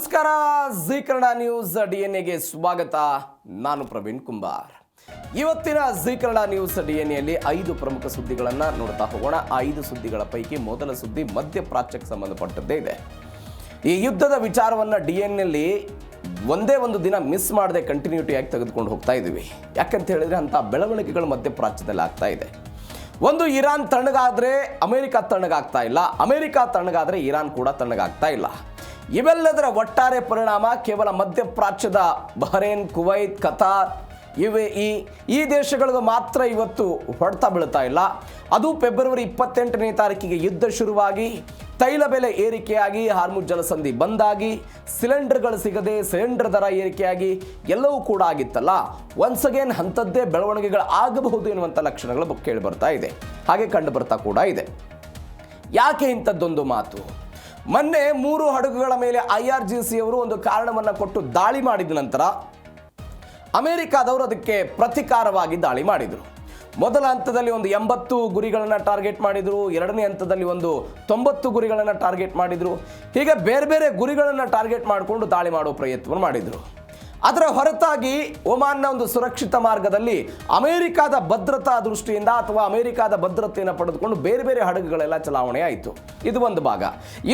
ನಮಸ್ಕಾರ. Ji Kannada news DNA ಸ್ವಾಗತ. ನಾನು ಪ್ರವೀಣ್ ಕುಂಬಾರ್. ಇವತ್ತಿನ ಜೀ ಕನ್ನಡ ನ್ಯೂಸ್ DNAಯಲ್ಲಿ 5 ಪ್ರಮುಖ ಸುದ್ದಿಗಳನ್ನು ನೋಡ್ತಾ ಹೋಗೋಣ. 5 ಸುದ್ದಿಗಳ ಪೈಕಿ ಮೊದಲ ಸುದ್ದಿ ಮಧ್ಯಪ್ರಾಚ್ಯಕ್ಕೆ ಸಂಬಂಧಪಟ್ಟದ್ದೇ ಇದೆ. ಈ ಯುದ್ಧದ ವಿಚಾರವನ್ನು DNAಯಲ್ಲಿ ಒಂದೇ ಒಂದು ದಿನ ಮಿಸ್ ಮಾಡದೆ ಕಂಟಿನ್ಯೂಟಿಯಾಗಿ ತೆಗೆದುಕೊಂಡು ಹೋಗ್ತಾ ಇದ್ದೀವಿ. ಯಾಕಂತ ಹೇಳಿದ್ರೆ ಅಂಥ ಬೆಳವಣಿಗೆಗಳು ಮಧ್ಯಪ್ರಾಚ್ಯದಲ್ಲಿ ಆಗ್ತಾ ಇದೆ. ಒಂದು ಇರಾನ್ ತಣ್ಣಗಾದರೆ ಅಮೆರಿಕ ತಣ್ಣಗಾಗ್ತಾ ಇಲ್ಲ, ಅಮೆರಿಕ ತಣ್ಣಗಾದರೆ ಇರಾನ್ ಕೂಡ ತಣ್ಣಗಾಗ್ತಾ ಇಲ್ಲ. ಇವೆಲ್ಲದರ ಒಟ್ಟಾರೆ ಪರಿಣಾಮ ಕೇವಲ ಮಧ್ಯಪ್ರಾಚ್ಯದ ಬಹರೇನ್, ಕುವೈತ್, ಕತಾರ್, UAE ಈ ದೇಶಗಳಿಗೂ ಮಾತ್ರ ಇವತ್ತು ಹೊಡೆತ ಬೀಳ್ತಾ ಇಲ್ಲ. ಅದು ಫೆಬ್ರವರಿ 28ನೇ ತಾರೀಕಿಗೆ ಯುದ್ಧ ಶುರುವಾಗಿ ತೈಲ ಬೆಲೆ ಏರಿಕೆಯಾಗಿ ಹಾರ್ಮುಜ್ ಜಲಸಂಧಿ ಬಂದಾಗಿ ಸಿಲಿಂಡರ್ಗಳು ಸಿಗದೆ ಸಿಲಿಂಡರ್ ದರ ಏರಿಕೆಯಾಗಿ ಎಲ್ಲವೂ ಕೂಡ ಆಗಿತ್ತಲ್ಲ. ಒನ್ಸ್ ಅಗೇನ್ ಅಂಥದ್ದೇ ಬೆಳವಣಿಗೆಗಳು ಆಗಬಹುದು ಎನ್ನುವಂಥ ಲಕ್ಷಣಗಳು ಕೇಳಿ ಬರ್ತಾ ಇದೆ, ಹಾಗೆ ಕಂಡು ಬರ್ತಾ ಕೂಡ ಇದೆ. ಯಾಕೆ ಇಂಥದ್ದೊಂದು ಮಾತು? ಮೊನ್ನೆ 3 ಹಡಗುಗಳ ಮೇಲೆ IRGC ಅವರು ಒಂದು ಕಾರಣವನ್ನು ಕೊಟ್ಟು ದಾಳಿ ಮಾಡಿದ ನಂತರ ಅಮೆರಿಕಾದವರು ಅದಕ್ಕೆ ಪ್ರತಿಕಾರವಾಗಿ ದಾಳಿ ಮಾಡಿದರು. ಮೊದಲ ಹಂತದಲ್ಲಿ ಒಂದು 80 ಗುರಿಗಳನ್ನು ಟಾರ್ಗೆಟ್ ಮಾಡಿದರು, ಎರಡನೇ ಹಂತದಲ್ಲಿ ಒಂದು 90 ಗುರಿಗಳನ್ನು ಟಾರ್ಗೆಟ್ ಮಾಡಿದರು. ಹೀಗೆ ಬೇರೆ ಬೇರೆ ಗುರಿಗಳನ್ನು ಟಾರ್ಗೆಟ್ ಮಾಡಿಕೊಂಡು ದಾಳಿ ಮಾಡೋ ಪ್ರಯತ್ನವನ್ನು ಮಾಡಿದರು. ಅದರ ಹೊರತಾಗಿ ಒಮಾನ್ನ ಒಂದು ಸುರಕ್ಷಿತ ಮಾರ್ಗದಲ್ಲಿ ಅಮೆರಿಕಾದ ಭದ್ರತಾ ದೃಷ್ಟಿಯಿಂದ ಅಥವಾ ಅಮೆರಿಕಾದ ಭದ್ರತೆಯನ್ನು ಪಡೆದುಕೊಂಡು ಬೇರೆ ಬೇರೆ ಹಡಗುಗಳೆಲ್ಲ ಚಲಾವಣೆ ಆಯಿತು. ಇದು ಒಂದು ಭಾಗ.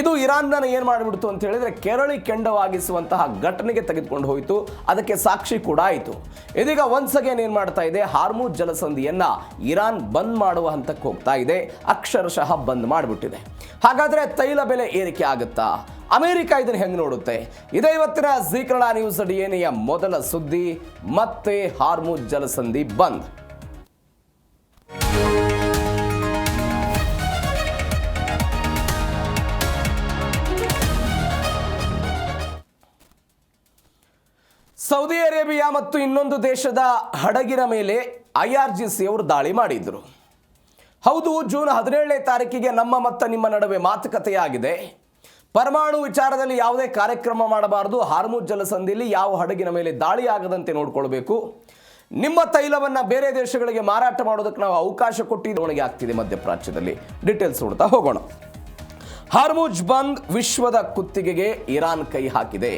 ಇದು ಇರಾನ್ನ ಏನು ಮಾಡಿಬಿಡ್ತು ಅಂತ ಹೇಳಿದ್ರೆ ಕೆರಳಿ ಕೆಂಡವಾಗಿಸುವಂತಹ ಘಟನೆಗೆ ತೆಗೆದುಕೊಂಡು ಹೋಯಿತು. ಅದಕ್ಕೆ ಸಾಕ್ಷಿ ಕೂಡ ಆಯಿತು. ಇದೀಗ ಒನ್ಸ್ ಅಗೇನ್ ಏನು ಮಾಡ್ತಾ ಇದೆ, ಹಾರ್ಮುಜ್ ಜಲಸಂಧಿಯನ್ನ ಇರಾನ್ ಬಂದ್ ಮಾಡುವ ಹಂತಕ್ಕೆ ಹೋಗ್ತಾ ಇದೆ, ಅಕ್ಷರಶಃ ಬಂದ್ ಮಾಡಿಬಿಟ್ಟಿದೆ. ಹಾಗಾದ್ರೆ ತೈಲ ಬೆಲೆ ಏರಿಕೆ ಆಗುತ್ತಾ? ಅಮೆರಿಕ ಇದನ್ನು ಹೆಂಗೆ ನೋಡುತ್ತೆ? ಇದೇ ಇವತ್ತಿನ ಜೀ ಕನ್ನಡ ನ್ಯೂಸ್ DNAಯ ಮೊದಲ ಸುದ್ದಿ. ಮತ್ತೆ ಹಾರ್ಮುಜ್ ಜಲಸಂಧಿ ಬಂದ್. ಸೌದಿ ಅರೇಬಿಯಾ ಮತ್ತು ಇನ್ನೊಂದು ದೇಶದ ಹಡಗಿನ ಮೇಲೆ IRGC ಅವರು ದಾಳಿ ಮಾಡಿದ್ರು. ಹೌದು, ಜೂನ್ 17ನೇ ತಾರೀಕಿಗೆ ನಮ್ಮ ಮತ್ತು ನಿಮ್ಮ ನಡುವೆ ಮಾತುಕತೆಯಾಗಿದೆ. ಪರಮಾಣು ವಿಚಾರದಲ್ಲಿ ಯಾವುದೇ ಕಾರ್ಯಕ್ರಮ ಮಾಡಬಾರದು, ಹಾರ್ಮುಜ್ ಜಲಸಂಧಿಯಲ್ಲಿ ಯಾವ ಹಡಗಿನ ಮೇಲೆ ದಾಳಿ ಆಗದಂತೆ ನೋಡ್ಕೊಳ್ಬೇಕು, ನಿಮ್ಮ ತೈಲವನ್ನು ಬೇರೆ ದೇಶಗಳಿಗೆ ಮಾರಾಟ ಮಾಡೋದಕ್ಕೆ ನಾವು ಅವಕಾಶ ಕೊಟ್ಟಿದ್ದು ಆಗ್ತಿದೆ ಮಧ್ಯಪ್ರಾಚ್ಯದಲ್ಲಿ. ಡೀಟೇಲ್ಸ್ ನೋಡ್ತಾ ಹೋಗೋಣ. ಹಾರ್ಮುಜ್ ಬಂದ್ ವಿಶ್ವದ ಕುತ್ತಿಗೆಗೆ ಇರಾನ್ ಕೈ ಹಾಕಿದೆ.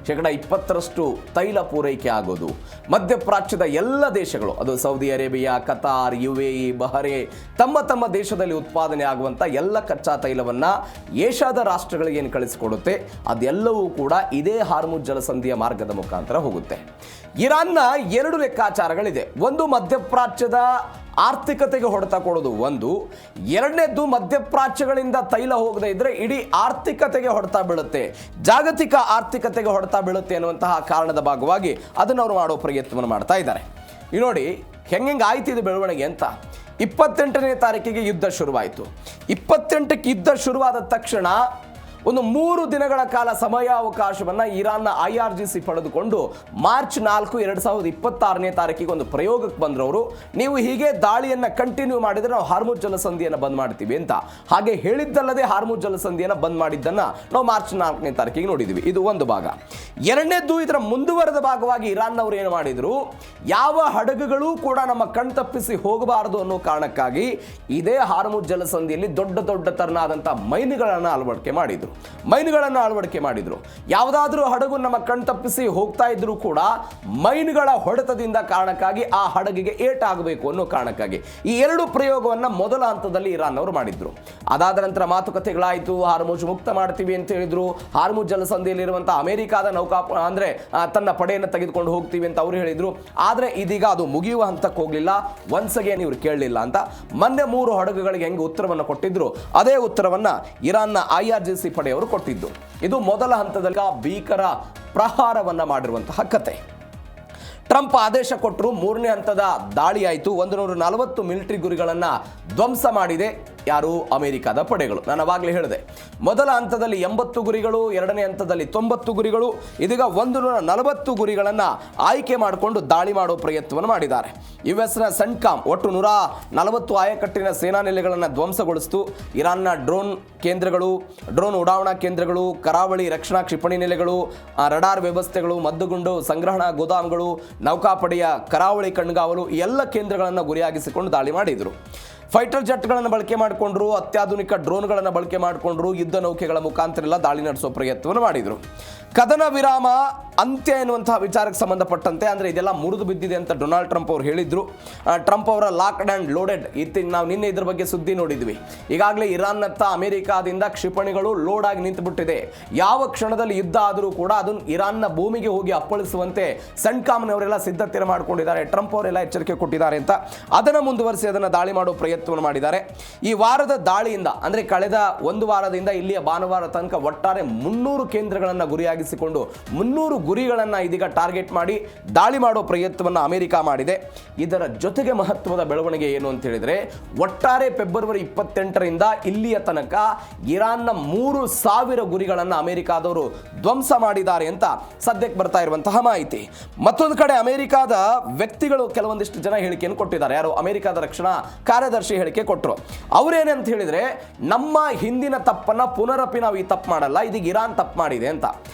20% ತೈಲ ಪೂರೈಕೆ ಆಗೋದು. ಮಧ್ಯಪ್ರಾಚ್ಯದ ಎಲ್ಲ ದೇಶಗಳು, ಅದು ಸೌದಿ ಅರೇಬಿಯಾ, ಕತಾರ್, UAE, ಬಹರೇ ತಮ್ಮ ತಮ್ಮ ದೇಶದಲ್ಲಿ ಉತ್ಪಾದನೆ ಆಗುವಂಥ ಎಲ್ಲ ಕಚ್ಚಾ ತೈಲವನ್ನು ಏಷ್ಯಾದ ರಾಷ್ಟ್ರಗಳಿಗೆ ಏನು ಕಳಿಸಿಕೊಡುತ್ತೆ ಅದೆಲ್ಲವೂ ಕೂಡ ಇದೇ ಹಾರ್ಮುಜ್ ಜಲಸಂಧಿಯ ಮಾರ್ಗದ ಮುಖಾಂತರ ಹೋಗುತ್ತೆ. ಇರಾನ್ನ 2 ಲೆಕ್ಕಾಚಾರಗಳಿದೆ. ಒಂದು, ಮಧ್ಯಪ್ರಾಚ್ಯದ ಆರ್ಥಿಕತೆಗೆ ಹೊಡೆತ ಕೊಡೋದು ಒಂದು. ಎರಡನೇದ್ದು, ಮಧ್ಯಪ್ರಾಚ್ಯಗಳಿಂದ ತೈಲ ಹೋಗದೇ ಇದ್ರೆ ಇಡೀ ಆರ್ಥಿಕತೆಗೆ ಹೊಡೆತ ಬೀಳುತ್ತೆ, ಜಾಗತಿಕ ಆರ್ಥಿಕತೆಗೆ ಹೊಡೆತ ಬೀಳುತ್ತೆ ಅನ್ನುವಂತಹ ಕಾರಣದ ಭಾಗವಾಗಿ ಅದನ್ನು ಅವರು ಮಾಡೋ ಪ್ರಯತ್ನವನ್ನು ಮಾಡ್ತಾ ಇದ್ದಾರೆ. ಈ ನೋಡಿ ಹೆಂಗೆ ಆಯ್ತಿದೆ ಬೆಳವಣಿಗೆ ಅಂತ. 28ನೇ ತಾರೀಕಿಗೆ ಯುದ್ಧ ಶುರುವಾಯಿತು. 28ಕ್ಕೆ ಯುದ್ಧ ಶುರುವಾದ ತಕ್ಷಣ ಒಂದು 3 ದಿನಗಳ ಕಾಲ ಸಮಯಾವಕಾಶವನ್ನು ಇರಾನ್ನ IRGC ಪಡೆದುಕೊಂಡು ಮಾರ್ಚ್ 4, 2026ನೇ ತಾರೀಕಿಗೆ ಒಂದು ಪ್ರಯೋಗಕ್ಕೆ ಬಂದ್ರವರು. ನೀವು ಹೀಗೆ ದಾಳಿಯನ್ನು ಕಂಟಿನ್ಯೂ ಮಾಡಿದರೆ ನಾವು ಹಾರ್ಮುಜ್ ಜಲಸಂಧಿಯನ್ನು ಬಂದ್ ಮಾಡ್ತೀವಿ ಅಂತ. ಹಾಗೆ ಹೇಳಿದ್ದಲ್ಲದೆ ಹಾರ್ಮುಜ್ ಜಲಸಂಧಿಯನ್ನು ಬಂದ್ ಮಾಡಿದ್ದನ್ನು ನಾವು ಮಾರ್ಚ್ 4ನೇ ತಾರೀಕಿಗೆ ನೋಡಿದ್ವಿ. ಇದು ಒಂದು ಭಾಗ. ಎರಡನೇದ್ದು, ಇದರ ಮುಂದುವರೆದ ಭಾಗವಾಗಿ ಇರಾನ್ನವರು ಏನು ಮಾಡಿದರು, ಯಾವ ಹಡಗುಗಳು ಕೂಡ ನಮ್ಮ ಕಣ್ತಪ್ಪಿಸಿ ಹೋಗಬಾರದು ಅನ್ನೋ ಕಾರಣಕ್ಕಾಗಿ ಇದೇ ಹಾರ್ಮುಜ್ ಜಲಸಂಧಿಯಲ್ಲಿ ದೊಡ್ಡ ದೊಡ್ಡ ತರನಾದಂಥ ಮೈನ್ಗಳನ್ನು ಅಳವಡಿಕೆ ಮಾಡಿದ್ರು. ಯಾವುದಾದ್ರೂ ಹಡಗು ನಮ್ಮ ಕಣ್ತಪ್ಪಿಸಿ ಹೋಗ್ತಾ ಇದ್ರು ಕೂಡ ಮೈನ್ಗಳ ಹೊಡೆತದಿಂದ ಕಾರಣಕ್ಕಾಗಿ ಆ ಹಡಗಿಗೆ ಏಟಾಗಬೇಕು ಅನ್ನೋ ಕಾರಣಕ್ಕಾಗಿ ಈ 2 ಪ್ರಯೋಗವನ್ನು ಮೊದಲ ಹಂತದಲ್ಲಿ ಇರಾನ್ ಅವರು ಮಾಡಿದ್ರು. ಅದಾದ ನಂತರ ಮಾತುಕತೆಗಳಾಯಿತು, ಹಾರ್ಮುಜ್ ಮುಕ್ತ ಮಾಡ್ತೀವಿ ಅಂತ ಹೇಳಿದ್ರು. ಹಾರ್ಮುಜ್ ಜಲಸಂಧಿಯಲ್ಲಿರುವಂತಹ ಅಮೆರಿಕಾದ ನೌಕಾ ಅಂದ್ರೆ ತನ್ನ ಪಡೆಯನ್ನು ತೆಗೆದುಕೊಂಡು ಹೋಗ್ತೀವಿ ಅಂತ ಅವರು ಹೇಳಿದ್ರು. ಆದರೆ ಇದೀಗ ಅದು ಮುಗಿಯುವ ಹಂತಕ್ಕೆ ಹೋಗಲಿಲ್ಲ. ಒನ್ಸ್ ಅಗೇನ್ ಇವರು ಕೇಳಲಿಲ್ಲ ಅಂತ ಮೊನ್ನೆ 3 ಹಡಗುಗಳಿಗೆ ಹೆಂಗೆ ಉತ್ತರವನ್ನು ಕೊಟ್ಟಿದ್ರು ಅದೇ ಉತ್ತರವನ್ನು ಇರಾನ್ನ IRGC ಪಡೆಯವರು ಕೊಟ್ಟಿದ್ದು. ಇದು ಮೊದಲ ಹಂತದಲ್ಲಿ ಭೀಕರ ಪ್ರಹಾರವನ್ನ ಮಾಡಿರುವಂತಹ ಕತೆ. ಟ್ರಂಪ್ ಆದೇಶ ಕೊಟ್ಟರು. 3ನೇ ಹಂತದ ದಾಳಿ ಆಯಿತು. 140 ಮಿಲಿಟರಿ ಗುರಿಗಳನ್ನು ಧ್ವಂಸ ಮಾಡಿದೆ ಯಾರು? ಅಮೆರಿಕದ ಪಡೆಗಳು. ನಾನು ಅವಾಗಲೇ ಹೇಳಿದೆ, ಮೊದಲ ಹಂತದಲ್ಲಿ 80 ಗುರಿಗಳು, ಎರಡನೇ ಹಂತದಲ್ಲಿ 90 ಗುರಿಗಳು, ಇದೀಗ 140 ಗುರಿಗಳನ್ನು ಆಯ್ಕೆ ಮಾಡಿಕೊಂಡು ದಾಳಿ ಮಾಡೋ ಪ್ರಯತ್ನವನ್ನು ಮಾಡಿದ್ದಾರೆ. US ಸೆಂಟ್ಕಾಮ್ ಒಟ್ಟು 140 ಆಯಕಟ್ಟಿನ ಸೇನಾ ನೆಲೆಗಳನ್ನು ಧ್ವಂಸಗೊಳಿಸಿತು. ಇರಾನ್ನ ಡ್ರೋನ್ ಕೇಂದ್ರಗಳು, ಡ್ರೋನ್ ಉಡಾವಣಾ ಕೇಂದ್ರಗಳು, ಕರಾವಳಿ ರಕ್ಷಣಾ ಕ್ಷಿಪಣಿ ನೆಲೆಗಳು, ರಡಾರ್ ವ್ಯವಸ್ಥೆಗಳು, ಮದ್ದುಗುಂಡು ಸಂಗ್ರಹಣಾ ಗೋದಾಮುಗಳು, ನೌಕಾಪಡೆಯ ಕರಾವಳಿ ಕಣ್ಗಾವಲು ಎಲ್ಲ ಕೇಂದ್ರಗಳನ್ನು ಗುರಿಯಾಗಿಸಿಕೊಂಡು ದಾಳಿ ಮಾಡಿದರು. ಫೈಟರ್ ಜೆಟ್ಗಳನ್ನು ಬಳಕೆ ಮಾಡಿಕೊಂಡ್ರು, ಅತ್ಯಾಧುನಿಕ ಡ್ರೋನ್ಗಳನ್ನು ಬಳಕೆ ಮಾಡಿಕೊಂಡ್ರು, ಯುದ್ಧ ನೌಕೆಗಳ ಮುಖಾಂತರ ಎಲ್ಲ ದಾಳಿ ನಡೆಸೋ ಪ್ರಯತ್ನವನ್ನು ಮಾಡಿದರು. ಕದನ ವಿರಾಮ ಅಂತ್ಯ ಎನ್ನುವಂತಹ ವಿಚಾರಕ್ಕೆ ಸಂಬಂಧಪಟ್ಟಂತೆ ಅಂದರೆ ಇದೆಲ್ಲ ಮುರಿದು ಬಿದ್ದಿದೆ ಅಂತ ಡೊನಾಲ್ಡ್ ಟ್ರಂಪ್ ಅವರು ಹೇಳಿದರು. ಟ್ರಂಪ್ ಅವರ ಲಾಕ್ಡ್ ಆ್ಯಂಡ್ ಲೋಡೆಡ್ ನಾವು ನಿನ್ನೆ ಇದ್ರ ಬಗ್ಗೆ ಸುದ್ದಿ ನೋಡಿದ್ವಿ. ಈಗಾಗಲೇ ಇರಾನ್ನತ್ತ ಅಮೆರಿಕಾದಿಂದ ಕ್ಷಿಪಣಿಗಳು ಲೋಡ್ ಆಗಿ ನಿಂತುಬಿಟ್ಟಿದೆ. ಯಾವ ಕ್ಷಣದಲ್ಲಿ ಯುದ್ಧ ಆದರೂ ಕೂಡ ಅದನ್ನು ಇರಾನ್ನ ಭೂಮಿಗೆ ಹೋಗಿ ಅಪ್ಪಳಿಸುವಂತೆ ಸೆಂಟ್ಕಾಮ್ನವರೆಲ್ಲ ಸಿದ್ಧತೆ ಮಾಡಿಕೊಂಡಿದ್ದಾರೆ. ಟ್ರಂಪ್ ಅವರೆಲ್ಲ ಎಚ್ಚರಿಕೆ ಕೊಟ್ಟಿದ್ದಾರೆ ಅಂತ ಅದನ್ನು ಮುಂದುವರಿಸಿ ಅದನ್ನು ದಾಳಿ ಮಾಡೋ ಪ್ರಯತ್ನವನ್ನು ಮಾಡಿದ್ದಾರೆ. ಈ ವಾರದ ದಾಳಿಯಿಂದ ಅಂದರೆ ಕಳೆದ ಒಂದು ವಾರದಿಂದ ಇಲ್ಲಿಯ ಭಾನುವಾರ ತನಕ ಒಟ್ಟಾರೆ 300 ಕೇಂದ್ರಗಳನ್ನು ಗುರಿಯಾಗಿಸಿಕೊಂಡು 300 ಗುರಿಗಳನ್ನು ಇದೀಗ ಟಾರ್ಗೆಟ್ ಮಾಡಿ ದಾಳಿ ಮಾಡೋ ಪ್ರಯತ್ನವನ್ನು ಅಮೆರಿಕ ಮಾಡಿದೆ. ಇದರ ಜೊತೆಗೆ ಮಹತ್ವದ ಬೆಳವಣಿಗೆ ಏನು ಅಂತ ಹೇಳಿದರೆ, ಒಟ್ಟಾರೆ ಫೆಬ್ರವರಿ 28ರಿಂದ ಇಲ್ಲಿಯ ತನಕ ಇರಾನ್ನ 3000 ಗುರಿಗಳನ್ನು ಅಮೆರಿಕಾದವರು ಧ್ವಂಸ ಮಾಡಿದ್ದಾರೆ ಅಂತ ಸದ್ಯಕ್ಕೆ ಬರ್ತಾ ಇರುವಂತಹ ಮಾಹಿತಿ. ಮತ್ತೊಂದು ಕಡೆ ಅಮೆರಿಕಾದ ವ್ಯಕ್ತಿಗಳು ಕೆಲವೊಂದಿಷ್ಟು ಜನ ಹೇಳಿಕೆಯನ್ನು ಕೊಟ್ಟಿದ್ದಾರೆ. ಯಾರು? ಅಮೆರಿಕಾದ ರಕ್ಷಣಾ ಕಾರ್ಯದರ್ಶಿ ಹೇಳಿಕೆ ಕೊಟ್ಟರು. ಅವರೇನಂತ ಹೇಳಿದರೆ, ನಮ್ಮ ಹಿಂದಿನ ತಪ್ಪನ್ನು ಪುನರಪಿ ನಾವು ಈ ತಪ್ಪು ಮಾಡಲ್ಲ, ಇದೀಗ ಇರಾನ್ ತಪ್ಪು ಮಾಡಿದೆ ಅಂತ.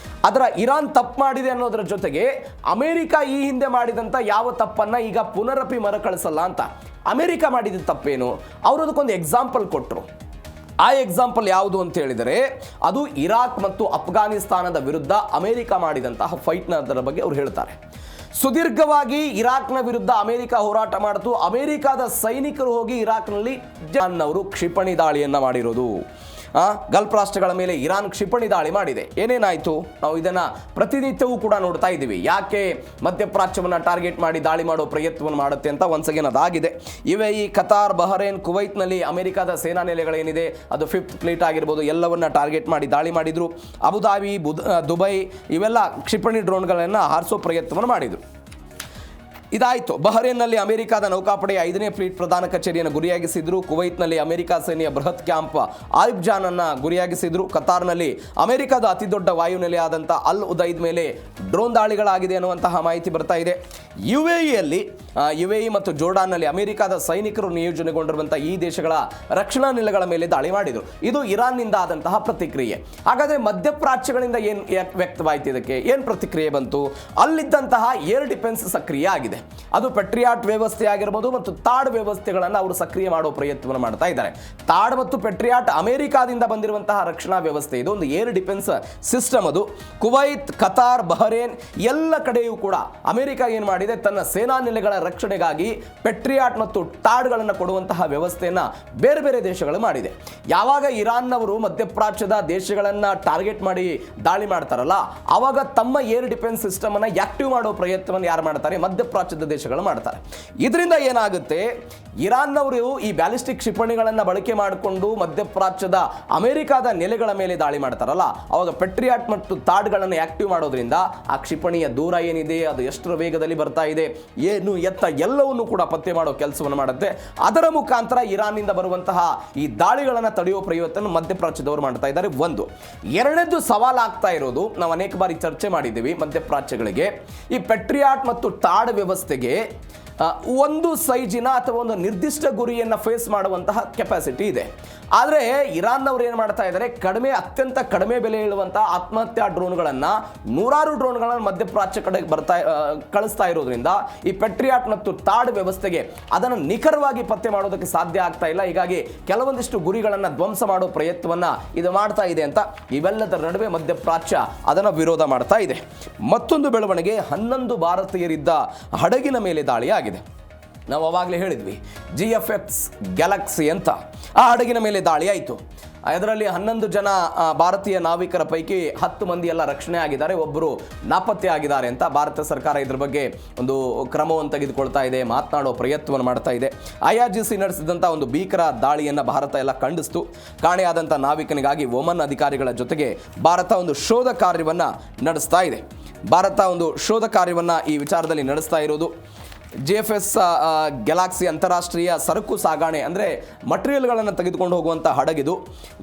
ಅದರ ಇರಾನ್ ತಪ್ಪು ಮಾಡಿದೆ ಅನ್ನೋದ್ರ ಜೊತೆಗೆ ಅಮೆರಿಕ ಈ ಹಿಂದೆ ಮಾಡಿದಂಥ ಯಾವ ತಪ್ಪನ್ನು ಈಗ ಪುನರಪಿ ಮರುಕಳಿಸಲ್ಲ ಅಂತ. ಅಮೆರಿಕ ಮಾಡಿದ ತಪ್ಪೇನು? ಅವರು ಅದಕ್ಕೊಂದು ಎಕ್ಸಾಂಪಲ್ ಕೊಟ್ಟರು. ಆ ಎಕ್ಸಾಂಪಲ್ ಯಾವುದು ಅಂತ ಹೇಳಿದರೆ, ಅದು ಇರಾಕ್ ಮತ್ತು ಅಫ್ಘಾನಿಸ್ತಾನದ ವಿರುದ್ಧ ಅಮೆರಿಕ ಮಾಡಿದಂತಹ ಫೈಟ್ನ ಬಗ್ಗೆ ಅವರು ಹೇಳ್ತಾರೆ. ಸುದೀರ್ಘವಾಗಿ ಇರಾಕ್ನ ವಿರುದ್ಧ ಅಮೆರಿಕ ಹೋರಾಟ ಮಾಡಿತು. ಅಮೆರಿಕದ ಸೈನಿಕರು ಹೋಗಿ ಇರಾಕ್ನಲ್ಲಿ ಅವರು ಕ್ಷಿಪಣಿ ದಾಳಿಯನ್ನು ಮಾಡಿರೋದು. ಗಲ್ಫ್ ರಾಷ್ಟ್ರಗಳ ಮೇಲೆ ಇರಾನ್ ಕ್ಷಿಪಣಿ ದಾಳಿ ಮಾಡಿದೆ. ಏನೇನಾಯಿತು? ನಾವು ಇದನ್ನು ಪ್ರತಿನಿತ್ಯವೂ ಕೂಡ ನೋಡ್ತಾ ಇದ್ದೀವಿ. ಯಾಕೆ ಮಧ್ಯಪ್ರಾಚ್ಯವನ್ನು ಟಾರ್ಗೆಟ್ ಮಾಡಿ ದಾಳಿ ಮಾಡೋ ಪ್ರಯತ್ನವನ್ನು ಮಾಡುತ್ತೆ ಅಂತ ಒನ್ಸ್ ಅಗೇನ್ ಅದಾಗಿದೆ. UAE, ಕತಾರ್, ಬಹರೇನ್, ಕುವೈತ್ನಲ್ಲಿ ಅಮೆರಿಕದ ಸೇನಾ ನೆಲೆಗಳೇನಿದೆ ಅದು 5th ಫ್ಲೀಟ್ ಆಗಿರ್ಬೋದು, ಎಲ್ಲವನ್ನ ಟಾರ್ಗೆಟ್ ಮಾಡಿ ದಾಳಿ ಮಾಡಿದರು. ಅಬುಧಾಬಿ, ದುಬೈ ಇವೆಲ್ಲ ಕ್ಷಿಪಣಿ ಡ್ರೋನ್ಗಳನ್ನು ಹಾರಿಸೋ ಪ್ರಯತ್ನವನ್ನು ಮಾಡಿದರು. ಇದಾಯಿತು. ಬಹರೇನ್ನಲ್ಲಿ ಅಮೆರಿಕದ ನೌಕಾಪಡೆಯ 5ನೇ ಫ್ಲೀಟ್ ಪ್ರಧಾನ ಕಚೇರಿಯನ್ನು ಗುರಿಯಾಗಿಸಿದ್ರು. ಕುವೈತ್ನಲ್ಲಿ ಅಮೆರಿಕ ಸೇನೆಯ ಬೃಹತ್ ಕ್ಯಾಂಪ್ ಆಯಿಬ್ ಜಾನ್ ಅನ್ನು ಗುರಿಯಾಗಿಸಿದ್ರು. ಕತಾರ್ನಲ್ಲಿ ಅಮೆರಿಕದ ಅತಿದೊಡ್ಡ ವಾಯುನೆಲೆಯಾದಂಥ ಅಲ್ ಉದೈದ್ ಮೇಲೆ ಡ್ರೋನ್ ದಾಳಿಗಳಾಗಿದೆ ಅನ್ನುವಂತಹ ಮಾಹಿತಿ ಬರ್ತಾ ಇದೆ. UAE ಮತ್ತು ಜೋರ್ಡಾನ್ನಲ್ಲಿ ಅಮೆರಿಕದ ಸೈನಿಕರು ನಿಯೋಜನೆಗೊಂಡಿರುವಂಥ ಈ ದೇಶಗಳ ರಕ್ಷಣಾ ನೆಲೆಗಳ ಮೇಲೆ ದಾಳಿ ಮಾಡಿದರು. ಇದು ಇರಾನ್ನಿಂದ ಆದಂತಹ ಪ್ರತಿಕ್ರಿಯೆ. ಹಾಗಾದರೆ ಮಧ್ಯಪ್ರಾಚ್ಯಗಳಿಂದ ಏನು ವ್ಯಕ್ತವಾಯಿತು? ಇದಕ್ಕೆ ಏನು ಪ್ರತಿಕ್ರಿಯೆ ಬಂತು? ಅಲ್ಲಿದ್ದಂತಹ ಏರ್ ಡಿಫೆನ್ಸ್ ಸಕ್ರಿಯ ಆಗಿದೆ. ಅದು ಪೆಟ್ರಿಯಾಟ್ ವ್ಯವಸ್ಥೆ ಆಗಿರ್ಬೋದು ಮತ್ತು ತಾಡ್ ವ್ಯವಸ್ಥೆಗಳನ್ನು ಅವರು ಸಕ್ರಿಯ ಮಾಡೋ ಪ್ರಯತ್ನವನ್ನು ಮಾಡ್ತಾ ಇದ್ದಾರೆ. ತಾಡ್ ಮತ್ತು ಪೆಟ್ರಿಯಾಟ್ ಅಮೆರಿಕಾದಿಂದ ಬಂದಿರುವಂತಹ ರಕ್ಷಣಾ ವ್ಯವಸ್ಥೆ. ಇದು ಒಂದು ಏರ್ ಡಿಫೆನ್ಸ್ ಸಿಸ್ಟಮ್. ಅದು ಕುವೈತ್, ಕತಾರ್, ಬಹರೇನ್ ಎಲ್ಲ ಕಡೆಯೂ ಕೂಡ ಅಮೆರಿಕ ಏನು ಮಾಡಿದೆ, ತನ್ನ ಸೇನಾ ನೆಲೆಗಳ ರಕ್ಷಣೆಗಾಗಿ ಪೆಟ್ರಿಯಾಟ್ ಮತ್ತು ತಾಡ್ಗಳನ್ನು ಕೊಡುವಂತಹ ವ್ಯವಸ್ಥೆಯನ್ನು ಬೇರೆ ಬೇರೆ ದೇಶಗಳು ಮಾಡಿದೆ. ಯಾವಾಗ ಇರಾನ್ನವರು ಮಧ್ಯಪ್ರಾಚ್ಯದ ದೇಶಗಳನ್ನು ಟಾರ್ಗೆಟ್ ಮಾಡಿ ದಾಳಿ ಮಾಡ್ತಾರಲ್ಲ, ಆವಾಗ ತಮ್ಮ ಏರ್ ಡಿಫೆನ್ಸ್ ಸಿಸ್ಟಮ್ ಅನ್ನು ಆಕ್ಟಿವ್ ಮಾಡೋ ಪ್ರಯತ್ನವನ್ನು ಯಾರು ಮಾಡ್ತಾರೆ? ಮಧ್ಯಪ್ರಾಚ್ಯದ ದೇಶಗಳು ಮಾಡ್ತಾರೆ. ಇದರಿಂದ ಏನಾಗುತ್ತೆ, ಇರಾನ್ನವರು ಈ ಬ್ಯಾಲಿಸ್ಟಿಕ್ ಕ್ಷಿಪಣಿಗಳನ್ನು ಬಳಕೆ ಮಾಡಿಕೊಂಡು ಮಧ್ಯಪ್ರಾಚ್ಯದ ಅಮೆರಿಕದ ನೆಲೆಗಳ ಮೇಲೆ ದಾಳಿ ಮಾಡ್ತಾರಲ್ಲ, ಅವಾಗ ಪೆಟ್ರಿಯಾಟ್ ಮತ್ತು ತಾಡ್ಗಳನ್ನು ಆಕ್ಟಿವ್ ಮಾಡೋದ್ರಿಂದ ಆ ಕ್ಷಿಪಣಿಯ ದೂರ ಏನಿದೆ, ಅದು ಎಷ್ಟರ ವೇಗದಲ್ಲಿ ಬರ್ತಾ ಇದೆ, ಏನು ಎತ್ತ ಎಲ್ಲವನ್ನೂ ಕೂಡ ಪತ್ತೆ ಮಾಡೋ ಕೆಲಸವನ್ನು ಮಾಡುತ್ತೆ. ಅದರ ಮುಖಾಂತರ ಇರಾನ್ನಿಂದ ಬರುವಂತಹ ಈ ದಾಳಿಗಳನ್ನು ತಡೆಯುವ ಪ್ರಯತ್ನ ಮಧ್ಯಪ್ರಾಚ್ಯದವರು ಮಾಡ್ತಾ ಇದ್ದಾರೆ. ಒಂದು. ಎರಡನೇದು ಸವಾಲಾಗ್ತಾ ಇರೋದು, ನಾವು ಅನೇಕ ಬಾರಿ ಚರ್ಚೆ ಮಾಡಿದ್ದೀವಿ, ಮಧ್ಯಪ್ರಾಚ್ಯಗಳಿಗೆ ಈ ಪೆಟ್ರಿಯಾಟ್ ಮತ್ತು ತಾಡ್ ವ್ಯವಸ್ಥೆಗೆ ಒಂದು ಸೈಜಿನ ಅಥವಾ ಒಂದು ನಿರ್ದಿಷ್ಟ ಗುರಿಯನ್ನು ಫೇಸ್ ಮಾಡುವಂತಹ ಕೆಪಾಸಿಟಿ ಇದೆ. ಆದರೆ ಇರಾನ್ನವರು ಏನು ಮಾಡ್ತಾ ಇದ್ದಾರೆ, ಅತ್ಯಂತ ಕಡಿಮೆ ಬೆಲೆ ಇರುವಂತಹ ಆತ್ಮಹತ್ಯಾ ಡ್ರೋನ್ಗಳನ್ನು, ನೂರಾರು ಡ್ರೋನ್ಗಳನ್ನು ಮಧ್ಯಪ್ರಾಚ್ಯ ಕಡೆಗೆ ಕಳಿಸ್ತಾ ಇರೋದ್ರಿಂದ ಈ ಪೆಟ್ರಿಯಾಟ್ ಮತ್ತು ತಾಡ್ ವ್ಯವಸ್ಥೆಗೆ ಅದನ್ನು ನಿಖರವಾಗಿ ಪತ್ತೆ ಮಾಡೋದಕ್ಕೆ ಸಾಧ್ಯ ಆಗ್ತಾ ಇಲ್ಲ. ಹೀಗಾಗಿ ಕೆಲವೊಂದಿಷ್ಟು ಗುರಿಗಳನ್ನು ಧ್ವಂಸ ಮಾಡೋ ಪ್ರಯತ್ನವನ್ನು ಇದು ಮಾಡ್ತಾ ಇದೆ ಅಂತ ಇವೆಲ್ಲದರ ನಡುವೆ ಮಧ್ಯಪ್ರಾಚ್ಯ ಅದನ್ನು ವಿರೋಧ ಮಾಡ್ತಾ ಇದೆ. ಮತ್ತೊಂದು ಬೆಳವಣಿಗೆ, 11 ಭಾರತೀಯರಿದ್ದ ಹಡಗಿನ ಮೇಲೆ ದಾಳಿಯಾಗಿದೆ. ನಾವು ಅವಾಗಲೇ ಹೇಳಿದ್ವಿ, GFX ಗ್ಯಾಲಕ್ಸಿ ಅಂತ ಆ ಹಡಗಿನ ಮೇಲೆ ದಾಳಿ ಆಯಿತು. ಅದರಲ್ಲಿ 11 ಜನ ಭಾರತೀಯ ನಾವಿಕರ ಪೈಕಿ 10 ಮಂದಿ ಎಲ್ಲ ರಕ್ಷಣೆ ಆಗಿದ್ದಾರೆ, ಒಬ್ಬರು ನಾಪತ್ತೆ ಆಗಿದ್ದಾರೆ ಅಂತ ಭಾರತ ಸರ್ಕಾರ ಇದ್ರ ಬಗ್ಗೆ ಒಂದು ಕ್ರಮವನ್ನು ತೆಗೆದುಕೊಳ್ತಾ ಇದೆ, ಮಾತನಾಡೋ ಪ್ರಯತ್ನವನ್ನು ಮಾಡ್ತಾ ಇದೆ. IRGC ನಡೆಸಿದಂಥ ಒಂದು ಭೀಕರ ದಾಳಿಯನ್ನು ಭಾರತ ಎಲ್ಲ ಖಂಡಿಸ್ತು. ಕಾಣೆಯಾದಂಥ ನಾವಿಕನಿಗಾಗಿ ಒಮನ್ ಅಧಿಕಾರಿಗಳ ಜೊತೆಗೆ ಭಾರತ ಒಂದು ಶೋಧ ಕಾರ್ಯವನ್ನು ನಡೆಸ್ತಾ ಇದೆ. ಈ ವಿಚಾರದಲ್ಲಿ ನಡೆಸ್ತಾ ಇರೋದು. GFS ಗ್ಯಾಲಕ್ಸಿ ಅಂತಾರಾಷ್ಟ್ರೀಯ ಸರಕು ಸಾಗಣೆ ಅಂದರೆ ಮಟೀರಿಯಲ್ಗಳನ್ನು ತೆಗೆದುಕೊಂಡು ಹೋಗುವಂಥ ಹಡಗಿದು.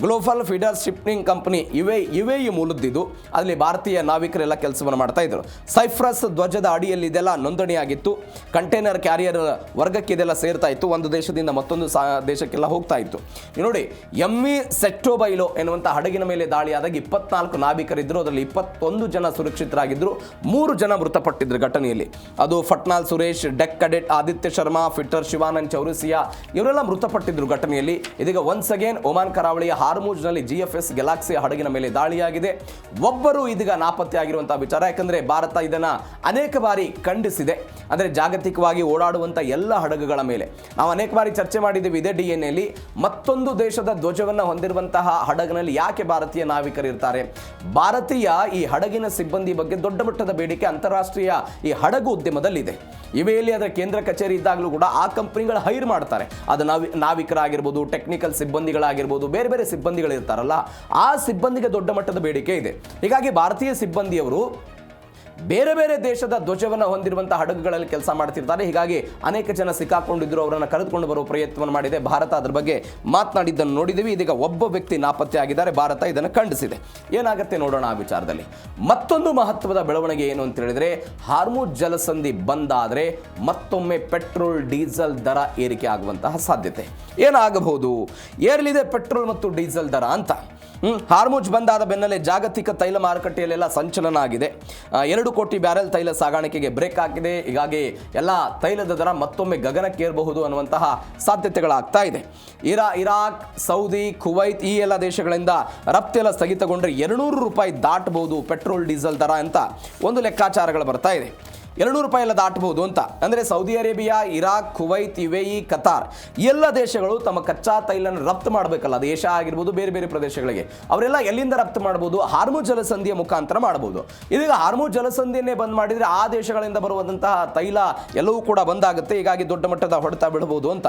Global feeder shipping company UAE ಮೂಲದ್ದಿದ್ದು. ಅಲ್ಲಿ ಭಾರತೀಯ ನಾವಿಕರೆಲ್ಲ ಕೆಲಸವನ್ನು ಮಾಡ್ತಾ ಇದ್ರು. ಸೈಪ್ರಸ್ ಧ್ವಜದ ಅಡಿಯಲ್ಲಿ ಇದೆಲ್ಲ ನೋಂದಣಿಯಾಗಿತ್ತು. ಕಂಟೈನರ್ ಕ್ಯಾರಿಯರ್ ವರ್ಗಕ್ಕೆ ಇದೆಲ್ಲ ಸೇರ್ತಾ ಇತ್ತು, ಒಂದು ದೇಶದಿಂದ ಮತ್ತೊಂದು ದೇಶಕ್ಕೆಲ್ಲ ಹೋಗ್ತಾ ಇತ್ತು. ನೋಡಿ, MV ಸೆಕ್ಟೋಬೈಲೋ ಎನ್ನುವಂಥ ಹಡಗಿನ ಮೇಲೆ ದಾಳಿಯಾದಾಗ 24 ನಾವಿಕರಿದ್ದರು. ಅದರಲ್ಲಿ 21 ಜನ ಸುರಕ್ಷಿತರಾಗಿದ್ದರು, 3 ಜನ ಮೃತಪಟ್ಟಿದ್ರು ಘಟನೆಯಲ್ಲಿ. ಅದು ಫಟ್ನಾಲ್ Suresh, deck cadet Aditya Sharma, fitter Shivanand Chaurasia ಇವರೆಲ್ಲ ಮೃತಪಟ್ಟಿದ್ರು ಘಟನೆಯಲ್ಲಿ. ಇದೀಗ ಒನ್ಸ್ ಅಗೇನ್ ಒಮಾನ್ ಕರಾವಳಿಯ ಹಾರ್ಮುಜ್ನಲ್ಲಿ GFS ಗ್ಯಾಲಕ್ಸಿ ಹಡಗಿನ ಮೇಲೆ ದಾಳಿಯಾಗಿದೆ. ಒಬ್ಬರು ಇದೀಗ ನಾಪತ್ತೆ ಆಗಿರುವಂತಹ ವಿಚಾರ. ಯಾಕಂದ್ರೆ ಭಾರತ ಇದನ್ನ ಅನೇಕ ಬಾರಿ ಖಂಡಿಸಿದೆ. ಅಂದ್ರೆ ಜಾಗತಿಕವಾಗಿ ಓಡಾಡುವಂತ ಎಲ್ಲ ಹಡಗುಗಳ ಮೇಲೆ ನಾವು ಅನೇಕ ಬಾರಿ ಚರ್ಚೆ ಮಾಡಿದ್ದೀವಿ. ಇದೇ DNA ಮತ್ತೊಂದು ದೇಶದ ಧ್ವಜವನ್ನು ಹೊಂದಿರುವಂತಹ ಹಡಗಿನಲ್ಲಿ ಯಾಕೆ ಭಾರತೀಯ ನಾವಿಕರು ಇರ್ತಾರೆ? ಭಾರತೀಯ ಈ ಹಡಗಿನ ಸಿಬ್ಬಂದಿ ಬಗ್ಗೆ ದೊಡ್ಡ ಮಟ್ಟದ ಬೇಡಿಕೆ ಅಂತಾರಾಷ್ಟ್ರೀಯ ಈ ಹಡಗು ಉದ್ಯಮದಲ್ಲಿದೆ. ಇವೆಯಲ್ಲಿ ಅದರ ಕೇಂದ್ರ ಕಚೇರಿ ಇದ್ದಾಗಲೂ ಕೂಡ ಆ ಕಂಪನಿಗಳು ಹೈರ್ ಮಾಡ್ತಾರೆ. ಅದು ನಾವಿಕರಾಗಿರ್ಬೋದು, ಟೆಕ್ನಿಕಲ್ ಸಿಬ್ಬಂದಿಗಳಾಗಿರ್ಬೋದು, ಬೇರೆ ಬೇರೆ ಸಿಬ್ಬಂದಿಗಳು ಇರ್ತಾರಲ್ಲ, ಆ ಸಿಬ್ಬಂದಿಗೆ ದೊಡ್ಡ ಮಟ್ಟದ ಬೇಡಿಕೆ ಇದೆ. ಹೀಗಾಗಿ ಭಾರತೀಯ ಸಿಬ್ಬಂದಿಯವರು ಬೇರೆ ಬೇರೆ ದೇಶದ ಧ್ವಜವನ್ನು ಹೊಂದಿರುವಂತಹ ಹಡಗುಗಳಲ್ಲಿ ಕೆಲಸ ಮಾಡ್ತಿರ್ತಾರೆ. ಹೀಗಾಗಿ ಅನೇಕ ಜನ ಸಿಕ್ಕಾಕೊಂಡಿದ್ರು, ಅವರನ್ನು ಕರೆದುಕೊಂಡು ಬರುವ ಪ್ರಯತ್ನವನ್ನು ಮಾಡಿದೆ ಭಾರತ. ಅದರ ಬಗ್ಗೆ ಮಾತನಾಡಿದ್ದನ್ನು ನೋಡಿದ್ದೀವಿ. ಇದೀಗ ಒಬ್ಬ ವ್ಯಕ್ತಿ ನಾಪತ್ತೆ ಆಗಿದ್ದಾರೆ. ಭಾರತ ಇದನ್ನು ಖಂಡಿಸಿದೆ. ಏನಾಗುತ್ತೆ ನೋಡೋಣ ಆ ವಿಚಾರದಲ್ಲಿ. ಮತ್ತೊಂದು ಮಹತ್ವದ ಬೆಳವಣಿಗೆ ಏನು ಅಂತ ಹೇಳಿದ್ರೆ, ಹಾರ್ಮುಜ್ ಜಲಸಂಧಿ ಬಂದಾದರೆ ಮತ್ತೊಮ್ಮೆ ಪೆಟ್ರೋಲ್ ಡೀಸೆಲ್ ದರ ಏರಿಕೆ ಆಗುವಂತಹ ಸಾಧ್ಯತೆ ಏನಾಗಬಹುದು? ಏರಲಿದೆ ಪೆಟ್ರೋಲ್ ಮತ್ತು ಡೀಸೆಲ್ ದರ ಅಂತ. ಹಾರ್ಮುಜ್ ಬಂದಾದ ಬೆನ್ನಲ್ಲೇ ಜಾಗತಿಕ ತೈಲ ಮಾರುಕಟ್ಟೆಯಲ್ಲೆಲ್ಲ ಸಂಚಲನ ಆಗಿದೆ. 2 ಕೋಟಿ ಬ್ಯಾರೆಲ್ ತೈಲ ಸಾಗಾಣಿಕೆಗೆ ಬ್ರೇಕ್ ಹಾಕಿದೆ. ಹೀಗಾಗಿ ಎಲ್ಲ ತೈಲದ ದರ ಮತ್ತೊಮ್ಮೆ ಗಗನಕ್ಕೇರಬಹುದು ಅನ್ನುವಂತಹ ಸಾಧ್ಯತೆಗಳಾಗ್ತಾ ಇದೆ. ಇರಾಕ್, ಸೌದಿ, ಕುವೈತ್ ಈ ಎಲ್ಲ ದೇಶಗಳಿಂದ ರಫ್ತೆಲ್ಲ ಸ್ಥಗಿತಗೊಂಡ್ರೆ 200 ರೂಪಾಯಿ ದಾಟಬಹುದು ಪೆಟ್ರೋಲ್ ಡೀಸೆಲ್ ದರ ಅಂತ ಒಂದು ಲೆಕ್ಕಾಚಾರಗಳು ಬರ್ತಾ ಇದೆ. 200 ರೂಪಾಯಿ ಎಲ್ಲ ದಾಟಬಹುದು ಅಂತ. ಅಂದರೆ Saudi Arabia, Iraq, Kuwait, UAE, Qatar ಎಲ್ಲ ದೇಶಗಳು ತಮ್ಮ ಕಚ್ಚಾ ತೈಲನ ರಫ್ತು ಮಾಡಬೇಕಲ್ಲ, ಅದು ಏಷ್ಯಾ ಆಗಿರ್ಬೋದು, ಬೇರೆ ಬೇರೆ ಪ್ರದೇಶಗಳಿಗೆ, ಅವರೆಲ್ಲ ಎಲ್ಲಿಂದ ರಫ್ತು ಮಾಡಬಹುದು? ಹಾರ್ಮುಜ್ ಜಲಸಂಧಿಯ ಮುಖಾಂತರ ಮಾಡಬಹುದು. ಇದೀಗ ಹಾರ್ಮುಜ್ ಜಲಸಂಧಿಯನ್ನೇ ಬಂದ್ ಮಾಡಿದರೆ ಆ ದೇಶಗಳಿಂದ ಬರುವಂತಹ ತೈಲ ಎಲ್ಲವೂ ಕೂಡ ಬಂದಾಗುತ್ತೆ. ಹೀಗಾಗಿ ದೊಡ್ಡ ಮಟ್ಟದ ಹೊಡೆತ ಬೀಳಬಹುದು ಅಂತ.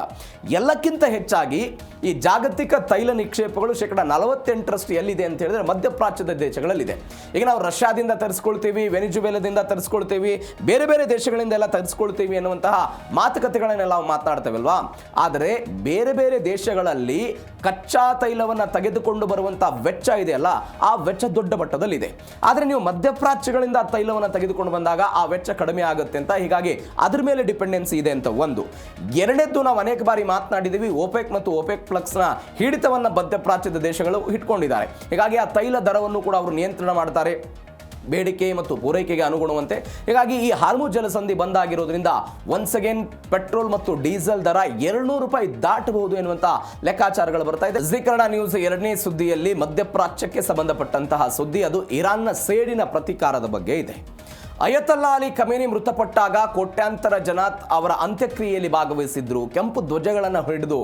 ಎಲ್ಲಕ್ಕಿಂತ ಹೆಚ್ಚಾಗಿ ಈ ಜಾಗತಿಕ ತೈಲ ನಿಕ್ಷೇಪಗಳು 48% ಎಲ್ಲಿದೆ ಅಂತ ಹೇಳಿದ್ರೆ ಮಧ್ಯಪ್ರಾಚ್ಯದ ದೇಶಗಳಲ್ಲಿದೆ. ಈಗ ನಾವು ರಷ್ಯಾದಿಂದ ತರಿಸ್ಕೊಳ್ತೀವಿ, ವೆನಿಜುವೆಲಾದಿಂದ ತರಿಸ್ಕೊಳ್ತೀವಿ, ಬೇರೆ ಬೇರೆ ದೇಶಗಳಿಂದ ಎಲ್ಲ ತರಿಸ್ಕೊಳ್ತೀವಿ ಅನ್ನುವಂತಹ ಮಾತುಕತೆಗಳನ್ನೆಲ್ಲ ನಾವು ಮಾತನಾಡ್ತೇವಲ್ವಾ. ಆದರೆ ಬೇರೆ ಬೇರೆ ದೇಶಗಳಲ್ಲಿ ಕಚ್ಚಾ ತೈಲವನ್ನು ತೆಗೆದುಕೊಂಡು ಬರುವಂತಹ ವೆಚ್ಚ ಇದೆಯಲ್ಲ, ಆ ವೆಚ್ಚ ದೊಡ್ಡ ಮಟ್ಟದಲ್ಲಿದೆ. ಆದರೆ ನೀವು ಮಧ್ಯಪ್ರಾಚ್ಯಗಳಿಂದ ತೈಲವನ್ನು ತೆಗೆದುಕೊಂಡು ಬಂದಾಗ ಆ ವೆಚ್ಚ ಕಡಿಮೆ ಆಗುತ್ತೆ ಅಂತ. ಹೀಗಾಗಿ ಅದ್ರ ಮೇಲೆ ಡಿಪೆಂಡೆನ್ಸಿ ಇದೆ ಅಂತ ಒಂದು. ಎರಡನೇದ್ದು, ನಾವು ಅನೇಕ ಬಾರಿ ಮಾತನಾಡಿದ್ದೀವಿ, OPEC ಮತ್ತು OPEC ಪ್ಲಸ್ನ ಹಿಡಿತವನ್ನು ಮಧ್ಯಪ್ರಾಚ್ಯದ ದೇಶಗಳು ಇಟ್ಕೊಂಡಿದ್ದಾರೆ. ಹೀಗಾಗಿ ಆ ತೈಲ ದರವನ್ನು ಕೂಡ ಅವರು ನಿಯಂತ್ರಣ ಮಾಡ್ತಾರೆ, ಬೇಡಿಕೆ ಮತ್ತು ಪೂರೈಕೆಗೆ ಅನುಗುಣವಂತೆ. ಹೀಗಾಗಿ ಈ ಹಾರ್ಮುಜ್ ಜಲಸಂಧಿ ಬಂದಾಗಿರೋದ್ರಿಂದ ಒನ್ಸ್ ಅಗೇನ್ ಪೆಟ್ರೋಲ್ ಮತ್ತು ಡೀಸೆಲ್ ದರ 200 ರೂಪಾಯಿ ದಾಟಬಹುದು ಎನ್ನುವಂತ ಲೆಕ್ಕಾಚಾರಗಳು ಬರ್ತಾ ಇದೆ. ಜೀ ಕನ್ನಡ ನ್ಯೂಸ್ 2ನೇ ಸುದ್ದಿಯಲ್ಲಿ ಮಧ್ಯಪ್ರಾಚ್ಯಕ್ಕೆ ಸಂಬಂಧಪಟ್ಟಂತಹ ಸುದ್ದಿ. ಅದು ಇರಾನ್ನ ಸೇಡಿನ ಪ್ರತೀಕಾರದ ಬಗ್ಗೆ ಇದೆ. ಅಯತಲ್ಲಾ ಅಲಿ ಖಮೇನಿ ಮೃತಪಟ್ಟಾಗ ಕೋಟ್ಯಾಂತರ ಜನ ಅವರ ಅಂತ್ಯಕ್ರಿಯೆಯಲ್ಲಿ ಭಾಗವಹಿಸಿದ್ರು. ಕೆಂಪು ಧ್ವಜಗಳನ್ನು ಹಿಡಿದು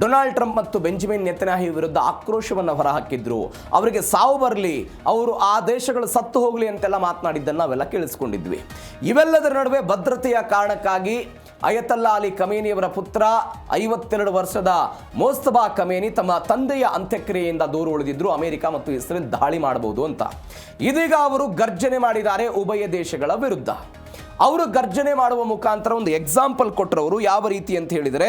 ಡೊನಾಲ್ಡ್ ಟ್ರಂಪ್ ಮತ್ತು ಬೆಂಜಮಿನ್ ನೆತನ್ಯಾಹು ವಿರುದ್ಧ ಆಕ್ರೋಶವನ್ನು ಹೊರಹಾಕಿದ್ರು. ಅವರಿಗೆ ಸಾವು ಬರಲಿ, ಅವರು ಆ ದೇಶಗಳು ಸತ್ತು ಹೋಗಲಿ ಅಂತೆಲ್ಲ ಮಾತನಾಡಿದ್ದನ್ನು ನಾವೆಲ್ಲ ಕೇಳಿಸ್ಕೊಂಡಿದ್ವಿ. ಇವೆಲ್ಲದರ ನಡುವೆ ಭದ್ರತೆಯ ಕಾರಣಕ್ಕಾಗಿ ಅಯತಲ್ಲಾ ಅಲಿ ಖಮೇನಿಯವರ ಪುತ್ರ 52 ವರ್ಷದ ಮೋಸ್ತಬಾ ಖಮೇನಿ ತಮ್ಮ ತಂದೆಯ ಅಂತ್ಯಕ್ರಿಯೆಯಿಂದ ದೂರ ಉಳಿದಿದ್ರು. ಅಮೆರಿಕ ಮತ್ತು ಇಸ್ರೇಲ್ ದಾಳಿ ಮಾಡಬಹುದು ಅಂತ. ಇದೀಗ ಅವರು ಗರ್ಜನೆ ಮಾಡಿದ್ದಾರೆ ಉಭಯ ದೇಶಗಳ ವಿರುದ್ಧ. ಅವರು ಗರ್ಜನೆ ಮಾಡುವ ಮುಖಾಂತರ ಒಂದು ಎಕ್ಸಾಂಪಲ್ ಕೊಟ್ಟರವರು. ಯಾವ ರೀತಿ ಅಂತ ಹೇಳಿದರೆ,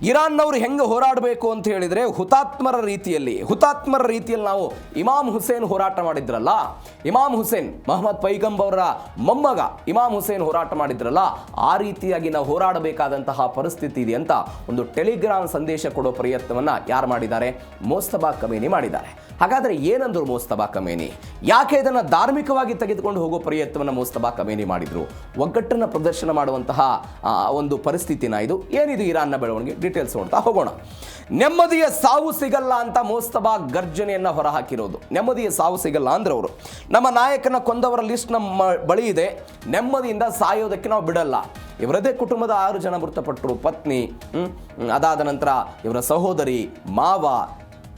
ಇರಾನ್ನವರು ಹೆಂಗೆ ಹೋರಾಡಬೇಕು ಅಂತ ಹೇಳಿದರೆ ಹುತಾತ್ಮರ ರೀತಿಯಲ್ಲಿ ನಾವು ಇಮಾಮ್ ಹುಸೇನ್ ಹೋರಾಟ ಮಾಡಿದ್ರಲ್ಲ, ಇಮಾಮ್ ಹುಸೇನ್ ಮೊಹಮ್ಮದ್ ಪೈಗಂಬರ್ ಅವರ ಮೊಮ್ಮಗ ಇಮಾಮ್ ಹುಸೇನ್ ಹೋರಾಟ ಮಾಡಿದ್ರಲ್ಲ, ಆ ರೀತಿಯಾಗಿ ನಾವು ಹೋರಾಡಬೇಕಾದಂತಹ ಪರಿಸ್ಥಿತಿ ಇದೆ ಅಂತ ಒಂದು ಟೆಲಿಗ್ರಾಮ್ ಸಂದೇಶ ಕೊಡೋ ಪ್ರಯತ್ನವನ್ನು ಯಾರು ಮಾಡಿದ್ದಾರೆ? ಮೋಸ್ತಬಾ ಖಮೇನಿ ಮಾಡಿದ್ದಾರೆ. ಹಾಗಾದರೆ ಏನಂದ್ರು ಮೋಸ್ತಬಾ ಖಮೇನಿ? ಯಾಕೆ ಇದನ್ನು ಧಾರ್ಮಿಕವಾಗಿ ತೆಗೆದುಕೊಂಡು ಹೋಗೋ ಪ್ರಯತ್ನವನ್ನು ಮೋಸ್ತಬಾ ಖಮೇನಿ ಮಾಡಿದ್ರು? ಒಗ್ಗಟ್ಟನ್ನು ಪ್ರದರ್ಶನ ಮಾಡುವಂತಹ ಒಂದು ಪರಿಸ್ಥಿತಿನ ಇದು. ಏನಿದು ಇರಾನ್ನ ಬೆಳವಣಿಗೆ? ಡೀಟೇಲ್ಸ್ ನೋಡ್ತಾ ಹೋಗೋಣ. ನೆಮ್ಮದಿಯ ಸಾವು ಸಿಗಲ್ಲ ಅಂತ ಮೋಸ್ತಬಾ ಗರ್ಜನೆಯನ್ನು ಹೊರಹಾಕಿರೋದು. ನೆಮ್ಮದಿಯ ಸಾವು ಸಿಗಲ್ಲ ಅಂದ್ರೆ ಅವರು, ನಮ್ಮ ನಾಯಕನ ಕೊಂದವರ ಲಿಸ್ಟ್ ನಮ್ಮ ಬಳಿ ಇದೆ, ನೆಮ್ಮದಿಯಿಂದ ಸಾಯೋದಕ್ಕೆ ನಾವು ಬಿಡಲ್ಲ. ಇವರದೇ ಕುಟುಂಬದ 6 ಜನ ಮೃತಪಟ್ಟರು. ಪತ್ನಿ, ಅದಾದ ನಂತರ ಇವರ ಸಹೋದರಿ, ಮಾವ,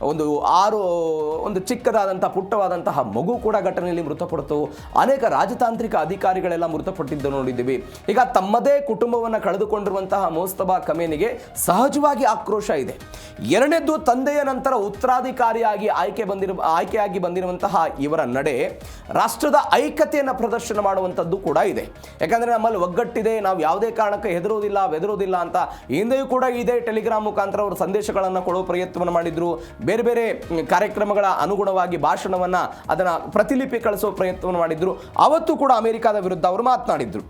ಒಂದು ಚಿಕ್ಕದಾದಂಥ ಪುಟ್ಟವಾದಂತಹ ಮಗು ಕೂಡ ಘಟನೆಯಲ್ಲಿ ಮೃತಪಡ್ತು. ಅನೇಕ ರಾಜತಾಂತ್ರಿಕ ಅಧಿಕಾರಿಗಳೆಲ್ಲ ಮೃತಪಟ್ಟಿದ್ದು ನೋಡಿದ್ದೀವಿ. ಈಗ ತಮ್ಮದೇ ಕುಟುಂಬವನ್ನು ಕಳೆದುಕೊಂಡಿರುವಂತಹ ಮೋಸ್ತಬಾ ಖಮೇನಿಗೆ ಸಹಜವಾಗಿ ಆಕ್ರೋಶ ಇದೆ. ಎರಡನೇದ್ದು, ತಂದೆಯ ನಂತರ ಉತ್ತರಾಧಿಕಾರಿಯಾಗಿ ಆಯ್ಕೆಯಾಗಿ ಬಂದಿರುವಂತಹ ಇವರ ನಡೆ ರಾಷ್ಟ್ರದ ಐಕ್ಯತೆಯನ್ನು ಪ್ರದರ್ಶನ ಮಾಡುವಂಥದ್ದು ಕೂಡ ಇದೆ. ಯಾಕಂದರೆ ನಮ್ಮಲ್ಲಿ ಒಗ್ಗಟ್ಟಿದೆ, ನಾವು ಯಾವುದೇ ಕಾರಣಕ್ಕೆ ಬೆದರೋದಿಲ್ಲ ಅಂತ ಹಿಂದೆಯೂ ಕೂಡ ಇದೇ ಟೆಲಿಗ್ರಾಮ್ ಮುಖಾಂತರ ಅವರು ಸಂದೇಶಗಳನ್ನು ಕೊಡುವ ಪ್ರಯತ್ನವನ್ನು ಮಾಡಿದ್ರು. ಬೇರೆ ಬೇರೆ ಕಾರ್ಯಕ್ರಮಗಳ ಅನುಗುಣವಾಗಿ ಭಾಷಣವನ್ನು ಅದನ್ನು ಪ್ರತಿಲಿಪಿ ಕಳಿಸುವ ಪ್ರಯತ್ನವನ್ನು ಮಾಡಿದ್ರು. ಅವತ್ತು ಕೂಡ ಅಮೆರಿಕದ ವಿರುದ್ಧ ಅವರು ಮಾತನಾಡಿದ್ರು.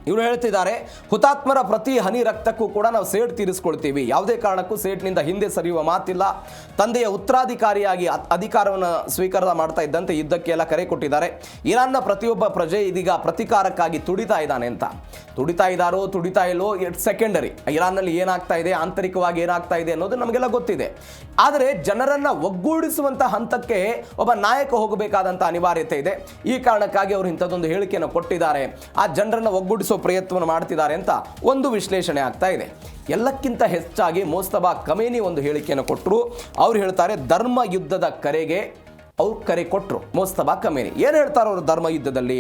ಇವರು ಹೇಳ್ತಿದ್ದಾರೆ, ಹುತಾತ್ಮರ ಪ್ರತಿ ಹನಿ ರಕ್ತಕ್ಕೂ ಕೂಡ ನಾವು ಸೇಡ್ ತೀರಿಸ್ಕೊಳ್ತೀವಿ, ಯಾವುದೇ ಕಾರಣಕ್ಕೂ ಸೇಡ್ನಿಂದ ಹಿಂದೆ ಸರಿಯುವ ಮಾತಿಲ್ಲ. ತಂದೆಯ ಉತ್ತರಾಧಿಕಾರಿಯಾಗಿ ಅಧಿಕಾರವನ್ನು ಸ್ವೀಕಾರ ಮಾಡ್ತಾ ಇದ್ದಂತೆ ಯುದ್ಧಕ್ಕೆ ಎಲ್ಲ ಕರೆ ಕೊಟ್ಟಿದ್ದಾರೆ. ಇರಾನ್ನ ಪ್ರತಿಯೊಬ್ಬ ಪ್ರಜೆ ಇದೀಗ ಪ್ರತೀಕಾರಕ್ಕಾಗಿ ತುಡಿತಾ ಇದ್ದಾನೆ ಅಂತ. ತುಡಿತಾ ಇದ್ದಾರೋ ತುಡಿತಾ ಇಲ್ಲೋ ಇಟ್ಸ್ ಸೆಕೆಂಡರಿ. ಇರಾನ್ನಲ್ಲಿ ಏನಾಗ್ತಾ ಇದೆ, ಆಂತರಿಕವಾಗಿ ಏನಾಗ್ತಾ ಇದೆ ಅನ್ನೋದು ನಮಗೆಲ್ಲ ಗೊತ್ತಿದೆ. ಆದರೆ ಜನರನ್ನು ಒಗ್ಗೂಡಿಸುವಂಥ ಹಂತಕ್ಕೆ ಒಬ್ಬ ನಾಯಕ ಹೋಗಬೇಕಾದಂಥ ಅನಿವಾರ್ಯತೆ ಇದೆ. ಈ ಕಾರಣಕ್ಕಾಗಿ ಅವರು ಇಂಥದ್ದೊಂದು ಹೇಳಿಕೆಯನ್ನು ಕೊಟ್ಟಿದ್ದಾರೆ, ಆ ಜನರನ್ನು ಒಗ್ಗೂಡಿಸುವ ಪ್ರಯತ್ನವನ್ನು ಮಾಡ್ತಿದ್ದಾರೆ ಅಂತ ಒಂದು ವಿಶ್ಲೇಷಣೆ ಆಗ್ತಾ ಇದೆ. ಎಲ್ಲಕ್ಕಿಂತ ಹೆಚ್ಚಾಗಿ ಮೋಸ್ತಬಾ ಖಮೇನಿ ಒಂದು ಹೇಳಿಕೆಯನ್ನು ಕೊಟ್ಟರು. ಅವ್ರು ಹೇಳ್ತಾರೆ, ಧರ್ಮ ಯುದ್ಧದ ಕರೆಗೆ ಅವ್ರು ಕರೆ ಕೊಟ್ಟರು. ಮೋಸ್ತಬಾ ಖಮೇನಿ ಏನು ಹೇಳ್ತಾರೆ ಅವರು ಧರ್ಮ ಯುದ್ಧದಲ್ಲಿ?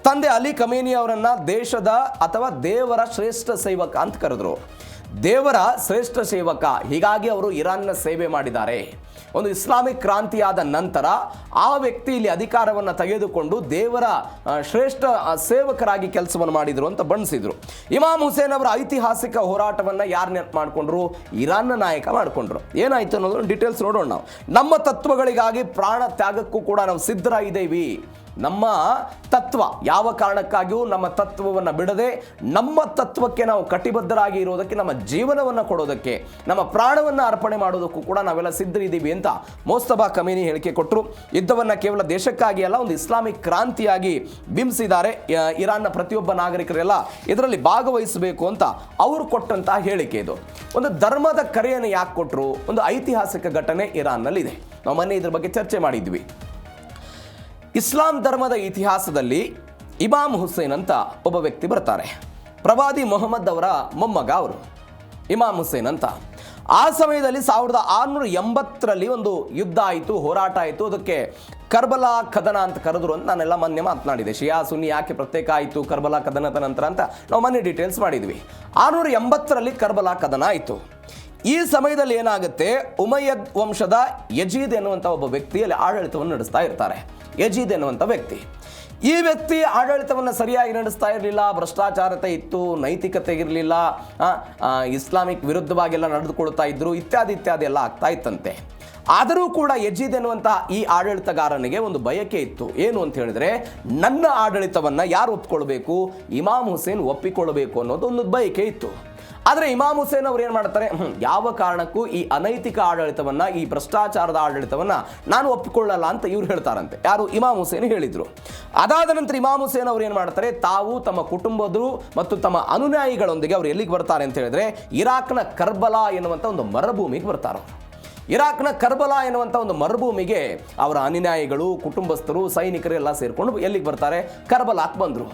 ತಂದೆ ಅಲಿ ಖಮೇನಿ ಅವರನ್ನು ದೇಶದ ಅಥವಾ ದೇವರ ಶ್ರೇಷ್ಠ ಸೇವಕ ಅಂತ ಕರೆದ್ರು. ದೇವರ ಶ್ರೇಷ್ಠ ಸೇವಕ, ಹೀಗಾಗಿ ಅವರು ಇರಾನ್ನ ಸೇವೆ ಮಾಡಿದ್ದಾರೆ. ಒಂದು ಇಸ್ಲಾಮಿಕ್ ಕ್ರಾಂತಿಯಾದ ನಂತರ ಆ ವ್ಯಕ್ತಿ ಇಲ್ಲಿ ಅಧಿಕಾರವನ್ನು ತೆಗೆದುಕೊಂಡು ದೇವರ ಶ್ರೇಷ್ಠ ಸೇವಕರಾಗಿ ಕೆಲಸವನ್ನು ಮಾಡಿದರು ಅಂತ ಬಣ್ಣಿಸಿದ್ರು. ಇಮಾಮ್ ಹುಸೇನ್ ಅವರ ಐತಿಹಾಸಿಕ ಹೋರಾಟವನ್ನು ಯಾರು ನೆನಪು ಮಾಡಿಕೊಂಡ್ರು? ಇರಾನ್ನ ನಾಯಕ ಮಾಡಿಕೊಂಡ್ರು. ಏನಾಯ್ತು ಅನ್ನೋದು ಡೀಟೇಲ್ಸ್ ನೋಡೋಣ ನಾವು. ನಮ್ಮ ತತ್ವಗಳಿಗಾಗಿ ಪ್ರಾಣ ತ್ಯಾಗಕ್ಕೂ ಕೂಡ ನಾವು ಸಿದ್ಧರಾಗಿದ್ದೇವೆ. ನಮ್ಮ ತತ್ವ ಯಾವ ಕಾರಣಕ್ಕಾಗಿಯೂ ನಮ್ಮ ತತ್ವವನ್ನು ಬಿಡದೆ ನಮ್ಮ ತತ್ವಕ್ಕೆ ನಾವು ಕಟಿಬದ್ಧರಾಗಿ ಇರೋದಕ್ಕೆ, ನಮ್ಮ ಜೀವನವನ್ನು ಕೊಡೋದಕ್ಕೆ, ನಮ್ಮ ಪ್ರಾಣವನ್ನು ಅರ್ಪಣೆ ಮಾಡೋದಕ್ಕೂ ಕೂಡ ನಾವೆಲ್ಲ ಸಿದ್ಧರಿದ್ದೀವಿ ಅಂತ ಮೋಸ್ತಬಾ ಖಮೇನಿ ಹೇಳಿಕೆ ಕೊಟ್ಟರು. ಯುದ್ಧವನ್ನು ಕೇವಲ ದೇಶಕ್ಕಾಗಿ ಅಲ್ಲ, ಒಂದು ಇಸ್ಲಾಮಿಕ್ ಕ್ರಾಂತಿಯಾಗಿ ಬಿಂಬಿಸಿದ್ದಾರೆ. ಇರಾನ್ನ ಪ್ರತಿಯೊಬ್ಬ ನಾಗರಿಕರೆಲ್ಲ ಇದರಲ್ಲಿ ಭಾಗವಹಿಸಬೇಕು ಅಂತ ಅವರು ಕೊಟ್ಟಂತಹ ಹೇಳಿಕೆ ಇದು. ಒಂದು ಧರ್ಮದ ಕರೆಯನ್ನು ಯಾಕೆ ಕೊಟ್ಟರು? ಒಂದು ಐತಿಹಾಸಿಕ ಘಟನೆ ಇರಾನ್ನಲ್ಲಿದೆ. ನಾವು ಮೊನ್ನೆ ಇದ್ರ ಬಗ್ಗೆ ಚರ್ಚೆ ಮಾಡಿದ್ವಿ. ಇಸ್ಲಾಂ ಧರ್ಮದ ಇತಿಹಾಸದಲ್ಲಿ ಇಮಾಮ್ ಹುಸೇನ್ ಅಂತ ಒಬ್ಬ ವ್ಯಕ್ತಿ ಬರ್ತಾರೆ. ಪ್ರವಾದಿ ಮೊಹಮ್ಮದ್ ಅವರ ಮೊಮ್ಮಗ ಅವರು ಇಮಾಮ್ ಹುಸೇನ್ ಅಂತ. ಆ ಸಮಯದಲ್ಲಿ 1680ರಲ್ಲಿ ಒಂದು ಯುದ್ಧ ಆಯಿತು, ಹೋರಾಟ ಆಯಿತು. ಅದಕ್ಕೆ ಕರ್ಬಲಾ ಕದನ ಅಂತ ಕರೆದ್ರು ಅಂತ ನಾನೆಲ್ಲ ಮೊನ್ನೆ ಮಾತನಾಡಿದೆ. ಶಿಯಾ ಸುನ್ನಿ ಯಾಕೆ ಪ್ರತ್ಯೇಕ ಆಯಿತು ಕರ್ಬಲಾ ಕದನದ ನಂತರ ಅಂತ ನಾವು ಮೊನ್ನೆ ಡೀಟೇಲ್ಸ್ ಮಾಡಿದ್ವಿ. 680ರಲ್ಲಿ ಕರ್ಬಲಾ ಕದನ ಆಯಿತು. ಈ ಸಮಯದಲ್ಲಿ ಏನಾಗುತ್ತೆ, ಉಮಯ್ಯದ್ ವಂಶದ ಯಜೀದ್ ಎನ್ನುವಂಥ ಒಬ್ಬ ವ್ಯಕ್ತಿಯಲ್ಲಿ ಆಡಳಿತವನ್ನು ನಡೆಸ್ತಾ ಇರ್ತಾರೆ. ಯಜೀದ್ ಎನ್ನುವಂಥ ವ್ಯಕ್ತಿ, ಈ ವ್ಯಕ್ತಿ ಆಡಳಿತವನ್ನು ಸರಿಯಾಗಿ ನಡೆಸ್ತಾ ಇರಲಿಲ್ಲ. ಭ್ರಷ್ಟಾಚಾರತೆ ಇತ್ತು, ನೈತಿಕತೆ ಇರಲಿಲ್ಲ, ಇಸ್ಲಾಮಿಕ್ ವಿರುದ್ಧವಾಗೆಲ್ಲ ನಡೆದುಕೊಳ್ತಾ ಇದ್ರು, ಇತ್ಯಾದಿ ಇತ್ಯಾದಿ ಎಲ್ಲ ಆಗ್ತಾ ಇತ್ತಂತೆ. ಆದರೂ ಕೂಡ ಯಜೀದ್ ಎನ್ನುವಂತಹ ಈ ಆಡಳಿತಗಾರನಿಗೆ ಒಂದು ಬಯಕೆ ಇತ್ತು. ಏನು ಅಂತ ಹೇಳಿದ್ರೆ, ನನ್ನ ಆಡಳಿತವನ್ನು ಯಾರು ಒಪ್ಪಿಕೊಳ್ಬೇಕು? ಇಮಾಮ್ ಹುಸೇನ್ ಒಪ್ಪಿಕೊಳ್ಳಬೇಕು ಅನ್ನೋದು ಒಂದು ಬಯಕೆ ಇತ್ತು. ಆದರೆ ಇಮಾಮ್ ಹುಸೇನ್ ಅವರು ಏನು ಮಾಡ್ತಾರೆ, ಯಾವ ಕಾರಣಕ್ಕೂ ಈ ಅನೈತಿಕ ಆಡಳಿತವನ್ನು, ಈ ಭ್ರಷ್ಟಾಚಾರದ ಆಡಳಿತವನ್ನು ನಾನು ಒಪ್ಪಿಕೊಳ್ಳಲ್ಲ ಅಂತ ಇವ್ರು ಹೇಳ್ತಾರಂತೆ. ಯಾರು? ಇಮಾಮ್ ಹುಸೇನ್ ಹೇಳಿದರು. ಅದಾದ ನಂತರ ಇಮಾಮ್ ಹುಸೇನ್ ಅವರು ಏನು ಮಾಡ್ತಾರೆ, ತಾವು ತಮ್ಮ ಕುಟುಂಬದರು ಮತ್ತು ತಮ್ಮ ಅನುಯಾಯಿಗಳೊಂದಿಗೆ ಅವರು ಎಲ್ಲಿಗೆ ಬರ್ತಾರೆ ಅಂತ ಹೇಳಿದ್ರೆ, ಇರಾಕ್ನ ಕರ್ಬಲಾ ಎನ್ನುವಂಥ ಒಂದು ಮರುಭೂಮಿಗೆ ಬರ್ತಾರೆ. ಇರಾಕ್ನ ಕರ್ಬಲಾ ಎನ್ನುವಂಥ ಒಂದು ಮರುಭೂಮಿಗೆ ಅವರ ಅನುಯಾಯಿಗಳು, ಕುಟುಂಬಸ್ಥರು, ಸೈನಿಕರು ಎಲ್ಲ ಸೇರಿಕೊಂಡು ಎಲ್ಲಿಗೆ ಬರ್ತಾರೆ? ಕರ್ಬಲಾಕ್ ಬಂದರು.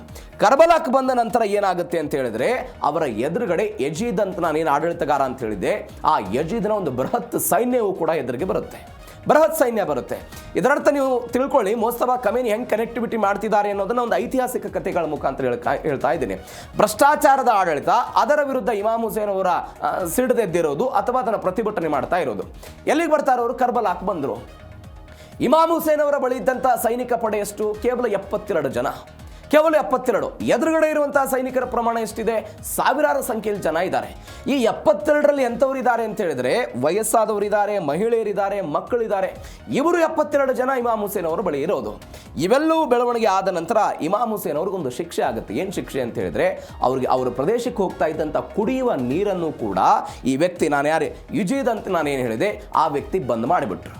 ಕರ್ಬಲಾಕ್ ಬಂದ ನಂತರ ಏನಾಗುತ್ತೆ ಅಂತ ಹೇಳಿದ್ರೆ, ಅವರ ಎದುರುಗಡೆ ಯಜೀದ್ ಅಂತ ನಾನೇನು ಆಡಳಿತಗಾರ ಅಂತ ಹೇಳಿದ್ದೆ, ಆ ಯಜೀದ್ನ ಒಂದು ಬೃಹತ್ ಸೈನ್ಯವೂ ಕೂಡ ಎದುರಿಗೆ ಬರುತ್ತೆ. ಬೃಹತ್ ಸೈನ್ಯ ಬರುತ್ತೆ. ಇದರರ್ಥ ನೀವು ತಿಳ್ಕೊಳ್ಳಿ, ಮೋಸ್ತಬಾ ಖಮೇನಿ ಹೆಂಗೆ ಕನೆಕ್ಟಿವಿಟಿ ಮಾಡ್ತಿದ್ದಾರೆ ಅನ್ನೋದನ್ನ ಒಂದು ಐತಿಹಾಸಿಕ ಕಥೆಗಳ ಮುಖಾಂತರ ಹೇಳ್ತಾ ಇದ್ದೀನಿ. ಭ್ರಷ್ಟಾಚಾರದ ಆಡಳಿತ, ಅದರ ವಿರುದ್ಧ ಇಮಾಮ್ ಹುಸೇನ್ ಅವರ ಸಿಡಿದೆದ್ದಿರೋದು ಅಥವಾ ಅದನ್ನು ಪ್ರತಿಭಟನೆ ಮಾಡ್ತಾ ಇರೋದು. ಎಲ್ಲಿಗೆ ಬರ್ತಾರೆ ಅವರು? ಕರ್ಬಲಾಕ್ ಬಂದರು. ಇಮಾಮ್ ಹುಸೇನ್ ಅವರ ಬಳಿ ಇದ್ದಂಥ ಸೈನಿಕ ಪಡೆ ಎಷ್ಟು? ಕೇವಲ 72 ಜನ. ಕೇವಲ 72. ಎದುರುಗಡೆ ಇರುವಂತಹ ಸೈನಿಕರ ಪ್ರಮಾಣ ಎಷ್ಟಿದೆ? ಸಾವಿರಾರು ಸಂಖ್ಯೆಯಲ್ಲಿ ಜನ ಇದ್ದಾರೆ. ಈ 72ರಲ್ಲಿ ಎಂಥವ್ರು ಇದ್ದಾರೆ ಅಂತ ಹೇಳಿದ್ರೆ, ವಯಸ್ಸಾದವರಿದ್ದಾರೆ, ಮಹಿಳೆಯರಿದ್ದಾರೆ, ಮಕ್ಕಳಿದ್ದಾರೆ. ಇವರು 72 ಜನ ಇಮಾಮ್ ಹುಸೇನ್ ಅವರ ಬಳಿ ಇರೋದು. ಇವೆಲ್ಲವೂ ಬೆಳವಣಿಗೆ ಆದ ನಂತರ ಇಮಾಮ್ ಹುಸೇನ್ ಅವ್ರಿಗೊಂದು ಶಿಕ್ಷೆ ಆಗುತ್ತೆ. ಏನು ಶಿಕ್ಷೆ ಅಂತ ಹೇಳಿದ್ರೆ, ಅವ್ರಿಗೆ ಅವರ ಪ್ರದೇಶಕ್ಕೆ ಹೋಗ್ತಾ ಇದ್ದಂಥ ಕುಡಿಯುವ ನೀರನ್ನು ಕೂಡ ಈ ವ್ಯಕ್ತಿ, ನಾನು ಯಾರೇ ಯಜೀದ್ ಅಂತ ನಾನೇನು ಹೇಳಿದೆ, ಆ ವ್ಯಕ್ತಿ ಬಂದ್ ಮಾಡಿಬಿಟ್ರು.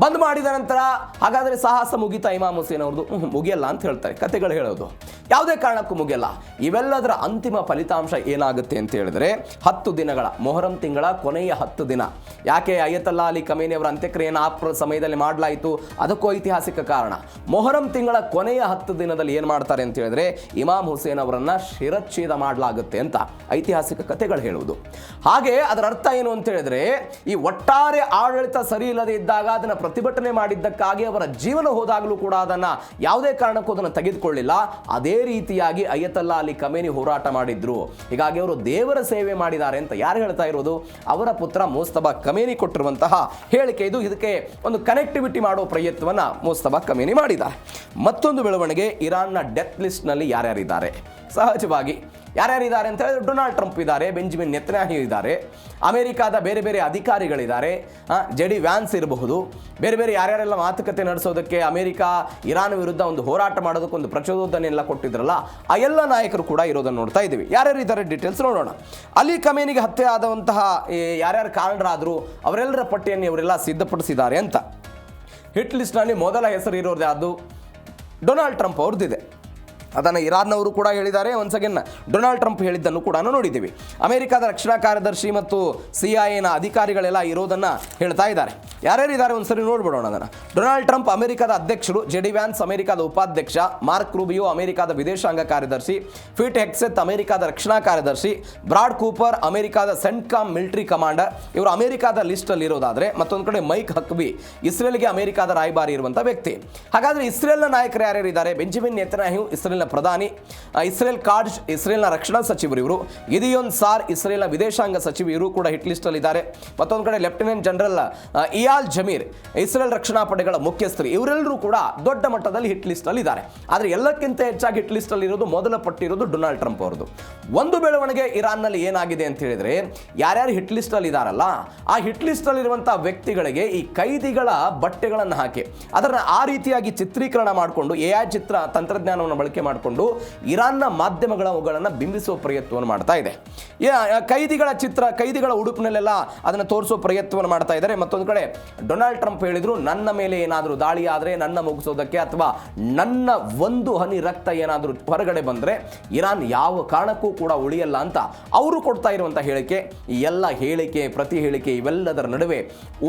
ಬಂದ್ ಮಾಡಿದ ನಂತರ ಹಾಗಾದರೆ ಸಾಹಸ ಮುಗಿತಾ ಇಮಾಮ್ ಹುಸೇನ್ ಅವ್ರದ್ದು? ಮುಗಿಯಲ್ಲ ಅಂತ ಹೇಳ್ತಾರೆ ಕತೆಗಳು ಹೇಳೋದು. ಯಾವುದೇ ಕಾರಣಕ್ಕೂ ಮುಗಿಯಲ್ಲ. ಇವೆಲ್ಲದರ ಅಂತಿಮ ಫಲಿತಾಂಶ ಏನಾಗುತ್ತೆ ಅಂತ ಹೇಳಿದ್ರೆ, 10 ದಿನಗಳ ಮೊಹರಂ ತಿಂಗಳ ಕೊನೆಯ 10 ದಿನ. ಯಾಕೆ ಅಯತಲ್ಲಾ ಅಲಿ ಖಮೇನಿ ಅವರ ಅಂತ್ಯಕ್ರಿಯೆಯನ್ನು ಆ ಸಮಯದಲ್ಲಿ ಮಾಡಲಾಯಿತು? ಅದಕ್ಕೂ ಐತಿಹಾಸಿಕ ಕಾರಣ. ಮೊಹರಂ ತಿಂಗಳ ಕೊನೆಯ 10 ದಿನದಲ್ಲಿ ಏನು ಮಾಡ್ತಾರೆ ಅಂತ ಹೇಳಿದ್ರೆ, ಇಮಾಮ್ ಹುಸೇನ್ ಅವರನ್ನು ಶಿರಚ್ಛೇದ ಮಾಡಲಾಗುತ್ತೆ ಅಂತ ಐತಿಹಾಸಿಕ ಕಥೆಗಳು ಹೇಳುವುದು. ಹಾಗೆ ಅದರ ಅರ್ಥ ಏನು ಅಂತ ಹೇಳಿದ್ರೆ, ಈ ಒಟ್ಟಾರೆ ಆಡಳಿತ ಸರಿ ಇಲ್ಲದೆ ಇದ್ದಾಗ ಅದನ್ನು ಪ್ರತಿಭಟನೆ ಮಾಡಿದ್ದಕ್ಕಾಗಿ ಅವರ ಜೀವನ ಹೋದಾಗಲೂ ಕೂಡ ಅದನ್ನು ಯಾವುದೇ ಕಾರಣಕ್ಕೂ ಅದನ್ನು ತೆಗೆದುಕೊಳ್ಳಿಲ್ಲ. ಅದೇ ರೀತಿಯಾಗಿ ಅಯತಲ್ಲಾ ಅಲಿ ಖಮೇನಿ ಹೋರಾಟ ಮಾಡಿದ್ರು. ಹೀಗಾಗಿ ಅವರು ದೇವರ ಸೇವೆ ಮಾಡಿದ್ದಾರೆ ಅಂತ ಯಾರು ಹೇಳ್ತಾ ಇರೋದು? ಅವರ ಪುತ್ರ ಮೋಸ್ತಬಾ ಖಮೇನಿ ಕೊಟ್ಟಿರುವಂತಹ ಹೇಳಿಕೆ ಇದು. ಇದಕ್ಕೆ ಒಂದು ಕನೆಕ್ಟಿವಿಟಿ ಮಾಡೋ ಪ್ರಯತ್ನವನ್ನು ಮೋಸ್ತಬಾ ಖಮೇನಿ ಮಾಡಿದ್ದಾರೆ. ಮತ್ತೊಂದು ಬೆಳವಣಿಗೆ, ಇರಾನ್ನ ಡೆತ್ ಲಿಸ್ಟ್ನಲ್ಲಿ ಯಾರ್ಯಾರಿದ್ದಾರೆ? ಸಹಜವಾಗಿ ಯಾರ್ಯಾರಿದ್ದಾರೆ ಅಂತ ಹೇಳಿದ್ರೆ ಡೊನಾಲ್ಡ್ ಟ್ರಂಪ್ ಇದ್ದಾರೆ, ಬೆಂಜಮಿನ್ ನೆತನ್ಯಾಹು ಇದ್ದಾರೆ, ಅಮೆರಿಕಾದ ಬೇರೆ ಬೇರೆ ಅಧಿಕಾರಿಗಳಿದ್ದಾರೆ, JD ವ್ಯಾನ್ಸ್ ಇರಬಹುದು, ಬೇರೆ ಬೇರೆ ಯಾರ್ಯಾರೆಲ್ಲ ಮಾತುಕತೆ ನಡೆಸೋದಕ್ಕೆ ಅಮೆರಿಕ ಇರಾನ್ ವಿರುದ್ಧ ಒಂದು ಹೋರಾಟ ಮಾಡೋದಕ್ಕೆ ಒಂದು ಪ್ರಚೋದನೆ ಎಲ್ಲ ಕೊಟ್ಟಿದ್ರಲ್ಲ, ಆ ಎಲ್ಲ ನಾಯಕರು ಕೂಡ ಇರೋದನ್ನು ನೋಡ್ತಾ ಇದ್ದೀವಿ. ಯಾರ್ಯಾರು ಇದ್ದಾರೆ ಡೀಟೇಲ್ಸ್ ನೋಡೋಣ. ಅಲಿ ಖಮೇನಿಗೆ ಹತ್ಯೆ ಆದಂತಹ ಯಾರ್ಯಾರು ಕಾರಣರಾದರು ಅವರೆಲ್ಲರ ಪಟ್ಟಿಯನ್ನು ಇವರೆಲ್ಲ ಸಿದ್ಧಪಡಿಸಿದ್ದಾರೆ ಅಂತ. ಹಿಟ್ ಲಿಸ್ಟ್ನಲ್ಲಿ ಮೊದಲ ಹೆಸರು ಇರೋದು ಯಾವುದು? ಡೊನಾಲ್ಡ್ ಟ್ರಂಪ್ ಅವ್ರದ್ದಿದೆ. ಅದನ್ನು ಇರಾನ್ನವರು ಕೂಡ ಹೇಳಿದ್ದಾರೆ. ಒನ್ಸ್ ಅಗೇನ್ ಡೊನಾಲ್ಡ್ ಟ್ರಂಪ್ ಹೇಳಿದ್ದನ್ನು ಕೂಡ ನೋಡಿದ್ದೀವಿ. ಅಮೆರಿಕದ ರಕ್ಷಣಾ ಕಾರ್ಯದರ್ಶಿ ಮತ್ತು CIA ಅಧಿಕಾರಿಗಳೆಲ್ಲ ಇರೋದನ್ನು ಹೇಳ್ತಾ ಇದ್ದಾರೆ. ಯಾರ್ಯಾರಿದ್ದಾರೆ ಒಂದ್ಸರಿ ನೋಡ್ಬಿಡೋಣ ಅದನ್ನು. ಡೊನಾಲ್ಡ್ ಟ್ರಂಪ್ ಅಮೆರಿಕದ ಅಧ್ಯಕ್ಷರು, JD ವ್ಯಾನ್ಸ್ ಅಮೆರಿಕದ ಉಪಾಧ್ಯಕ್ಷ, ಮಾರ್ಕ್ ರೂಬಿಯೋ ಅಮೆರಿಕದ ವಿದೇಶಾಂಗ ಕಾರ್ಯದರ್ಶಿ, ಪೀಟ್ ಹೆಗ್ಸೆತ್ ಅಮೆರಿಕದ ರಕ್ಷಣಾ ಕಾರ್ಯದರ್ಶಿ, ಬ್ರಾಡ್ ಕೂಪರ್ ಅಮೆರಿಕದ ಸೆಂಟ್ಕಾಮ್ ಮಿಲಿಟರಿ ಕಮಾಂಡರ್, ಇವರು ಅಮೆರಿಕದ ಲಿಸ್ಟಲ್ಲಿ ಇರೋದಾದರೆ, ಮತ್ತೊಂದು ಕಡೆ ಮೈಕ್ ಹಕ್ಬಿ ಇಸ್ರೇಲ್ಗೆ ಅಮೆರಿಕದ ರಾಯಭಾರಿ ಇರುವಂಥ ವ್ಯಕ್ತಿ. ಹಾಗಾದರೆ ಇಸ್ರೇಲ್ನ ನಾಯಕರು ಯಾರ್ಯಾರಿದ್ದಾರೆ? ಬೆಂಜಮಿನ್ ನೆತನ್ಯಾಹು ಇಸ್ರೇಲ್ನ ಪ್ರಧಾನಿ, ಇಸ್ರೇಲ್ ಕಾಡ್ಜ್ ಇಸ್ರೇಲ್ನ ರಕ್ಷಣಾ ಸಚಿವರು ಇವರು, ಗಿದಿಯೋನ್ ಸಾರ್ ಇಸ್ರೇಲ್ನ ವಿದೇಶಾಂಗ ಸಚಿವ, ಇವರು ಕೂಡ ಹಿಟ್ ಲಿಸ್ಟಲ್ಲಿ ಇದ್ದಾರೆ. ಮತ್ತೊಂದು ಕಡೆ ಲೆಫ್ಟಿನೆಂಟ್ ಜನರಲ್ ಇಯಾಲ್ ಜಮೀರ್ ಇಸ್ರೇಲ್ ರಕ್ಷಣಾ ಪಡೆಗಳ ಮುಖ್ಯಸ್ಥರು, ಇವರೆಲ್ಲರೂ ಕೂಡ ದೊಡ್ಡ ಮಟ್ಟದಲ್ಲಿ ಹಿಟ್ ಲಿಸ್ಟಲ್ಲಿ ಇದ್ದಾರೆ. ಆದರೆ ಎಲ್ಲಕ್ಕಿಂತ ಹೆಚ್ಚಾಗಿ ಹಿಟ್ ಲಿಸ್ಟಲ್ಲಿ ಇರೋದು, ಮೊದಲ ಪಟ್ಟಿರೋದು ಡೊನಾಲ್ಡ್ ಟ್ರಂಪ್ ಅವರದು. ಒಂದು ಬೆಳವಣಿಗೆ ಇರಾನ್ನಲ್ಲಿ ಏನಾಗಿದೆ ಅಂತ ಹೇಳಿದ್ರೆ, ಯಾರ್ಯಾರು ಹಿಟ್ ಲಿಸ್ಟಲ್ಲಿ ಇದ್ದಾರಲ್ಲ ಆ ಹಿಟ್ ಲಿಸ್ಟಲ್ಲಿ ಇರುವಂಥ ವ್ಯಕ್ತಿಗಳಿಗೆ ಈ ಕೈದಿಗಳ ಬಟ್ಟೆಗಳನ್ನು ಹಾಕಿ ಅದನ್ನು ಆ ರೀತಿಯಾಗಿ ಚಿತ್ರೀಕರಣ ಮಾಡಿಕೊಂಡು AI ಚಿತ್ರ ತಂತ್ರಜ್ಞಾನವನ್ನು ಬಳಕೆ ಮಾಡಿಕೊಂಡು ಇರಾನ್ನ ಮಾಧ್ಯಮಗಳನ್ನು ಬಿಂಬಿಸುವ ಪ್ರಯತ್ನವನ್ನು ಮಾಡ್ತಾ ಇದೆ. ಕೈದಿಗಳ ಉಡುಪಿನಲ್ಲೆಲ್ಲ ಅದನ್ನು ತೋರಿಸೋ ಪ್ರಯತ್ನವನ್ನು ಮಾಡ್ತಾ ಇದ್ದಾರೆ. ಮತ್ತೊಂದು ಕಡೆ ಡೊನಾಲ್ಡ್ ಟ್ರಂಪ್ ಹೇಳಿದ್ರು, ನನ್ನ ಮೇಲೆ ಏನಾದರೂ ದಾಳಿ ಆದರೆ, ನನ್ನ ಮುಗಿಸೋದಕ್ಕೆ ಅಥವಾ ನನ್ನ ಒಂದು ಹನಿ ರಕ್ತ ಏನಾದರೂ ಹೊರಗಡೆ ಬಂದರೆ ಇರಾನ್ ಯಾವ ಕಾರಣಕ್ಕೂ ಕೂಡ ಉಳಿಯಲ್ಲ ಅಂತ ಅವರು ಕೊಡ್ತಾ ಇರುವಂಥ ಹೇಳಿಕೆ. ಈ ಎಲ್ಲ ಹೇಳಿಕೆ, ಪ್ರತಿ ಹೇಳಿಕೆ, ಇವೆಲ್ಲದರ ನಡುವೆ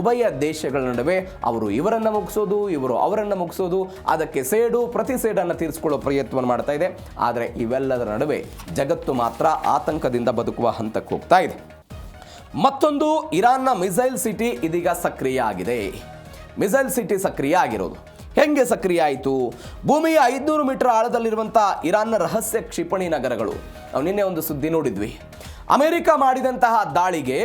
ಉಭಯ ದೇಶಗಳ ನಡುವೆ ಅವರು ಇವರನ್ನು ಮುಗಿಸೋದು, ಇವರು ಅವರನ್ನು ಮುಗಿಸೋದು, ಅದಕ್ಕೆ ಸೇಡು ಪ್ರತಿ ಸೇಡನ್ನು ತೀರಿಸಿಕೊಳ್ಳೋ ಪ್ರಯತ್ನವನ್ನು ಮಾಡ್ತಾ ಇದೆ. ಆದರೆ ಇವೆಲ್ಲದರ ನಡುವೆ ಜಗತ್ತು ಮಾತ್ರ ಆತಂಕದಿಂದ ಬದುಕುವ ಹಂತಕ್ಕೆ ಹೋಗ್ತಾ ಇದೆ. ಮತ್ತೊಂದು, ಇರಾನ್ನ ಮಿಸೈಲ್ ಸಿಟಿ ಇದೀಗ ಸಕ್ರಿಯ ಆಗಿದೆ. ಮಿಸೈಲ್ ಸಿಟಿ ಸಕ್ರಿಯ ಆಗಿರೋದು ಹೆಂಗೆ ಸಕ್ರಿಯ ಆಯಿತು? ಭೂಮಿಯ 500 ಮೀಟರ್ ಆಳದಲ್ಲಿರುವಂಥ ಇರಾನ್ನ ರಹಸ್ಯ ಕ್ಷಿಪಣಿ ನಗರಗಳು. ನಾವು ನಿನ್ನೆ ಒಂದು ಸುದ್ದಿ ನೋಡಿದ್ವಿ. ಅಮೆರಿಕ ಮಾಡಿದಂತಹ ದಾಳಿಗೆ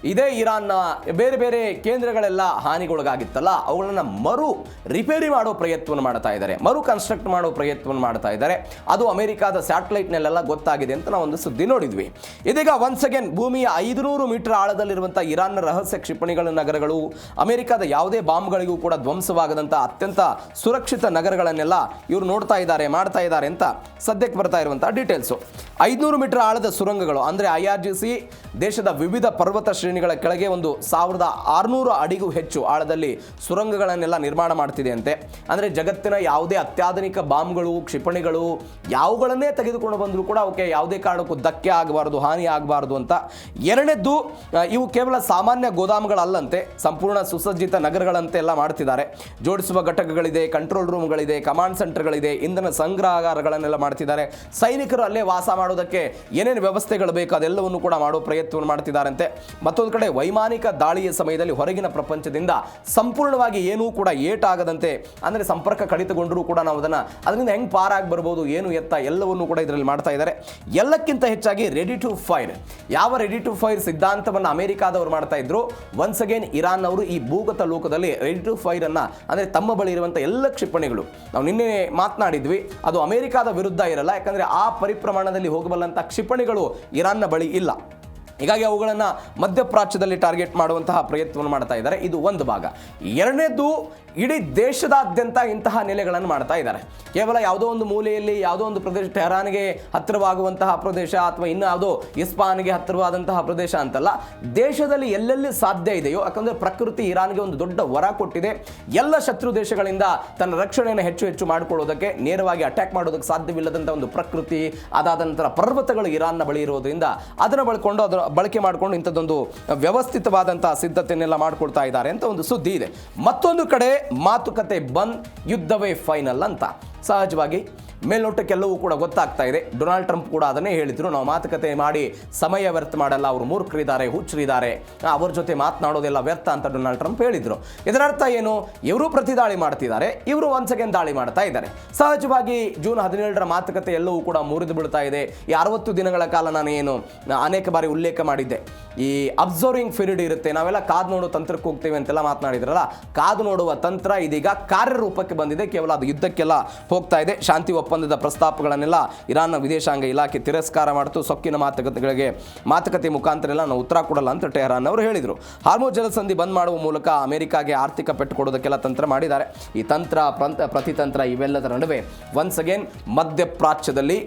ಇದೇ ಇರಾನ್ನ ಬೇರೆ ಬೇರೆ ಕೇಂದ್ರಗಳೆಲ್ಲ ಹಾನಿಗೊಳಗಾಗಿತ್ತಲ್ಲ, ಅವುಗಳನ್ನು ಮರು ರಿಪೇರಿ ಮಾಡೋ ಪ್ರಯತ್ನವನ್ನು ಮಾಡ್ತಾ ಇದ್ದಾರೆ, ಮರು ಕನ್ಸ್ಟ್ರಕ್ಟ್ ಮಾಡೋ ಪ್ರಯತ್ನವನ್ನು ಮಾಡ್ತಾ ಇದ್ದಾರೆ. ಅದು ಅಮೆರಿಕಾದ ಸ್ಯಾಟಲೈಟ್ನಲ್ಲೆಲ್ಲ ಗೊತ್ತಾಗಿದೆ ಅಂತ ನಾವು ಒಂದು ಸುದ್ದಿ ನೋಡಿದ್ವಿ. ಇದೀಗ ಒನ್ಸ್ ಅಗೇನ್ ಭೂಮಿಯ 500 ಮೀಟರ್ ಆಳದಲ್ಲಿರುವಂಥ ಇರಾನ್ನ ರಹಸ್ಯ ಕ್ಷಿಪಣಿಗಳ ನಗರಗಳು, ಅಮೆರಿಕದ ಯಾವುದೇ ಬಾಂಬ್ಗಳಿಗೂ ಕೂಡ ಧ್ವಂಸವಾಗದಂಥ ಅತ್ಯಂತ ಸುರಕ್ಷಿತ ನಗರಗಳನ್ನೆಲ್ಲ ಇವರು ನೋಡ್ತಾ ಇದ್ದಾರೆ, ಮಾಡ್ತಾ ಇದ್ದಾರೆ ಅಂತ ಸದ್ಯಕ್ಕೆ ಬರ್ತಾ ಇರುವಂಥ ಡೀಟೇಲ್ಸು. 500 ಮೀಟರ್ ಆಳದ ಸುರಂಗಗಳು ಅಂದರೆ IRGC ದೇಶದ ವಿವಿಧ ಪರ್ವತ ಶ್ರೇಣಿಗಳ ಕೆಳಗೆ ಒಂದು 1600 ಅಡಿಗೂ ಹೆಚ್ಚು ಆಳದಲ್ಲಿ ಸುರಂಗಗಳನ್ನೆಲ್ಲ ನಿರ್ಮಾಣ ಮಾಡ್ತಿದೆ ಅಂತೆ. ಅಂದರೆ ಜಗತ್ತಿನ ಯಾವುದೇ ಅತ್ಯಾಧುನಿಕ ಬಾಂಬ್ಗಳು, ಕ್ಷಿಪಣಿಗಳು ಯಾವುಗಳನ್ನೇ ತೆಗೆದುಕೊಂಡು ಬಂದರೂ ಕೂಡ ಅವಕ್ಕೆ ಯಾವುದೇ ಕಾರಣಕ್ಕೂ ಧಕ್ಕೆ ಆಗಬಾರ್ದು, ಹಾನಿ ಆಗಬಾರ್ದು ಅಂತ. ಎರಡನೇದ್ದು, ಇವು ಕೇವಲ ಸಾಮಾನ್ಯ ಗೋದಾಮುಗಳಲ್ಲಂತೆ, ಸಂಪೂರ್ಣ ಸುಸಜ್ಜಿತ ನಗರಗಳಂತೆ ಎಲ್ಲ ಮಾಡ್ತಿದ್ದಾರೆ. ಜೋಡಿಸುವ ಘಟಕಗಳಿದೆ, ಕಂಟ್ರೋಲ್ ರೂಮ್ಗಳಿದೆ, ಕಮಾಂಡ್ ಸೆಂಟರ್ಗಳಿದೆ, ಇಂಧನ ಸಂಗ್ರಹಾಗಾರಗಳನ್ನೆಲ್ಲ ಮಾಡ್ತಿದ್ದಾರೆ. ಸೈನಿಕರು ಅಲ್ಲೇ ವಾಸ ಮಾಡೋದಕ್ಕೆ ಏನೇನು ವ್ಯವಸ್ಥೆಗಳು ಬೇಕು ಅದೆಲ್ಲವನ್ನು ಕೂಡ ಮಾಡೋ ಪ್ರಯತ್ನವನ್ನು ಮಾಡ್ತಿದ್ದಾರಂತೆ. ಮತ್ತೊಂದು ಕಡೆ ವೈಮಾನಿಕ ದಾಳಿಯ ಸಮಯದಲ್ಲಿ ಹೊರಗಿನ ಪ್ರಪಂಚದಿಂದ ಸಂಪೂರ್ಣವಾಗಿ ಏನೂ ಕೂಡ ಏಟಾಗದಂತೆ, ಅಂದರೆ ಸಂಪರ್ಕ ಕಡಿತಗೊಂಡರೂ ಕೂಡ ನಾವು ಅದರಿಂದ ಹೆಂಗೆ ಪಾರಾಗಿ ಬರ್ಬೋದು, ಏನು ಎತ್ತ ಎಲ್ಲವನ್ನೂ ಕೂಡ ಇದರಲ್ಲಿ ಮಾಡ್ತಾ ಇದ್ದಾರೆ. ಎಲ್ಲಕ್ಕಿಂತ ಹೆಚ್ಚಾಗಿ ರೆಡಿ ಟು ಫೈರ್, ಯಾವ ರೆಡಿ ಟು ಫೈರ್ ಸಿದ್ಧಾಂತವನ್ನು ಅಮೆರಿಕಾದವರು ಮಾಡ್ತಾ ಇದ್ರು, ಒನ್ಸ್ ಅಗೇನ್ ಇರಾನ್ ಅವರು ಈ ಭೂಗತ ಲೋಕದಲ್ಲಿ ರೆಡಿ ಟು ಫೈರ್ ಅನ್ನ, ಅಂದರೆ ತಮ್ಮ ಬಳಿ ಇರುವಂಥ ಎಲ್ಲ ಕ್ಷಿಪಣಿಗಳು, ನಾವು ನಿನ್ನೆ ಮಾತನಾಡಿದ್ವಿ, ಅದು ಅಮೆರಿಕಾದ ವಿರುದ್ಧ ಇರಲ್ಲ, ಯಾಕಂದರೆ ಆ ಪರಿಪ್ರಮಾಣದಲ್ಲಿ ಹೋಗಬಲ್ಲಂಥ ಕ್ಷಿಪಣಿಗಳು ಇರಾನ್ನ ಬಳಿ ಇಲ್ಲ. ಹೀಗಾಗಿ ಅವುಗಳನ್ನು ಮಧ್ಯಪ್ರಾಚ್ಯದಲ್ಲಿ ಟಾರ್ಗೆಟ್ ಮಾಡುವಂತಹ ಪ್ರಯತ್ನವನ್ನು ಮಾಡ್ತಾ ಇದ್ದಾರೆ. ಇದು ಒಂದು ಭಾಗ. ಎರಡನೇದು, ಇಡೀ ದೇಶದಾದ್ಯಂತ ಇಂತಹ ನೆಲೆಗಳನ್ನು ಮಾಡ್ತಾ ಇದ್ದಾರೆ. ಕೇವಲ ಯಾವುದೋ ಒಂದು ಮೂಲೆಯಲ್ಲಿ, ಯಾವುದೋ ಒಂದು ಪ್ರದೇಶ, ಟೆಹರಾನ್ಗೆ ಹತ್ತಿರವಾಗುವಂತಹ ಪ್ರದೇಶ ಅಥವಾ ಇನ್ನು ಯಾವುದೋ ಇಸ್ಪಾನ್ಗೆ ಹತ್ತಿರವಾದಂತಹ ಪ್ರದೇಶ ಅಂತಲ್ಲ, ದೇಶದಲ್ಲಿ ಎಲ್ಲೆಲ್ಲಿ ಸಾಧ್ಯ ಇದೆಯೋ, ಯಾಕಂದರೆ ಪ್ರಕೃತಿ ಇರಾನ್ಗೆ ಒಂದು ದೊಡ್ಡ ವರ ಕೊಟ್ಟಿದೆ. ಎಲ್ಲ ಶತ್ರು ದೇಶಗಳಿಂದ ತನ್ನ ರಕ್ಷಣೆಯನ್ನು ಹೆಚ್ಚು ಹೆಚ್ಚು ಮಾಡಿಕೊಳ್ಳೋದಕ್ಕೆ, ನೇರವಾಗಿ ಅಟ್ಯಾಕ್ ಮಾಡೋದಕ್ಕೆ ಸಾಧ್ಯವಿಲ್ಲದಂಥ ಒಂದು ಪ್ರಕೃತಿ, ಅದಾದ ನಂತರ ಪರ್ವತಗಳು ಇರಾನ್ನ ಬಳಿ ಇರೋದ್ರಿಂದ ಅದನ್ನು ಬಳಕೆ ಮಾಡಿಕೊಂಡು ಇಂಥದ್ದೊಂದು ವ್ಯವಸ್ಥಿತವಾದಂತಹ ಸಿದ್ಧತೆಯನ್ನೆಲ್ಲ ಮಾಡ್ಕೊಳ್ತಾ ಇದ್ದಾರೆ ಅಂತ ಒಂದು ಸುದ್ದಿ ಇದೆ. ಮತ್ತೊಂದು ಕಡೆ ಮಾತುಕತೆ ಬಂದ್, ಯುದ್ಧವೇ ಫೈನಲ್ ಅಂತ. ಸಹಜವಾಗಿ ಮೇಲ್ನೋಟಕ್ಕೆಲ್ಲವೂ ಕೂಡ ಗೊತ್ತಾಗ್ತಾ ಇದೆ. ಡೊನಾಲ್ಡ್ ಟ್ರಂಪ್ ಕೂಡ ಅದನ್ನೇ ಹೇಳಿದ್ರು, ನಾವು ಮಾತುಕತೆ ಮಾಡಿ ಸಮಯ ವ್ಯರ್ಥ ಮಾಡಲ್ಲ, ಅವರು ಮೂರ್ಖರಿದ್ದಾರೆ, ಹುಚ್ಚರಿದ್ದಾರೆ, ಅವ್ರ ಜೊತೆ ಮಾತನಾಡೋದೆಲ್ಲ ವ್ಯರ್ಥ ಅಂತ ಡೊನಾಲ್ಡ್ ಟ್ರಂಪ್ ಹೇಳಿದ್ರು. ಇದರರ್ಥ ಏನು? ಇವರು ಪ್ರತಿದಾಳಿ ಮಾಡ್ತಿದ್ದಾರೆ, ಇವರು ಒನ್ಸ್ ಅಗೇನ್ ದಾಳಿ ಮಾಡ್ತಾ ಇದ್ದಾರೆ. ಸಹಜವಾಗಿ ಜೂನ್ 17ರ ಮಾತುಕತೆ ಎಲ್ಲವೂ ಕೂಡ ಮುರಿದು ಬೀಳ್ತಾ ಇದೆ. ಈ 60 ದಿನಗಳ ಕಾಲ ನಾನು ಏನು ಅನೇಕ ಬಾರಿ ಉಲ್ಲೇಖ ಮಾಡಿದ್ದೆ, ಈ ಅಬ್ಸರ್ವಿಂಗ್ ಪೀರಿಯಡ್ ಇರುತ್ತೆ, ನಾವೆಲ್ಲ ಕಾದು ನೋಡೋ ತಂತ್ರಕ್ಕೆ ಹೋಗ್ತೇವೆ ಅಂತೆಲ್ಲ ಮಾತನಾಡಿದ್ರಲ್ಲ, ಕಾದು ನೋಡುವ ತಂತ್ರ ಇದೀಗ ಕಾರ್ಯರೂಪಕ್ಕೆ ಬಂದಿದೆ. ಕೇವಲ ಅದು ಯುದ್ಧಕ್ಕೆಲ್ಲ ಹೋಗ್ತಾ ಇದೆ. ಶಾಂತಿ ಒಪ್ಪಂದದ ಪ್ರಸ್ತಾಪಗಳನ್ನೆಲ್ಲ ಇರಾನ್ನ ವಿದೇಶಾಂಗ ಇಲಾಖೆ ತಿರಸ್ಕಾರ ಮಾಡಿತು. ಸೊಕ್ಕಿನ ಮಾತುಕತೆ ಮುಖಾಂತರ ಎಲ್ಲ ನಾವು ಉತ್ತರ ಕೊಡಲ್ಲ ಅಂತ ಟೆಹರಾನ್ ಅವರು ಹೇಳಿದರು. ಹಾರ್ಮುಜ್ ಜಲಸಂಧಿ ಬಂದ್ ಮಾಡುವ ಮೂಲಕ ಅಮೆರಿಕಾಗೆ ಆರ್ಥಿಕ ಪೆಟ್ಟು ಕೊಡೋದಕ್ಕೆಲ್ಲ ತಂತ್ರ ಮಾಡಿದ್ದಾರೆ. ಈ ತಂತ್ರ ಪ್ರತಿತಂತ್ರ ಇವೆಲ್ಲದರ ನಡುವೆ ಒನ್ಸ್ ಅಗೇನ್ ಮಧ್ಯಪ್ರಾಚ್ಯದಲ್ಲಿ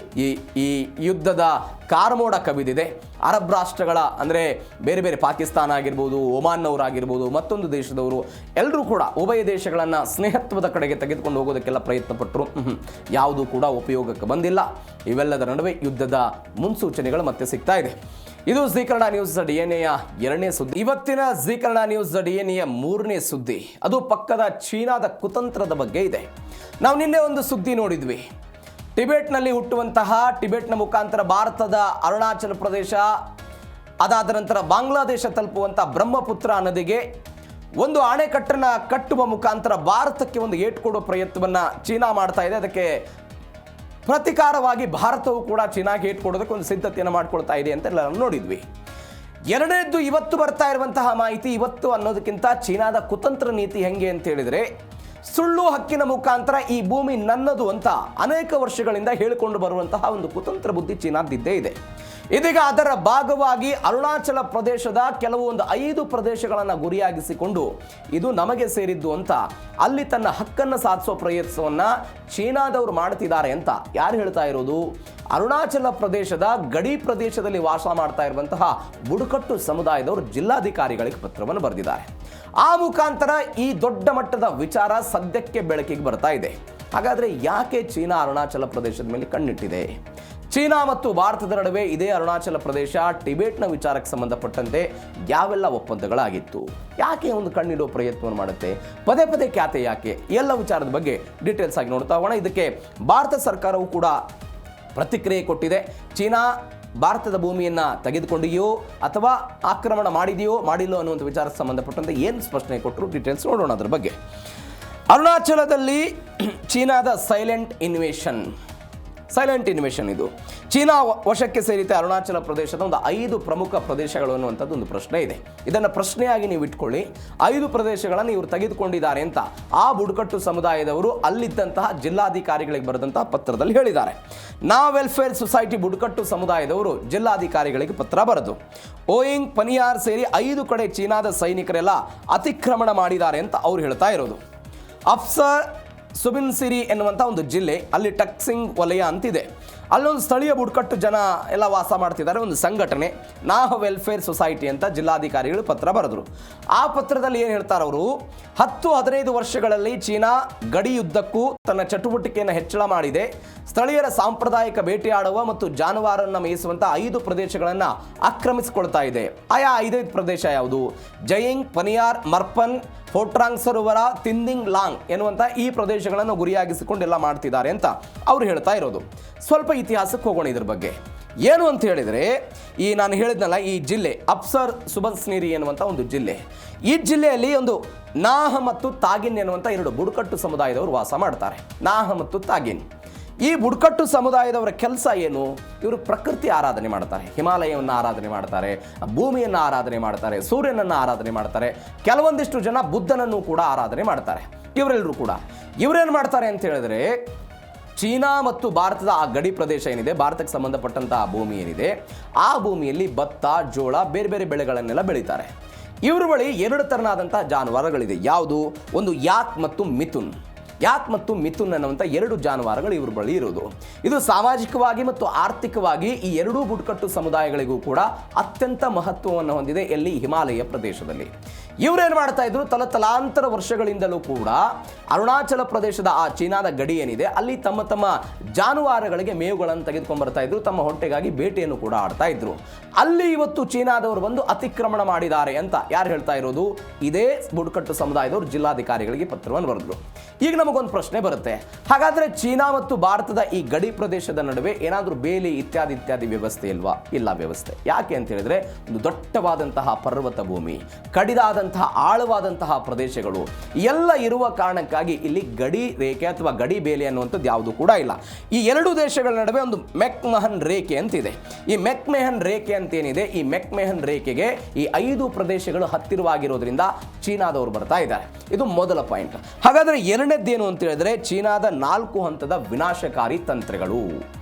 ಈ ಯುದ್ಧದ ಕಾರ್ಮೋಡ ಕವಿದಿದೆ. ಅರಬ್ ರಾಷ್ಟ್ರಗಳ ಅಂದರೆ ಬೇರೆ ಬೇರೆ ಪಾಕಿಸ್ತಾನ ಆಗಿರ್ಬೋದು, ಒಮಾನ್ನವರಾಗಿರ್ಬೋದು, ಮತ್ತೊಂದು ದೇಶದವರು ಎಲ್ಲರೂ ಕೂಡ ಉಭಯ ದೇಶಗಳನ್ನು ಸ್ನೇಹತ್ವದ ಕಡೆಗೆ ತೆಗೆದುಕೊಂಡು ಹೋಗೋದಕ್ಕೆಲ್ಲ ಪ್ರಯತ್ನ ಪಟ್ಟರು. ಯಾವುದೂ ಕೂಡ ಉಪಯೋಗಕ್ಕೆ ಬಂದಿಲ್ಲ. ಇವೆಲ್ಲದರ ನಡುವೆ ಯುದ್ಧದ ಮುನ್ಸೂಚನೆಗಳು ಮತ್ತೆ ಸಿಗ್ತಾ ಇದೆ. ಇದು ಜೀ ಕನ್ನಡ ನ್ಯೂಸ್ DNA ಎರಡನೇ ಸುದ್ದಿ. ಇವತ್ತಿನ ಜೀ ಕನ್ನಡ ನ್ಯೂಸ್ DNA ಮೂರನೇ ಸುದ್ದಿ ಅದು ಪಕ್ಕದ ಚೀನಾದ ಕುತಂತ್ರದ ಬಗ್ಗೆ ಇದೆ. ನಾವು ನಿನ್ನೆ ಒಂದು ಸುದ್ದಿ ನೋಡಿದ್ವಿ. ಟಿಬೆಟ್ನಲ್ಲಿ ಹುಟ್ಟುವಂತಹ ಟಿಬೆಟ್ನ ಮುಖಾಂತರ ಭಾರತದ ಅರುಣಾಚಲ ಪ್ರದೇಶ, ಅದಾದ ನಂತರ ಬಾಂಗ್ಲಾದೇಶ ತಲುಪುವಂಥ ಬ್ರಹ್ಮಪುತ್ರ ನದಿಗೆ ಒಂದು ಅಣೆಕಟ್ಟನ್ನು ಕಟ್ಟುವ ಮುಖಾಂತರ ಭಾರತಕ್ಕೆ ಒಂದು ಏಟು ಕೊಡುವ ಪ್ರಯತ್ನವನ್ನು ಚೀನಾ ಮಾಡ್ತಾ ಇದೆ. ಅದಕ್ಕೆ ಪ್ರತಿಕಾರವಾಗಿ ಭಾರತವು ಕೂಡ ಚೀನಾಗೆ ಏಟು ಕೊಡೋದಕ್ಕೆ ಒಂದು ಸಿದ್ಧತೆಯನ್ನು ಮಾಡ್ಕೊಳ್ತಾ ಇದೆ ಅಂತ ಎಲ್ಲ ನೋಡಿದ್ವಿ. ಎರಡನೇದ್ದು ಇವತ್ತು ಬರ್ತಾ ಇರುವಂತಹ ಮಾಹಿತಿ. ಇವತ್ತು ಅನ್ನೋದಕ್ಕಿಂತ ಚೀನಾದ ಕುತಂತ್ರ ನೀತಿ ಹೆಂಗೆ ಅಂತ ಹೇಳಿದರೆ, ಸುಳ್ಳು ಹಕ್ಕಿನ ಮುಖಾಂತರ ಈ ಭೂಮಿ ನನ್ನದು ಅಂತ ಅನೇಕ ವರ್ಷಗಳಿಂದ ಹೇಳಿಕೊಂಡು ಬರುವಂತಹ ಒಂದು ಕುತಂತ್ರ ಬುದ್ಧಿ ಚೀನಾದಿದ್ದೇ ಇದೆ. ಇದೀಗ ಅದರ ಭಾಗವಾಗಿ ಅರುಣಾಚಲ ಪ್ರದೇಶದ ಕೆಲವು ಒಂದು 5 ಪ್ರದೇಶಗಳನ್ನು ಗುರಿಯಾಗಿಸಿಕೊಂಡು ಇದು ನಮಗೆ ಸೇರಿದ್ದು ಅಂತ ಅಲ್ಲಿ ತನ್ನ ಹಕ್ಕನ್ನು ಸಾಧಿಸೋ ಪ್ರಯತ್ನವನ್ನು ಚೀನಾದವರು ಮಾಡ್ತಿದ್ದಾರೆ ಅಂತ ಯಾರು ಹೇಳ್ತಾ ಇರೋದು? ಅರುಣಾಚಲ ಪ್ರದೇಶದ ಗಡಿ ಪ್ರದೇಶದಲ್ಲಿ ವಾಸ ಮಾಡ್ತಾ ಇರುವಂತಹ ಬುಡಕಟ್ಟು ಸಮುದಾಯದವರು ಜಿಲ್ಲಾಧಿಕಾರಿಗಳಿಗೆ ಪತ್ರವನ್ನು ಬರೆದಿದ್ದಾರೆ. ಆ ಮುಖಾಂತರ ಈ ದೊಡ್ಡ ಮಟ್ಟದ ವಿಚಾರ ಸದ್ಯಕ್ಕೆ ಬೆಳಕಿಗೆ ಬರ್ತಾ ಇದೆ. ಹಾಗಾದರೆ ಯಾಕೆ ಚೀನಾ ಅರುಣಾಚಲ ಪ್ರದೇಶದ ಮೇಲೆ ಕಣ್ಣಿಟ್ಟಿದೆ? ಚೀನಾ ಮತ್ತು ಭಾರತದ ನಡುವೆ ಇದೇ ಅರುಣಾಚಲ ಪ್ರದೇಶ ಟಿಬೆಟ್ನ ವಿಚಾರಕ್ಕೆ ಸಂಬಂಧಪಟ್ಟಂತೆ ಯಾವೆಲ್ಲ ಒಪ್ಪಂದಗಳಾಗಿತ್ತು? ಯಾಕೆ ಒಂದು ಕಣ್ಣಿಡೋ ಪ್ರಯತ್ನವನ್ನು ಮಾಡುತ್ತೆ? ಪದೇ ಪದೇ ಖ್ಯಾತೆ ಯಾಕೆ? ಎಲ್ಲ ವಿಚಾರದ ಬಗ್ಗೆ ಡೀಟೇಲ್ಸ್ ಆಗಿ ನೋಡ್ತಾ ಹೋಗೋಣ. ಇದಕ್ಕೆ ಭಾರತ ಸರ್ಕಾರವು ಕೂಡ ಪ್ರತಿಕ್ರಿಯೆ ಕೊಟ್ಟಿದೆ. ಚೀನಾ ಭಾರತದ ಭೂಮಿಯನ್ನು ತೆಗೆದುಕೊಂಡಿದೆಯೋ ಅಥವಾ ಆಕ್ರಮಣ ಮಾಡಿದೆಯೋ ಮಾಡಿಲ್ಲೋ ಅನ್ನುವಂಥ ವಿಚಾರಕ್ಕೆ ಸಂಬಂಧಪಟ್ಟಂತೆ ಏನು ಸ್ಪಷ್ಟನೆ ಕೊಟ್ಟರು ಡೀಟೇಲ್ಸ್ ನೋಡೋಣ. ಅದರ ಬಗ್ಗೆ ಅರುಣಾಚಲದಲ್ಲಿ ಚೀನಾದ ಸೈಲೆಂಟ್ ಇನ್ವೇಷನ್ ಇದು ಚೀನಾ ವಶಕ್ಕೆ ಸೇರಿತೆ ಅರುಣಾಚಲ ಪ್ರದೇಶದ ಒಂದು 5 ಪ್ರಮುಖ ಪ್ರದೇಶಗಳು ಅನ್ನುವಂಥದ್ದು ಒಂದು ಪ್ರಶ್ನೆ ಇದೆ. ಇದನ್ನು ಪ್ರಶ್ನೆಯಾಗಿ ನೀವು ಇಟ್ಕೊಳ್ಳಿ. 5 ಪ್ರದೇಶಗಳನ್ನು ಇವರು ತೆಗೆದುಕೊಂಡಿದ್ದಾರೆ ಅಂತ ಆ ಬುಡಕಟ್ಟು ಸಮುದಾಯದವರು ಅಲ್ಲಿದ್ದಂತಹ ಜಿಲ್ಲಾಧಿಕಾರಿಗಳಿಗೆ ಬರೆದಂತಹ ಪತ್ರದಲ್ಲಿ ಹೇಳಿದ್ದಾರೆ. ನಾ ವೆಲ್ಫೇರ್ ಸೊಸೈಟಿ ಬುಡಕಟ್ಟು ಸಮುದಾಯದವರು ಜಿಲ್ಲಾಧಿಕಾರಿಗಳಿಗೆ ಪತ್ರ ಬರೆದು ಓಯಿಂಗ್, ಪನಿಯಾರ್ ಸೇರಿ 5 ಕಡೆ ಚೀನಾದ ಸೈನಿಕರೆಲ್ಲ ಅತಿಕ್ರಮಣ ಮಾಡಿದ್ದಾರೆ ಅಂತ ಅವ್ರು ಹೇಳ್ತಾ ಇರೋದು. ಅಫ್ಸರ್ ಸುಬಿನ್ಸಿರಿ ಎನ್ನುವಂಥ ಒಂದು ಜಿಲ್ಲೆ, ಅಲ್ಲಿ ಟಕ್ಸಿಂಗ್ ವಲಯ ಅಂತಿದೆ. ಅಲ್ಲೊಂದು ಸ್ಥಳೀಯ ಬುಡಕಟ್ಟು ಜನ ಎಲ್ಲ ವಾಸ ಮಾಡ್ತಿದ್ದಾರೆ. ಒಂದು ಸಂಘಟನೆ ನಾಹ ವೆಲ್ಫೇರ್ ಸೊಸೈಟಿ ಅಂತ ಜಿಲ್ಲಾಧಿಕಾರಿಗಳು ಪತ್ರ ಬರೆದರು. ಆ ಪತ್ರದಲ್ಲಿ ಏನು ಹೇಳ್ತಾರೆ ಅವರು? 10-15 ವರ್ಷಗಳಲ್ಲಿ ಚೀನಾ ಗಡಿಯುದ್ದಕ್ಕೂ ತನ್ನ ಚಟುವಟಿಕೆಯನ್ನು ಹೆಚ್ಚಳ ಮಾಡಿದೆ. ಸ್ಥಳೀಯರ ಸಾಂಪ್ರದಾಯಿಕ ಬೇಟೆಯಾಡುವ ಮತ್ತು ಜಾನುವಾರನ್ನು ಮೇಯಿಸುವಂಥ 5 ಪ್ರದೇಶಗಳನ್ನು ಆಕ್ರಮಿಸಿಕೊಳ್ತಾ ಇದೆ. ಆಯಾ 5 ಪ್ರದೇಶ ಯಾವುದು? ಜಯಿಂಗ್, ಪನಿಯಾರ್, ಮರ್ಪನ್, ಫೋಟ್ರಾಂಗ್ ಸರೋವರ, ತಿಂದಿಂಗ್ ಲಾಂಗ್ ಎನ್ನುವಂಥ ಈ ಪ್ರದೇಶಗಳನ್ನು ಗುರಿಯಾಗಿಸಿಕೊಂಡೆಲ್ಲ ಮಾಡ್ತಿದ್ದಾರೆ ಅಂತ ಅವ್ರು ಹೇಳ್ತಾ ಇರೋದು. ಸ್ವಲ್ಪ ಇತಿಹಾಸಕ್ಕೆ ಹೋಗೋಣ ಇದ್ರ ಬಗ್ಗೆ. ಏನು ಅಂತ ಹೇಳಿದರೆ, ಈ ನಾನು ಹೇಳಿದ್ನಲ್ಲ ಈ ಜಿಲ್ಲೆ ಅಪ್ಸರ್ ಸುಬನ್ಸಿರಿ ಎನ್ನುವಂಥ ಒಂದು ಜಿಲ್ಲೆ. ಈ ಜಿಲ್ಲೆಯಲ್ಲಿ ಒಂದು ನಾಹ ಮತ್ತು ತಾಗಿನ್ ಎನ್ನುವಂಥ 2 ಬುಡಕಟ್ಟು ಸಮುದಾಯದವರು ವಾಸ ಮಾಡ್ತಾರೆ. ನಾಹ ಮತ್ತು ತಾಗಿನ್. ಈ ಬುಡಕಟ್ಟು ಸಮುದಾಯದವರ ಕೆಲಸ ಏನು? ಇವರು ಪ್ರಕೃತಿ ಆರಾಧನೆ ಮಾಡ್ತಾರೆ, ಹಿಮಾಲಯವನ್ನು ಆರಾಧನೆ ಮಾಡ್ತಾರೆ, ಭೂಮಿಯನ್ನು ಆರಾಧನೆ ಮಾಡ್ತಾರೆ, ಸೂರ್ಯನನ್ನು ಆರಾಧನೆ ಮಾಡ್ತಾರೆ. ಕೆಲವೊಂದಿಷ್ಟು ಜನ ಬುದ್ಧನನ್ನು ಕೂಡ ಆರಾಧನೆ ಮಾಡ್ತಾರೆ. ಇವರೆಲ್ಲರೂ ಕೂಡ ಇವರೇನು ಮಾಡ್ತಾರೆ ಅಂತ ಹೇಳಿದ್ರೆ, ಚೀನಾ ಮತ್ತು ಭಾರತದ ಆ ಗಡಿ ಪ್ರದೇಶ ಏನಿದೆ, ಭಾರತಕ್ಕೆ ಸಂಬಂಧಪಟ್ಟಂತಹ ಭೂಮಿ ಏನಿದೆ, ಆ ಭೂಮಿಯಲ್ಲಿ ಭತ್ತ, ಜೋಳ, ಬೇರೆ ಬೇರೆ ಬೆಳೆಗಳನ್ನೆಲ್ಲ ಬೆಳೀತಾರೆ. ಇವ್ರ ಬಳಿ 2 ಥರನಾದಂತಹ ಜಾನುವಾರುಗಳಿದೆ. ಯಾವುದು? ಒಂದು ಯಾಕ್ ಮತ್ತು ಮಿಥುನ್ ಅನ್ನುವಂಥ 2 ಜಾನುವಾರುಗಳು ಇವ್ರ ಬಳಿ ಇರೋದು. ಇದು ಸಾಮಾಜಿಕವಾಗಿ ಮತ್ತು ಆರ್ಥಿಕವಾಗಿ ಈ 2 ಬುಡಕಟ್ಟು ಸಮುದಾಯಗಳಿಗೂ ಕೂಡ ಅತ್ಯಂತ ಮಹತ್ವವನ್ನು ಹೊಂದಿದೆ. ಎಲ್ಲಿ? ಹಿಮಾಲಯ ಪ್ರದೇಶದಲ್ಲಿ. ಇವರೇನು ಮಾಡ್ತಾ ಇದ್ರು? ತಲತಲಾಂತರ ವರ್ಷಗಳಿಂದಲೂ ಕೂಡ ಅರುಣಾಚಲ ಪ್ರದೇಶದ ಆ ಚೀನಾದ ಗಡಿ ಏನಿದೆ ಅಲ್ಲಿ ತಮ್ಮ ಜಾನುವಾರುಗಳಿಗೆ ಮೇವುಗಳನ್ನು ತೆಗೆದುಕೊಂಡು ಬರ್ತಾ ಇದ್ರು. ತಮ್ಮ ಹೊಟ್ಟೆಗಾಗಿ ಬೇಟೆಯನ್ನು ಕೂಡ ಆಡ್ತಾ ಇದ್ರು. ಅಲ್ಲಿ ಇವತ್ತು ಚೀನಾದವರು ಬಂದು ಅತಿಕ್ರಮಣ ಮಾಡಿದ್ದಾರೆ ಅಂತ ಯಾರು ಹೇಳ್ತಾ ಇರೋದು? ಇದೇ ಬುಡಕಟ್ಟು ಸಮುದಾಯದವರು ಜಿಲ್ಲಾಧಿಕಾರಿಗಳಿಗೆ ಪತ್ರವನ್ನು ಬರೆದ್ರು. ಈಗ ನಮಗೊಂದು ಪ್ರಶ್ನೆ ಬರುತ್ತೆ, ಹಾಗಾದರೆ ಚೀನಾ ಮತ್ತು ಭಾರತದ ಈ ಗಡಿ ಪ್ರದೇಶದ ನಡುವೆ ಏನಾದರೂ ಬೇಲಿ ಇತ್ಯಾದಿ ವ್ಯವಸ್ಥೆ ಇಲ್ವಾ? ಇಲ್ಲ ವ್ಯವಸ್ಥೆ. ಯಾಕೆ ಅಂತ ಹೇಳಿದ್ರೆ, ಒಂದು ದಟ್ಟವಾದಂತಹ ಪರ್ವತ ಭೂಮಿ, ಕಡಿದಾದಂತಹ ಆಳವಾದಂತಹ ಪ್ರದೇಶಗಳು ಎಲ್ಲ ಇರುವ ಕಾರಣಕ್ಕಾಗಿ ಇಲ್ಲಿ ಗಡಿ ರೇಖೆ ಅಥವಾ ಗಡಿ ಬೇಲಿ ಅನ್ನುವಂಥದ್ದು ಯಾವುದು ಕೂಡ ಇಲ್ಲ. ಈ 2 ದೇಶಗಳ ನಡುವೆ ಒಂದು ಮೆಕ್ಮಹನ್ ರೇಖೆ ಅಂತಿದೆ. ಈ ಮೆಕ್ಮೆಹನ್ ರೇಖೆ ಅಂತೇನಿದೆ, ಈ ಮೆಕ್ಮೆಹನ್ ರೇಖೆಗೆ ಈ 5 ಪ್ರದೇಶಗಳು ಹತ್ತಿರವಾಗಿರೋದ್ರಿಂದ ಚೀನಾದವರು ಬರ್ತಾ ಇದ್ದಾರೆ. ಇದು ಮೊದಲ ಪಾಯಿಂಟ್. ಹಾಗಾದರೆ ಎರಡನೇದ್ದು ಅದೇನು ಅಂತ ಹೇಳಿದ್ರೆ ಚೀನಾದ 4 ಹಂತದ ವಿನಾಶಕಾರಿ ತಂತ್ರಗಳು.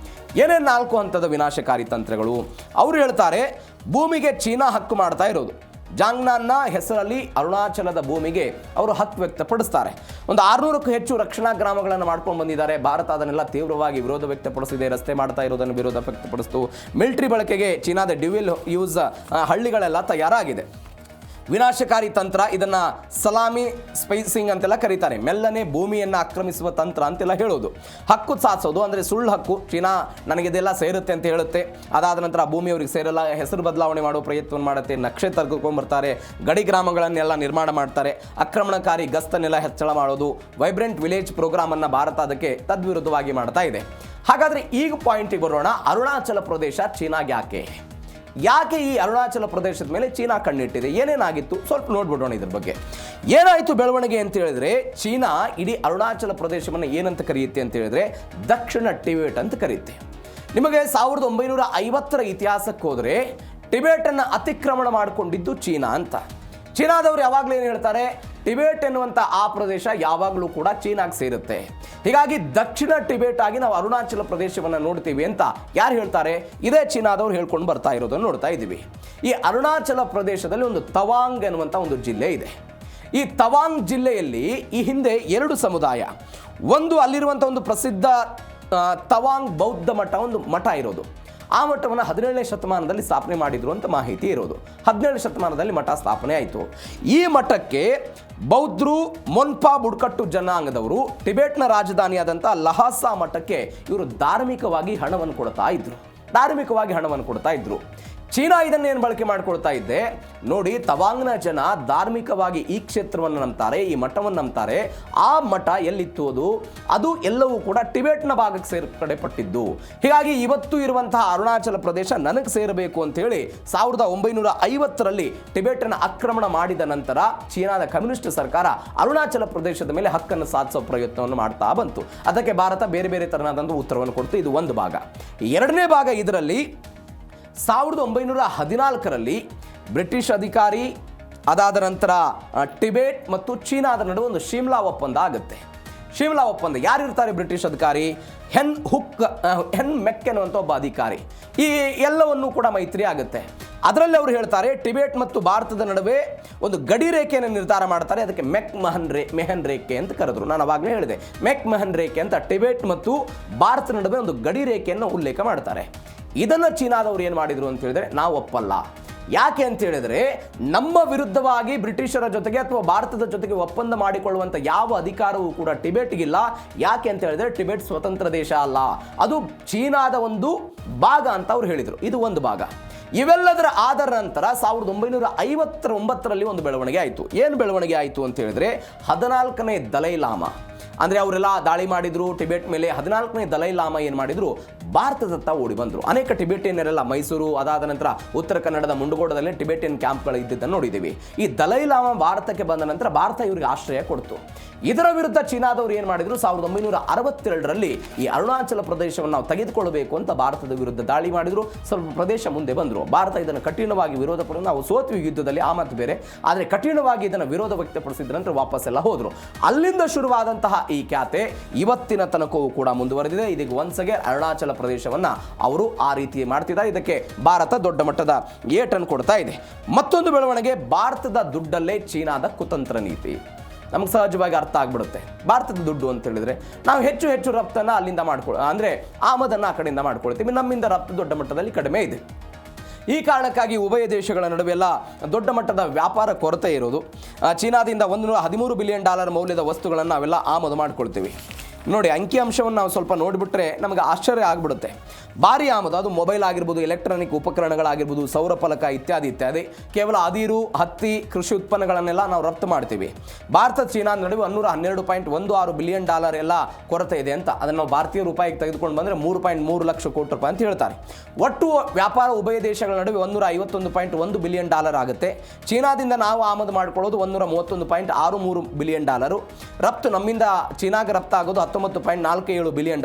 ಏನೇನು 4 ಹಂತದ ವಿನಾಶಕಾರಿ ತಂತ್ರಗಳು? ಅವರು ಹೇಳ್ತಾರೆ, ಭೂಮಿಗೆ ಚೀನಾ ಹಕ್ಕು ಮಾಡ್ತಾ ಇರೋದು. ಜಾಂಗ್ನಾನ್ನ ಹೆಸರಲ್ಲಿ ಅರುಣಾಚಲದ ಭೂಮಿಗೆ ಅವರು ಹಕ್ಕು ವ್ಯಕ್ತಪಡಿಸ್ತಾರೆ. ಒಂದು 600ಕ್ಕೂ ಹೆಚ್ಚು ರಕ್ಷಣಾ ಗ್ರಾಮಗಳನ್ನು ಮಾಡ್ಕೊಂಡು ಬಂದಿದ್ದಾರೆ. ಭಾರತ ಅದನ್ನೆಲ್ಲ ತೀವ್ರವಾಗಿ ವಿರೋಧ ವ್ಯಕ್ತಪಡಿಸಿದೆ. ರಸ್ತೆ ಮಾಡ್ತಾ ಇರೋದನ್ನು ವಿರೋಧ ವ್ಯಕ್ತಪಡಿಸಿತು. ಮಿಲಿಟರಿ ಬಳಕೆಗೆ ಚೀನಾದ ಡ್ಯುಯಲ್ ಯೂಸ್ ಹಳ್ಳಿಗಳೆಲ್ಲ ತಯಾರಾಗಿದೆ. ವಿನಾಶಕಾರಿ ತಂತ್ರ, ಇದನ್ನ ಸಲಾಮಿ ಸ್ಪೈಸಿಂಗ್ ಅಂತೆಲ್ಲ ಕರೀತಾರೆ. ಮೆಲ್ಲನೆ ಭೂಮಿಯನ್ನು ಆಕ್ರಮಿಸುವ ತಂತ್ರ ಅಂತೆಲ್ಲ ಹೇಳೋದು. ಹಕ್ಕು ಸಾಧಿಸೋದು ಅಂದರೆ ಸುಳ್ಳು ಹಕ್ಕು. ಚೀನಾ ನನಗಿದೆಲ್ಲ ಸೇರುತ್ತೆ ಅಂತ ಹೇಳುತ್ತೆ. ಅದಾದ ನಂತರ ಭೂಮಿಯವರಿಗೆ ಸೇರಲ್ಲ, ಹೆಸರು ಬದಲಾವಣೆ ಮಾಡೋ ಪ್ರಯತ್ನವನ್ನು ಮಾಡುತ್ತೆ. ನಕ್ಷೆ ತೆಗೆದುಕೊಂಡ್ಬರ್ತಾರೆ, ಗಡಿ ಗ್ರಾಮಗಳನ್ನೆಲ್ಲ ನಿರ್ಮಾಣ ಮಾಡ್ತಾರೆ. ಆಕ್ರಮಣಕಾರಿ ಗಸ್ತನ್ನೆಲ್ಲ ಹೆಚ್ಚಳ ಮಾಡೋದು. ವೈಬ್ರೆಂಟ್ ವಿಲೇಜ್ ಪ್ರೋಗ್ರಾಮನ್ನು ಭಾರತ ಅದಕ್ಕೆ ತದ್ವಿರುದ್ಧವಾಗಿ ಮಾಡ್ತಾ ಇದೆ. ಹಾಗಾದರೆ ಈಗ ಪಾಯಿಂಟಿಗೆ ಬರೋಣ. ಅರುಣಾಚಲ ಪ್ರದೇಶ ಚೀನಾಗೆ ಯಾಕೆ ಈ ಅರುಣಾಚಲ ಪ್ರದೇಶದ ಮೇಲೆ ಚೀನಾ ಕಣ್ಣಿಟ್ಟಿದೆ? ಏನೇನಾಗಿತ್ತು ಸ್ವಲ್ಪ ನೋಡ್ಬಿಡೋಣ ಇದ್ರ ಬಗ್ಗೆ. ಏನಾಯಿತು ಬೆಳವಣಿಗೆ ಅಂತ ಹೇಳಿದ್ರೆ, ಚೀನಾ ಇಡೀ ಅರುಣಾಚಲ ಪ್ರದೇಶವನ್ನು ಏನಂತ ಕರೆಯುತ್ತೆ ಅಂತ ಹೇಳಿದ್ರೆ ದಕ್ಷಿಣ ಟಿಬೇಟ್ ಅಂತ ಕರೆಯುತ್ತೆ. ನಿಮಗೆ 1950ರ ಇತಿಹಾಸಕ್ಕೆ ಹೋದರೆ ಟಿಬೇಟನ್ನು ಅತಿಕ್ರಮಣ ಮಾಡಿಕೊಂಡಿದ್ದು ಚೀನಾ ಅಂತ. ಚೀನಾದವರು ಯಾವಾಗಲೂ ಏನು ಹೇಳ್ತಾರೆ, ಟಿಬೇಟ್ ಎನ್ನುವಂಥ ಆ ಪ್ರದೇಶ ಯಾವಾಗಲೂ ಕೂಡ ಚೀನಾಗೆ ಸೇರುತ್ತೆ. ಹೀಗಾಗಿ ದಕ್ಷಿಣ ಟಿಬೇಟ್ ಆಗಿ ನಾವು ಅರುಣಾಚಲ ಪ್ರದೇಶವನ್ನು ನೋಡ್ತೀವಿ ಅಂತ ಯಾರು ಹೇಳ್ತಾರೆ? ಇದೇ ಚೀನಾದವ್ರು ಹೇಳ್ಕೊಂಡು ಬರ್ತಾ ಇರೋದನ್ನು ನೋಡ್ತಾ ಇದ್ದೀವಿ. ಈ ಅರುಣಾಚಲ ಪ್ರದೇಶದಲ್ಲಿ ಒಂದು ತವಾಂಗ್ ಎನ್ನುವಂಥ ಒಂದು ಜಿಲ್ಲೆ ಇದೆ. ಈ ತವಾಂಗ್ ಜಿಲ್ಲೆಯಲ್ಲಿ ಈ ಹಿಂದೆ 2 ಸಮುದಾಯ, ಒಂದು ಅಲ್ಲಿರುವಂಥ ಒಂದು ಪ್ರಸಿದ್ಧ ತವಾಂಗ್ ಬೌದ್ಧ ಮಠ, ಒಂದು ಮಠ ಇರೋದು. ಆ ಮಠವನ್ನು 17ನೇ ಶತಮಾನದಲ್ಲಿ ಸ್ಥಾಪನೆ ಮಾಡಿದ್ರು ಅಂತ ಮಾಹಿತಿ ಇರೋದು. 17ನೇ ಶತಮಾನದಲ್ಲಿ ಮಠ ಸ್ಥಾಪನೆ ಆಯಿತು. ಈ ಮಠಕ್ಕೆ ಬೌದ್ಧರು, ಮೊನ್ಪಾ ಬುಡಕಟ್ಟು ಜನಾಂಗದವರು ಟಿಬೇಟ್ನ ರಾಜಧಾನಿಯಾದಂಥ ಲಹಾಸಾ ಮಠಕ್ಕೆ ಇವರು ಧಾರ್ಮಿಕವಾಗಿ ಹಣವನ್ನು ಕೊಡ್ತಾ ಇದ್ರು. ಚೀನಾ ಇದನ್ನೇನು ಬಳಕೆ ಮಾಡ್ಕೊಳ್ತಾ ಇದ್ದೆ ನೋಡಿ. ತವಾಂಗ್ನ ಜನ ಧಾರ್ಮಿಕವಾಗಿ ಈ ಕ್ಷೇತ್ರವನ್ನು ನಂಬ್ತಾರೆ, ಈ ಮಠವನ್ನು ನಂಬ್ತಾರೆ. ಆ ಮಠ ಎಲ್ಲಿತ್ತು ಅದು ಎಲ್ಲವೂ ಕೂಡ ಟಿಬೇಟ್ನ ಭಾಗಕ್ಕೆ ಸೇರ್ಪಡೆಪಟ್ಟಿದ್ದು. ಹೀಗಾಗಿ ಇವತ್ತು ಇರುವಂತಹ ಅರುಣಾಚಲ ಪ್ರದೇಶ ನನಗೆ ಸೇರಬೇಕು ಅಂತೇಳಿ 1950ರಲ್ಲಿ ಟಿಬೇಟನ್ನು ಆಕ್ರಮಣ ಮಾಡಿದ ನಂತರ ಚೀನಾದ ಕಮ್ಯುನಿಸ್ಟ್ ಸರ್ಕಾರ ಅರುಣಾಚಲ ಪ್ರದೇಶದ ಮೇಲೆ ಹಕ್ಕನ್ನು ಸಾಧಿಸೋ ಪ್ರಯತ್ನವನ್ನು ಮಾಡ್ತಾ ಬಂತು. ಅದಕ್ಕೆ ಭಾರತ ಬೇರೆ ಬೇರೆ ತರನಾದಂಥ ಉತ್ತರವನ್ನು ಕೊಡ್ತು. ಇದು ಒಂದು ಭಾಗ. ಎರಡನೇ ಭಾಗ, ಇದರಲ್ಲಿ 1914ರಲ್ಲಿ ಬ್ರಿಟಿಷ್ ಅಧಿಕಾರಿ, ಅದಾದ ನಂತರ ಟಿಬೇಟ್ ಮತ್ತು ಚೀನಾದ ನಡುವೆ ಒಂದು ಶಿಮ್ಲಾ ಒಪ್ಪಂದ ಆಗುತ್ತೆ. ಶಿಮ್ಲಾ ಒಪ್ಪಂದ ಯಾರಿರ್ತಾರೆ ಬ್ರಿಟಿಷ್ ಅಧಿಕಾರಿ? ಹೆನ್ ಮೆಕ್ ಎನ್ನುವಂಥ ಒಬ್ಬ ಅಧಿಕಾರಿ. ಈ ಎಲ್ಲವನ್ನೂ ಕೂಡ ಮೈತ್ರಿ ಆಗುತ್ತೆ. ಅದರಲ್ಲಿ ಅವರು ಹೇಳ್ತಾರೆ, ಟಿಬೇಟ್ ಮತ್ತು ಭಾರತದ ನಡುವೆ ಒಂದು ಗಡಿ ರೇಖೆಯನ್ನು ನಿರ್ಧಾರ ಮಾಡ್ತಾರೆ. ಅದಕ್ಕೆ ಮೆಹನ್ ರೇಖೆ ಅಂತ ಕರೆದ್ರು. ನಾನು ಅವಾಗಲೇ ಹೇಳಿದೆ, ಮೆಹನ್ ರೇಖೆ ಅಂತ ಟಿಬೇಟ್ ಮತ್ತು ಭಾರತದ ನಡುವೆ ಒಂದು ಗಡಿ ರೇಖೆಯನ್ನು ಉಲ್ಲೇಖ ಮಾಡ್ತಾರೆ. ಇದನ್ನು ಚೀನಾದವರು ಏನು ಮಾಡಿದರು ಅಂತ ಹೇಳಿದ್ರೆ, ನಾವು ಒಪ್ಪಲ್ಲ. ಯಾಕೆ ಅಂತ ಹೇಳಿದ್ರೆ, ನಮ್ಮ ವಿರುದ್ಧವಾಗಿ ಬ್ರಿಟಿಷರ ಜೊತೆಗೆ ಅಥವಾ ಭಾರತದ ಜೊತೆಗೆ ಒಪ್ಪಂದ ಮಾಡಿಕೊಳ್ಳುವಂಥ ಯಾವ ಅಧಿಕಾರವೂ ಕೂಡ ಟಿಬೇಟ್ಗಿಲ್ಲ. ಯಾಕೆ ಅಂತ ಹೇಳಿದ್ರೆ, ಟಿಬೇಟ್ ಸ್ವತಂತ್ರ ದೇಶ ಅಲ್ಲ, ಅದು ಚೀನಾದ ಒಂದು ಭಾಗ ಅಂತ ಅವ್ರು ಹೇಳಿದರು. ಇದು ಒಂದು ಭಾಗ. ಇವೆಲ್ಲದರ ಆದ ನಂತರ 1959ರಲ್ಲಿ ಒಂದು ಬೆಳವಣಿಗೆ ಆಯಿತು. ಏನು ಬೆಳವಣಿಗೆ ಆಯಿತು ಅಂತ ಹೇಳಿದ್ರೆ, 14ನೇ ದಲೈ ಲಾಮಾ, ಅಂದರೆ ಅವರೆಲ್ಲ ದಾಳಿ ಮಾಡಿದ್ರು ಟಿಬೇಟ್ ಮೇಲೆ. 14ನೇ ದಲೈ ಲಾಮಾ ಏನು ಮಾಡಿದ್ರು, ಭಾರತದತ್ತ ಓಡಿ ಬಂದರು. ಅನೇಕ ಟಿಬೇಟಿಯನ್ನೆಲ್ಲ ಮೈಸೂರು, ಅದಾದ ನಂತರ ಉತ್ತರ ಕನ್ನಡದ ಮುಂಡಗೋಡದಲ್ಲಿ ಟಿಬೇಟಿಯನ್ ಕ್ಯಾಂಪ್ಗಳು ಇದ್ದಿದ್ದನ್ನು ನೋಡಿದ್ದೀವಿ. ಈ ದಲೈ ಲಾಮಾ ಭಾರತಕ್ಕೆ ಬಂದ ನಂತರ ಭಾರತ ಇವರಿಗೆ ಆಶ್ರಯ ಕೊಡ್ತು. ಇದರ ವಿರುದ್ಧ ಚೀನಾದವರು ಏನು ಮಾಡಿದ್ರು, 1962ರಲ್ಲಿ ಈ ಅರುಣಾಚಲ ಪ್ರದೇಶವನ್ನು ನಾವು ತೆಗೆದುಕೊಳ್ಳಬೇಕು ಅಂತ ಭಾರತದ ವಿರುದ್ಧ ದಾಳಿ ಮಾಡಿದ್ರು. ಸ್ವಲ್ಪ ಪ್ರದೇಶ ಮುಂದೆ ಬಂದರು. ಭಾರತ ಇದನ್ನು ಕಠಿಣವಾಗಿ ವಿರೋಧ ಪಡೆದು, ನಾವು ಸೋತ್ವಿ ಯುದ್ಧದಲ್ಲಿ, ಆ ಮಾತು ಬೇರೆ, ಆದರೆ ಕಠಿಣವಾಗಿ ಇದನ್ನು ವಿರೋಧ ವ್ಯಕ್ತಪಡಿಸಿದ ನಂತರ ವಾಪಸ್ ಎಲ್ಲ ಹೋದರು. ಅಲ್ಲಿಂದ ಶುರುವಾದಂತಹ ಈ ಖ್ಯಾತೆ ಇವತ್ತಿನ ತನಕವೂ ಕೂಡ ಮುಂದುವರೆದಿದೆ. ಇದೀಗ ಒಂದ್ಸಗೆ ಅರುಣಾಚಲ ಪ್ರದೇಶವನ್ನು ಅವರು ಆ ರೀತಿ ಮಾಡ್ತಿದ್ದಾರೆ. ಇದಕ್ಕೆ ಭಾರತ ದೊಡ್ಡ ಮಟ್ಟದ ಏಟನ್ನು ಕೊಡ್ತಾ ಇದೆ. ಮತ್ತೊಂದು ಬೆಳವಣಿಗೆ, ಭಾರತದ ದುಡ್ಡಲ್ಲೇ ಚೀನಾದ ಕುತಂತ್ರ ನೀತಿ. ನಮ್ಗೆ ಸಹಜವಾಗಿ ಅರ್ಥ ಆಗ್ಬಿಡುತ್ತೆ. ಭಾರತದ ದುಡ್ಡು ಅಂತ ಹೇಳಿದ್ರೆ ನಾವು ಹೆಚ್ಚು ರಫ್ತನ್ನು ಅಲ್ಲಿಂದ ಅಂದರೆ ಆಮದನ್ನು ಆ ಕಡೆಯಿಂದ ಮಾಡ್ಕೊಳ್ತೀವಿ. ನಮ್ಮಿಂದ ರಫ್ತು ದೊಡ್ಡ ಮಟ್ಟದಲ್ಲಿ ಕಡಿಮೆ ಇದೆ. ಈ ಕಾರಣಕ್ಕಾಗಿ ಉಭಯ ದೇಶಗಳ ನಡುವೆಲ್ಲ ದೊಡ್ಡ ಮಟ್ಟದ ವ್ಯಾಪಾರ ಕೊರತೆ ಇರೋದು. ಚೀನಾದಿಂದ $113 ಬಿಲಿಯನ್ ಮೌಲ್ಯದ ವಸ್ತುಗಳನ್ನು ನಾವೆಲ್ಲ ಆಮದು ಮಾಡ್ಕೊಳ್ತೀವಿ. ನೋಡಿ, ಅಂಕಿಅಂಶವನ್ನು ನಾವು ಸ್ವಲ್ಪ ನೋಡಿಬಿಟ್ರೆ ನಮಗೆ ಆಶ್ಚರ್ಯ ಆಗಿಬಿಡುತ್ತೆ. ಭಾರಿ ಆಮದು, ಅದು ಮೊಬೈಲ್ ಆಗಿರ್ಬೋದು, ಎಲೆಕ್ಟ್ರಾನಿಕ್ ಉಪಕರಣಗಳಾಗಿರ್ಬೋದು, ಸೌರ ಫಲಕ ಇತ್ಯಾದಿ. ಕೇವಲ ಅದಿರು, ಹತ್ತಿ, ಕೃಷಿ ಉತ್ಪನ್ನಗಳನ್ನೆಲ್ಲ ನಾವು ರಫ್ತು ಮಾಡ್ತೀವಿ. ಭಾರತ ಚೀನಾ ನಡುವೆ $112.16 ಬಿಲಿಯನ್ ಎಲ್ಲ ಕೊರತೆ ಇದೆ ಅಂತ. ಅದನ್ನು ನಾವು ಭಾರತೀಯ ರೂಪಾಯಿಗೆ ತೆಗೆದುಕೊಂಡು ಬಂದರೆ $3.3 ಲಕ್ಷ ಕೋಟಿ ರೂಪಾಯಿ ಅಂತ ಹೇಳ್ತಾರೆ. ಒಟ್ಟು ವ್ಯಾಪಾರ ಉಭಯ ದೇಶಗಳ ನಡುವೆ $151.1 ಬಿಲಿಯನ್ ಆಗುತ್ತೆ. ಚೀನಾದಿಂದ ನಾವು ಆಮದು ಮಾಡ್ಕೊಳ್ಳೋದು $131.63 ಬಿಲಿಯನ್. ರಫ್ತು ನಮ್ಮಿಂದ ಚೀನಾಗೆ ರಫ್ತಾಗೋದು $119.47 ಬಿಲಿಯನ್.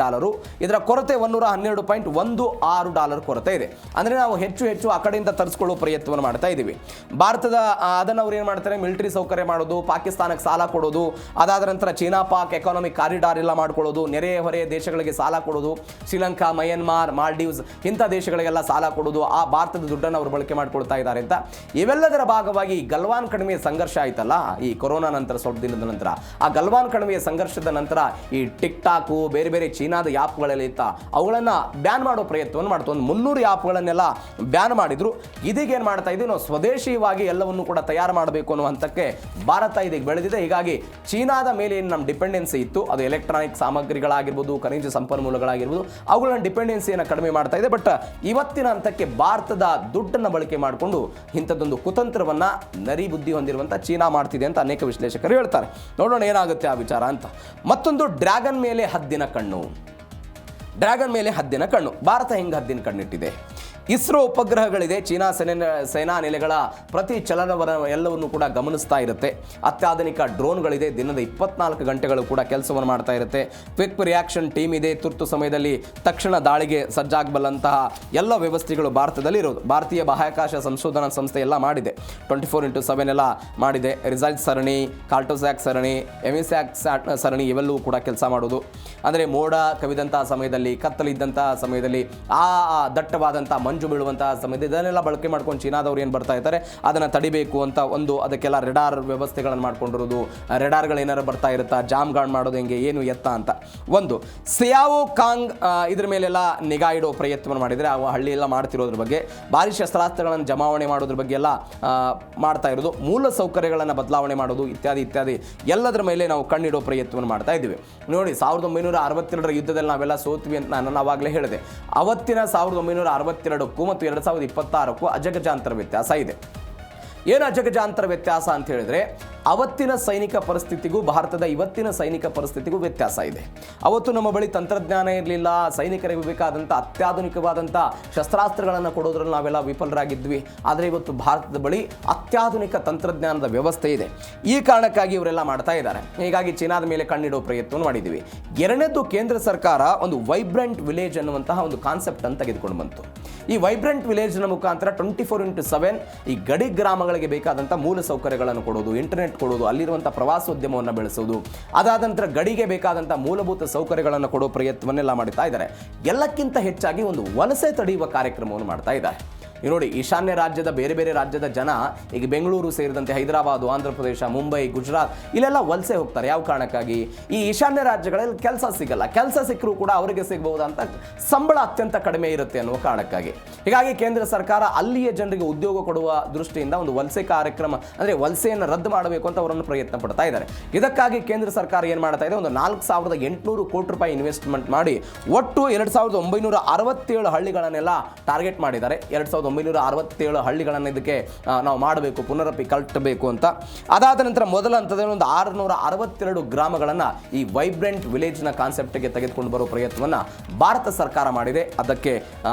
ಇದರ ಕೊರತೆ $112.16 ಕೊರತೆ ಇದೆ. ಅಂದರೆ ನಾವು ಹೆಚ್ಚು ಆ ಕಡೆಯಿಂದ ತರಿಸ್ಕೊಳ್ಳೋ ಪ್ರಯತ್ನವನ್ನು ಮಾಡ್ತಾ ಇದ್ದೀವಿ. ಭಾರತದ ಅದನ್ನು ಅವ್ರು ಏನು ಮಾಡ್ತಾರೆ, ಮಿಲಿಟರಿ ಸೌಕರ್ಯ ಮಾಡೋದು, ಪಾಕಿಸ್ತಾನಕ್ಕೆ ಸಾಲ ಕೊಡೋದು, ಅದಾದ ನಂತರ ಚೀನಾ ಪಾಕ್ ಎಕಾನಮಿಕ್ ಕಾರಿಡಾರ್ ಎಲ್ಲ ಮಾಡ್ಕೊಳ್ಳೋದು, ನೆರೆ ಹೊರೆ ದೇಶಗಳಿಗೆ ಸಾಲ ಕೊಡೋದು, ಶ್ರೀಲಂಕಾ, ಮಯನ್ಮಾರ್, ಮಾಲ್ಡೀವ್ಸ್ ಇಂಥ ದೇಶಗಳಿಗೆಲ್ಲ ಸಾಲ ಕೊಡೋದು, ಆ ಭಾರತದ ದುಡ್ಡನ್ನು ಅವರು ಬಳಕೆ ಮಾಡ್ಕೊಳ್ತಾ ಇದ್ದಾರೆ ಅಂತ. ಇವೆಲ್ಲದರ ಭಾಗವಾಗಿ ಗಲ್ವಾನ್ ಕಣಿವೆಯ ಸಂಘರ್ಷ ಆಯ್ತಲ್ಲ ಈ ಕೊರೋನಾ ನಂತರ, ಸ್ವಲ್ಪ ದಿನದ ನಂತರ ಆ ಗಲ್ವಾನ್ ಕಣಿವೆಯ ಸಂಘರ್ಷದ ನಂತರ ಈ ಟಿಕ್ ಟಾಕು ಬೇರೆ ಚೀನಾದ ಆ್ಯಪ್ಗಳಲ್ಲಿ ಇತ್ತ ಅವುಗಳನ್ನು ಬ್ಯಾನ್ ಮಾಡೋ ಪ್ರಯತ್ನವನ್ನು ಮಾಡ್ತು. ಒಂದು 300 ಆ್ಯಪ್ಗಳನ್ನೆಲ್ಲ ಬ್ಯಾನ್ ಮಾಡಿದ್ರು. ಇದೀಗ ಏನು ಮಾಡ್ತಾ ಇದ್ದೀವಿ, ನಾವು ಸ್ವದೇಶಿಯಾಗಿ ಎಲ್ಲವನ್ನು ಕೂಡ ತಯಾರು ಮಾಡಬೇಕು ಅನ್ನೋ ಹಂತಕ್ಕೆ ಭಾರತ ಇದೀಗ ಬೆಳೆದಿದೆ. ಹೀಗಾಗಿ ಚೀನಾದ ಮೇಲೆ ಏನು ನಮ್ಮ ಡಿಪೆಂಡೆನ್ಸಿ ಇತ್ತು, ಅದು ಎಲೆಕ್ಟ್ರಾನಿಕ್ ಸಾಮಗ್ರಿಗಳಾಗಿರ್ಬೋದು, ಖನಿಜ ಸಂಪನ್ಮೂಲಗಳಾಗಿರ್ಬೋದು, ಅವುಗಳನ್ನ ಡಿಪೆಂಡೆನ್ಸಿಯನ್ನು ಕಡಿಮೆ ಮಾಡ್ತಾ ಇದೆ. ಬಟ್ ಇವತ್ತಿನ ಹಂತಕ್ಕೆ ಭಾರತದ ದುಡ್ಡನ್ನು ಬಳಕೆ ಮಾಡಿಕೊಂಡು ಇಂಥದ್ದೊಂದು ಕುತಂತ್ರವನ್ನು ನರಿ ಬುದ್ಧಿ ಹೊಂದಿರುವಂಥ ಚೀನಾ ಮಾಡ್ತಿದೆ ಅಂತ ಅನೇಕ ವಿಶ್ಲೇಷಕರು ಹೇಳ್ತಾರೆ. ನೋಡೋಣ ಏನಾಗುತ್ತೆ ಆ ವಿಚಾರ ಅಂತ. ಮತ್ತೊಂದು ಡ್ರ್ಯಾಗನ್ ಮೇಲೆ ಹದ್ದಿನ ಕಣ್ಣು. ಭಾರತ ಹೆಂಗೆ ಹದ್ದಿನ ಕಣ್ಣಿಟ್ಟಿದೆ? ಇಸ್ರೋ ಉಪಗ್ರಹಗಳಿದೆ. ಚೀನಾ ಸೇನಾ ನೆಲೆಗಳ ಪ್ರತಿ ಚಲನವಲನ ಎಲ್ಲವನ್ನು ಕೂಡ ಗಮನಿಸ್ತಾ ಇರುತ್ತೆ. ಅತ್ಯಾಧುನಿಕ ಡ್ರೋನ್ಗಳಿದೆ. ದಿನದ 24 ಗಂಟೆಗಳು ಕೂಡ ಕೆಲಸವನ್ನು ಮಾಡ್ತಾ ಇರುತ್ತೆ. ಕ್ವಿಕ್ ರಿಯಾಕ್ಷನ್ ಟೀಮ್ ಇದೆ. ತುರ್ತು ಸಮಯದಲ್ಲಿ ತಕ್ಷಣ ದಾಳಿಗೆ ಸಜ್ಜಾಗಬಲ್ಲಂತಹ ಎಲ್ಲ ವ್ಯವಸ್ಥೆಗಳು ಭಾರತದಲ್ಲಿ ಇರೋದು. ಭಾರತೀಯ ಬಾಹ್ಯಾಕಾಶ ಸಂಶೋಧನಾ ಸಂಸ್ಥೆ ಎಲ್ಲ ಮಾಡಿದೆ. 24x7 ಎಲ್ಲ ಮಾಡಿದೆ. ರಿಸಲ್ಟ್ ಸರಣಿ, ಕಾರ್ಟೋಸ್ಯಾಕ್ ಸರಣಿ, ಎಮಿಸ್ಯಾಕ್ ಸರಣಿ ಇವೆಲ್ಲವೂ ಕೂಡ ಕೆಲಸ ಮಾಡೋದು. ಅಂದರೆ ಮೋಡ ಕವಿದಂತಹ ಸಮಯದಲ್ಲಿ, ಕತ್ತಲಿದ್ದಂತಹ ಸಮಯದಲ್ಲಿ, ಆ ದಟ್ಟವಾದಂಥ ಮಂಜು ಬೀಳುವಂತಹ ಸಮಯದಲ್ಲಿ ಇದನ್ನೆಲ್ಲ ಬಳಕೆ ಮಾಡ್ಕೊಂಡು ಚೀನಾದವ್ರು ಏನು ಬರ್ತಾ ಇದ್ದಾರೆ ಅದನ್ನು ತಡಿಬೇಕು ಅಂತ ಅದಕ್ಕೆಲ್ಲ ರೆಡಾರ್ ವ್ಯವಸ್ಥೆಗಳನ್ನು ಮಾಡ್ಕೊಂಡಿರೋದು. ರೆಡಾರ್ಗಳು ಏನಾರು ಬರ್ತಾ ಇರುತ್ತಾ, ಜಾಮ್ಗಾರ್ಡ್ ಮಾಡೋದು ಹೆಂಗೆ, ಏನು ಎತ್ತ ಅಂತ. ಸಿಯಾವೋ ಕಾಂಗ್ ಇದ್ರ ಮೇಲೆಲ್ಲ ನಿಗಾ ಇಡೋ ಪ್ರಯತ್ನವನ್ನು ಮಾಡಿದರೆ, ಆ ಹಳ್ಳಿ ಎಲ್ಲ ಮಾಡ್ತಿರೋದ್ರ ಬಗ್ಗೆ, ಭಾರಿ ಶಸ್ತ್ರಾಸ್ತ್ರಗಳನ್ನು ಜಮಾವಣೆ ಮಾಡೋದ್ರ ಬಗ್ಗೆ ಎಲ್ಲ ಮಾಡ್ತಾ ಇರೋದು, ಮೂಲ ಸೌಕರ್ಯಗಳನ್ನು ಬದಲಾವಣೆ ಮಾಡೋದು ಇತ್ಯಾದಿ ಎಲ್ಲದರ ಮೇಲೆ ನಾವು ಕಣ್ಣಿಡೋ ಪ್ರಯತ್ನವನ್ನು ಮಾಡ್ತಾ ಇದ್ದೀವಿ. ನೋಡಿ, 1962 ಯುದ್ಧದಲ್ಲಿ ನಾವೆಲ್ಲ ಸೋತ್ವಿ ಅಂತ ನಾನು ಆವಾಗಲೇ ಹೇಳಿದೆ. ಅವತ್ತಿನ 1962 ಮತ್ತು 2026 ಅಜಗಜಾಂತರ ವ್ಯತ್ಯಾಸ ಇದೆ. ಏನು ಅಜಗಜಾಂತರ ವ್ಯತ್ಯಾಸ ಅಂತ ಹೇಳಿದ್ರೆ, ಅವತ್ತಿನ ಸೈನಿಕ ಪರಿಸ್ಥಿತಿಗೂ ಭಾರತದ ಇವತ್ತಿನ ಸೈನಿಕ ಪರಿಸ್ಥಿತಿಗೂ ವ್ಯತ್ಯಾಸ ಇದೆ. ಅವತ್ತು ನಮ್ಮ ಬಳಿ ತಂತ್ರಜ್ಞಾನ ಇರಲಿಲ್ಲ, ಸೈನಿಕರಿಗೆ ಬೇಕಾದಂಥ ಅತ್ಯಾಧುನಿಕವಾದಂಥ ಶಸ್ತ್ರಾಸ್ತ್ರಗಳನ್ನು ಕೊಡೋದ್ರಲ್ಲಿ ನಾವೆಲ್ಲ ವಿಫಲರಾಗಿದ್ವಿ. ಆದರೆ ಇವತ್ತು ಭಾರತದ ಬಳಿ ಅತ್ಯಾಧುನಿಕ ತಂತ್ರಜ್ಞಾನದ ವ್ಯವಸ್ಥೆ ಇದೆ. ಈ ಕಾರಣಕ್ಕಾಗಿ ಇವರೆಲ್ಲ ಮಾಡ್ತಾ ಇದ್ದಾರೆ. ಹೀಗಾಗಿ ಚೀನಾದ ಮೇಲೆ ಕಣ್ಣಿಡೋ ಪ್ರಯತ್ನವನ್ನು ಮಾಡಿದ್ದೀವಿ. ಎರಡನೇದು, ಕೇಂದ್ರ ಸರ್ಕಾರ ಒಂದು ವೈಬ್ರೆಂಟ್ ವಿಲೇಜ್ ಅನ್ನುವಂತಹ ಒಂದು ಕಾನ್ಸೆಪ್ಟ್ ಅನ್ನು ತೆಗೆದುಕೊಂಡು ಬಂತು. ಈ ವೈಬ್ರೆಂಟ್ ವಿಲೇಜ್ನ ಮುಖಾಂತರ 24x7 ಈ ಗಡಿ ಗ್ರಾಮಗಳಿಗೆ ಬೇಕಾದಂಥ ಮೂಲ ಸೌಕರ್ಯಗಳನ್ನು ಕೊಡೋದು, ಇಂಟರ್ನೆಟ್ ಕೊಡೋದು, ಅಲ್ಲಿರುವಂಥ ಪ್ರವಾಸೋದ್ಯಮವನ್ನು ಬೆಳೆಸೋದು, ಅದಾದ ನಂತರ ಗಡಿಗೆ ಬೇಕಾದಂಥ ಮೂಲಭೂತ ಸೌಕರ್ಯಗಳನ್ನು ಕೊಡೋ ಪ್ರಯತ್ನವನ್ನೆಲ್ಲ ಮಾಡ್ತಾ ಇದ್ದಾರೆ. ಎಲ್ಲಕ್ಕಿಂತ ಹೆಚ್ಚಾಗಿ ಒಂದು ವಲಸೆ ತಡೆಯುವ ಕಾರ್ಯಕ್ರಮವನ್ನು ಮಾಡ್ತಾ ಇದ್ದಾರೆ. ನೋಡಿ, ಈಶಾನ್ಯ ರಾಜ್ಯದ ಬೇರೆ ರಾಜ್ಯದ ಜನ ಈಗ ಬೆಂಗಳೂರು ಸೇರಿದಂತೆ ಹೈದರಾಬಾದು, ಆಂಧ್ರ ಪ್ರದೇಶ, ಮುಂಬೈ, ಗುಜರಾತ್ ಇಲ್ಲೆಲ್ಲ ವಲಸೆ ಹೋಗ್ತಾರೆ. ಯಾವ ಕಾರಣಕ್ಕಾಗಿ? ಈ ಈಶಾನ್ಯ ರಾಜ್ಯಗಳಲ್ಲಿ ಕೆಲಸ ಸಿಗಲ್ಲ. ಕೆಲಸ ಸಿಕ್ಕರೂ ಕೂಡ ಅವರಿಗೆ ಸಿಗಬಹುದಂತ ಸಂಬಳ ಅತ್ಯಂತ ಕಡಿಮೆ ಇರುತ್ತೆ ಅನ್ನುವ ಕಾರಣಕ್ಕಾಗಿ. ಹೀಗಾಗಿ ಕೇಂದ್ರ ಸರ್ಕಾರ ಅಲ್ಲಿಯ ಜನರಿಗೆ ಉದ್ಯೋಗ ಕೊಡುವ ದೃಷ್ಟಿಯಿಂದ ಒಂದು ವಲಸೆ ಕಾರ್ಯಕ್ರಮ, ಅಂದರೆ ವಲಸೆಯನ್ನು ರದ್ದು ಮಾಡಬೇಕು ಅಂತ ಅವರನ್ನು ಪ್ರಯತ್ನ ಪಡ್ತಾ ಇದ್ದಾರೆ. ಇದಕ್ಕಾಗಿ ಕೇಂದ್ರ ಸರ್ಕಾರ ಏನು ಮಾಡ್ತಾ ಇದೆ, ಒಂದು 4800 ಕೋಟಿ ರೂಪಾಯಿ ಇನ್ವೆಸ್ಟ್ಮೆಂಟ್ ಮಾಡಿ ಒಟ್ಟು 2967 ಹಳ್ಳಿಗಳನ್ನೆಲ್ಲ ಟಾರ್ಗೆಟ್ ಮಾಡಿದ್ದಾರೆ. 2967 ಹಳ್ಳಿಗಳನ್ನು ಇದಕ್ಕೆ ನಾವು ಮಾಡಬೇಕು, ಪುನರಪಿ ಕಟ್ಟಬೇಕು ಅಂತ. ಅದಾದ ನಂತರ ಮೊದಲ ಹಂತದಲ್ಲಿ ಒಂದು 662 ಗ್ರಾಮಗಳನ್ನು ಈ ವೈಬ್ರೆಂಟ್ ವಿಲೇಜ್ನ ಕಾನ್ಸೆಪ್ಟ್ಗೆ ತೆಗೆದುಕೊಂಡು ಬರೋ ಪ್ರಯತ್ನವನ್ನು ಭಾರತ ಸರ್ಕಾರ ಮಾಡಿದೆ. ಅದಕ್ಕೆ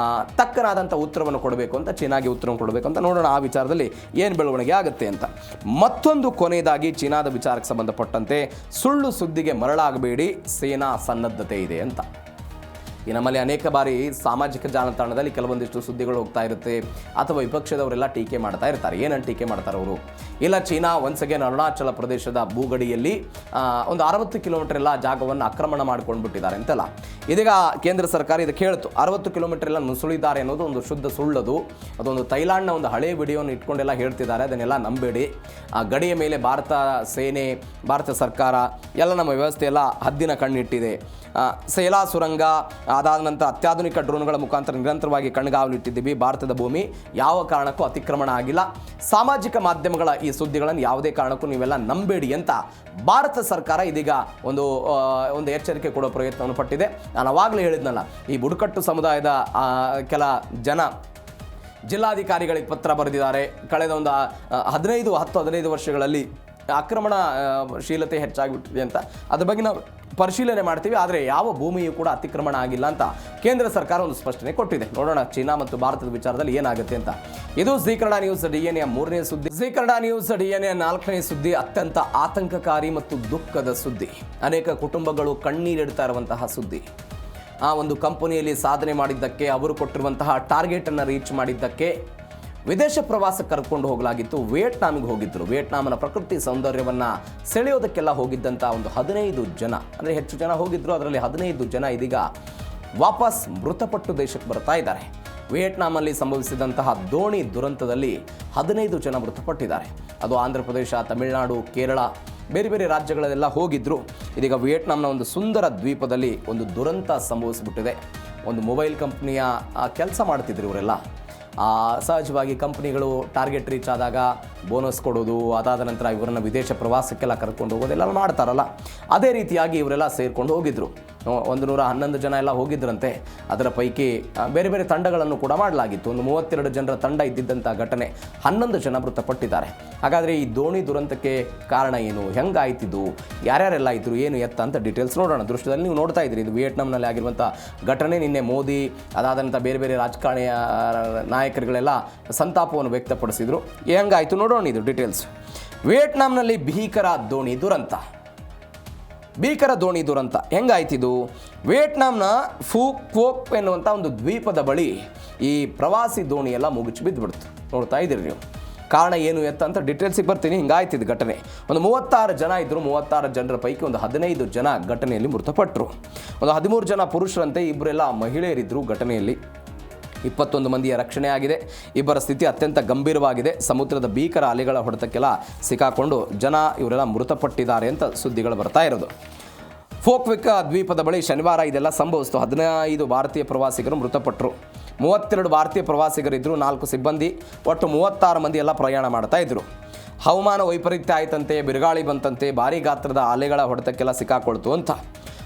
ತಕ್ಕನಾದಂಥ ಉತ್ತರವನ್ನು ಕೊಡಬೇಕು ಅಂತ, ಚೀನಾಗೆ ಉತ್ತರವನ್ನು ಕೊಡಬೇಕು ಅಂತ. ನೋಡೋಣ ಆ ವಿಚಾರದಲ್ಲಿ ಏನು ಬೆಳವಣಿಗೆ ಆಗುತ್ತೆ ಅಂತ. ಮತ್ತೊಂದು ಕೊನೆಯದಾಗಿ ಚೀನಾದ ವಿಚಾರಕ್ಕೆ ಸಂಬಂಧಪಟ್ಟಂತೆ ಸುಳ್ಳು ಸುದ್ದಿಗೆ ಮರಳಾಗಬೇಡಿ, ಸೇನಾ ಸನ್ನದ್ಧತೆ ಇದೆ ಅಂತ. ಈ ನಮ್ಮಲ್ಲಿ ಅನೇಕ ಬಾರಿ ಸಾಮಾಜಿಕ ಜಾಲತಾಣದಲ್ಲಿ ಕೆಲವೊಂದಿಷ್ಟು ಸುದ್ದಿಗಳು ಹೋಗ್ತಾ ಇರುತ್ತೆ, ಅಥವಾ ವಿಪಕ್ಷದವರೆಲ್ಲ ಟೀಕೆ ಮಾಡ್ತಾ ಇರ್ತಾರೆ. ಏನಂತ ಟೀಕೆ ಮಾಡ್ತಾರೆ ಅವರು? ಇಲ್ಲ, ಚೀನಾ ಒನ್ಸ್ ಅಗೇನ್ ಅರುಣಾಚಲ ಪ್ರದೇಶದ ಭೂಗಡಿಯಲ್ಲಿ ಒಂದು 60 ಕಿಲೋಮೀಟರ್ ಎಲ್ಲ ಜಾಗವನ್ನು ಆಕ್ರಮಣ ಮಾಡ್ಕೊಂಡು ಬಿಟ್ಟಿದ್ದಾರೆ ಅಂತೆಲ್ಲ. ಇದೀಗ ಕೇಂದ್ರ ಸರ್ಕಾರ ಇದಕ್ಕೆ ಹೇಳ್ತು, 60 ಕಿಲೋಮೀಟರ್ ಎಲ್ಲ ನುಸುಳಿದ್ದಾರೆ ಅನ್ನೋದು ಒಂದು ಶುದ್ಧ ಸುಳ್ಳದು. ಅದೊಂದು ಥೈಲ್ಯಾಂಡ್ನ ಒಂದು ಹಳೆ ವಿಡಿಯೋನ ಇಟ್ಕೊಂಡೆಲ್ಲ ಹೇಳ್ತಿದ್ದಾರೆ, ಅದನ್ನೆಲ್ಲ ನಂಬೇಡಿ. ಆ ಗಡಿಯ ಮೇಲೆ ಭಾರತ ಸೇನೆ, ಭಾರತ ಸರ್ಕಾರ ಎಲ್ಲ ನಮ್ಮ ವ್ಯವಸ್ಥೆ ಎಲ್ಲ ಹದ್ದಿನ ಕಣ್ಣಿಟ್ಟಿದೆ. ಸೇಲಾ ಸುರಂಗ, ಅದಾದ ನಂತರ ಅತ್ಯಾಧುನಿಕ ಡ್ರೋನ್ಗಳ ಮುಖಾಂತರ ನಿರಂತರವಾಗಿ ಕಣ್ಗಾವಲಿಟ್ಟಿದ್ದೀವಿ. ಭಾರತದ ಭೂಮಿ ಯಾವ ಕಾರಣಕ್ಕೂ ಅತಿಕ್ರಮಣ ಆಗಿಲ್ಲ. ಸಾಮಾಜಿಕ ಮಾಧ್ಯಮಗಳ ಈ ಸುದ್ದಿಗಳನ್ನು ಯಾವುದೇ ಕಾರಣಕ್ಕೂ ನೀವೆಲ್ಲ ನಂಬೇಡಿ ಅಂತ ಭಾರತ ಸರ್ಕಾರ ಇದೀಗ ಒಂದು ಎಚ್ಚರಿಕೆ ಕೊಡೋ ಪ್ರಯತ್ನವನ್ನು ಪಟ್ಟಿದೆ. ನಾನು ಅವಾಗಲೇ ಹೇಳಿದ್ನಲ್ಲ, ಈ ಬುಡಕಟ್ಟು ಸಮುದಾಯದ ಕೆಲ ಜನ ಜಿಲ್ಲಾಧಿಕಾರಿಗಳಿಗೆ ಪತ್ರ ಬರೆದಿದ್ದಾರೆ. ಕಳೆದ ಒಂದು 15 ವರ್ಷಗಳಲ್ಲಿ ಶೀಲತೆ ಹೆಚ್ಚಾಗಿಬಿಟ್ಟಿದೆ ಅಂತ ಅದ್ರ ಬಗ್ಗೆ ನಾವು ಪರಿಶೀಲನೆ ಮಾಡ್ತೀವಿ. ಆದರೆ ಯಾವ ಭೂಮಿಯೂ ಕೂಡ ಅತಿಕ್ರಮಣ ಆಗಿಲ್ಲ ಅಂತ ಕೇಂದ್ರ ಸರ್ಕಾರ ಒಂದು ಸ್ಪಷ್ಟನೆ ಕೊಟ್ಟಿದೆ. ನೋಡೋಣ ಚೀನಾ ಮತ್ತು ಭಾರತದ ವಿಚಾರದಲ್ಲಿ ಏನಾಗುತ್ತೆ ಅಂತ. ಇದು ಜೀ ಕನ್ನಡ ನ್ಯೂಸ್ DNA ಮೂರನೇ ಸುದ್ದಿ. ಜೀ ಕನ್ನಡ ನ್ಯೂಸ್ DNA ನಾಲ್ಕನೇ ಸುದ್ದಿ ಅತ್ಯಂತ ಆತಂಕಕಾರಿ ಮತ್ತು ದುಃಖದ ಸುದ್ದಿ. ಅನೇಕ ಕುಟುಂಬಗಳು ಕಣ್ಣೀರಿಡ್ತಾ ಇರುವಂತಹ ಸುದ್ದಿ. ಆ ಒಂದು ಕಂಪನಿಯಲ್ಲಿ ಸಾಧನೆ ಮಾಡಿದ್ದಕ್ಕೆ, ಅವರು ಕೊಟ್ಟಿರುವಂತಹ ಟಾರ್ಗೆಟನ್ನು ರೀಚ್ ಮಾಡಿದ್ದಕ್ಕೆ ವಿದೇಶ ಪ್ರವಾಸ ಕರ್ಕೊಂಡು ಹೋಗಲಾಗಿತ್ತು. ವಿಯೆಟ್ನಾಮಿಗೆ ಹೋಗಿದ್ದರು. ವಿಯೆಟ್ನಾಮನ ಪ್ರಕೃತಿ ಸೌಂದರ್ಯವನ್ನು ಸೆಳೆಯೋದಕ್ಕೆಲ್ಲ ಹೋಗಿದ್ದಂಥ ಒಂದು 15 ಜನ, ಅಂದರೆ ಹೆಚ್ಚು ಜನ ಹೋಗಿದ್ದರು, ಅದರಲ್ಲಿ 15 ಜನ ಇದೀಗ ವಾಪಸ್ ಮೃತಪಟ್ಟು ದೇಶಕ್ಕೆ ಬರ್ತಾ ಇದ್ದಾರೆ. ವಿಯೆಟ್ನಾಮಲ್ಲಿ ಸಂಭವಿಸಿದಂತಹ ದೋಣಿ ದುರಂತದಲ್ಲಿ 15 ಜನ ಮೃತಪಟ್ಟಿದ್ದಾರೆ. ಅದು ಆಂಧ್ರ ಪ್ರದೇಶ, ತಮಿಳುನಾಡು, ಕೇರಳ, ಬೇರೆ ಬೇರೆ ರಾಜ್ಯಗಳಲ್ಲೆಲ್ಲ ಹೋಗಿದ್ದರು. ಇದೀಗ ವಿಯೆಟ್ನಾಂನ ಒಂದು ಸುಂದರ ದ್ವೀಪದಲ್ಲಿ ಒಂದು ದುರಂತ ಸಂಭವಿಸಿಬಿಟ್ಟಿದೆ. ಒಂದು ಮೊಬೈಲ್ ಕಂಪ್ನಿಯ ಕೆಲಸ ಮಾಡ್ತಿದ್ರು ಇವರೆಲ್ಲ. ಸಹಜವಾಗಿ ಕಂಪ್ನಿಗಳು ಟಾರ್ಗೆಟ್ ರೀಚ್ ಆದಾಗ ಬೋನಸ್ ಕೊಡೋದು, ಅದಾದ ನಂತರ ಇವರನ್ನು ವಿದೇಶ ಪ್ರವಾಸಕ್ಕೆಲ್ಲ ಕರ್ಕೊಂಡು ಹೋಗೋದೆಲ್ಲ ಮಾಡ್ತಾರಲ್ಲ, ಅದೇ ರೀತಿಯಾಗಿ ಇವರೆಲ್ಲ ಸೇರ್ಕೊಂಡು ಹೋಗಿದ್ದರು. 111 ಜನ ಎಲ್ಲ ಹೋಗಿದ್ರಂತೆ. ಅದರ ಪೈಕಿ ಬೇರೆ ಬೇರೆ ತಂಡಗಳನ್ನು ಕೂಡ ಮಾಡಲಾಗಿತ್ತು. ಒಂದು 32 ಜನರ ತಂಡ ಇದ್ದಿದ್ದಂಥ ಘಟನೆ, 11 ಜನ ಮೃತಪಟ್ಟಿದ್ದಾರೆ. ಹಾಗಾದರೆ ಈ ದೋಣಿ ದುರಂತಕ್ಕೆ ಕಾರಣ ಏನು, ಹೆಂಗಾಯ್ತಿದ್ದು, ಯಾರ್ಯಾರೆಲ್ಲ ಇದ್ರು, ಏನು ಎತ್ತ ಅಂತ ಡೀಟೇಲ್ಸ್ ನೋಡೋಣ. ದೃಶ್ಯದಲ್ಲಿ ನೀವು ನೋಡ್ತಾ ಇದ್ದೀರಿ, ಇದು ವಿಯೆಟ್ನಾಂನಲ್ಲಿ ಆಗಿರುವಂಥ ಘಟನೆ. ನಿನ್ನೆ ಮೋದಿ, ಅದಾದಂಥ ಬೇರೆ ಬೇರೆ ರಾಜಕಾರಣಿ ನಾಯಕರುಗಳೆಲ್ಲ ಸಂತಾಪವನ್ನು ವ್ಯಕ್ತಪಡಿಸಿದರು. ಹೆಂಗಾಯಿತು ನೋಡೋಣ ಇದು ಡೀಟೇಲ್ಸ್. ವಿಯೆಟ್ನಾಂನಲ್ಲಿ ಭೀಕರ ದೋಣಿ ದುರಂತ ಹೆಂಗಾಯ್ತಿದು? ವಿಯೆಟ್ನಾಂನ ಫು ಕ್ವೋಕ್ ಎನ್ನುವಂಥ ಒಂದು ದ್ವೀಪದ ಬಳಿ ಈ ಪ್ರವಾಸಿ ದೋಣಿ ಎಲ್ಲ ಮುಗಿಸಿ ಬಿದ್ದುಬಿಡ್ತು. ನೋಡ್ತಾ ಇದ್ದೀರಿ ನೀವು. ಕಾರಣ ಏನು ಎತ್ತ ಅಂತ ಡೀಟೇಲ್ಸಿಗೆ ಬರ್ತೀನಿ. ಹಿಂಗಾಯ್ತಿದ್ದು ಘಟನೆ. ಒಂದು 36 ಜನ ಇದ್ದರು. 36 ಜನರ ಪೈಕಿ ಒಂದು 15 ಜನ ಘಟನೆಯಲ್ಲಿ ಮೃತಪಟ್ಟರು. ಒಂದು 13 ಜನ ಪುರುಷರಂತೆ, ಇಬ್ಬರೆಲ್ಲ ಮಹಿಳೆಯರಿದ್ದರು ಘಟನೆಯಲ್ಲಿ. 21 ಮಂದಿಯ ರಕ್ಷಣೆ ಆಗಿದೆ. ಇಬ್ಬರ ಸ್ಥಿತಿ ಅತ್ಯಂತ ಗಂಭೀರವಾಗಿದೆ. ಸಮುದ್ರದ ಭೀಕರ ಅಲೆಗಳ ಹೊಡೆತಕ್ಕೆಲ್ಲ ಸಿಕ್ಕಾಕೊಂಡು ಇವರೆಲ್ಲ ಮೃತಪಟ್ಟಿದ್ದಾರೆ ಅಂತ ಸುದ್ದಿಗಳು ಬರ್ತಾ ಇರೋದು. ಫೋಕ್ವಿಕ್ ದ್ವೀಪದ ಬಳಿ ಶನಿವಾರ ಇದೆಲ್ಲ ಸಂಭವಿಸಿತು. 15 ಭಾರತೀಯ ಪ್ರವಾಸಿಗರು ಮೃತಪಟ್ಟರು. 32 ಭಾರತೀಯ ಪ್ರವಾಸಿಗರಿದ್ದರು, 4 ಸಿಬ್ಬಂದಿ, ಒಟ್ಟು 36 ಮಂದಿ ಎಲ್ಲ ಪ್ರಯಾಣ ಮಾಡ್ತಾ ಇದ್ರು. ಹವಾಮಾನ ವೈಪರೀತ್ಯ ಆಯ್ತಂತೆ, ಬಿರುಗಾಳಿ ಬಂತಂತೆ, ಭಾರೀ ಗಾತ್ರದ ಅಲೆಗಳ ಹೊಡೆತಕ್ಕೆಲ್ಲ ಸಿಕ್ಕಾಕೊಳ್ತು ಅಂತ.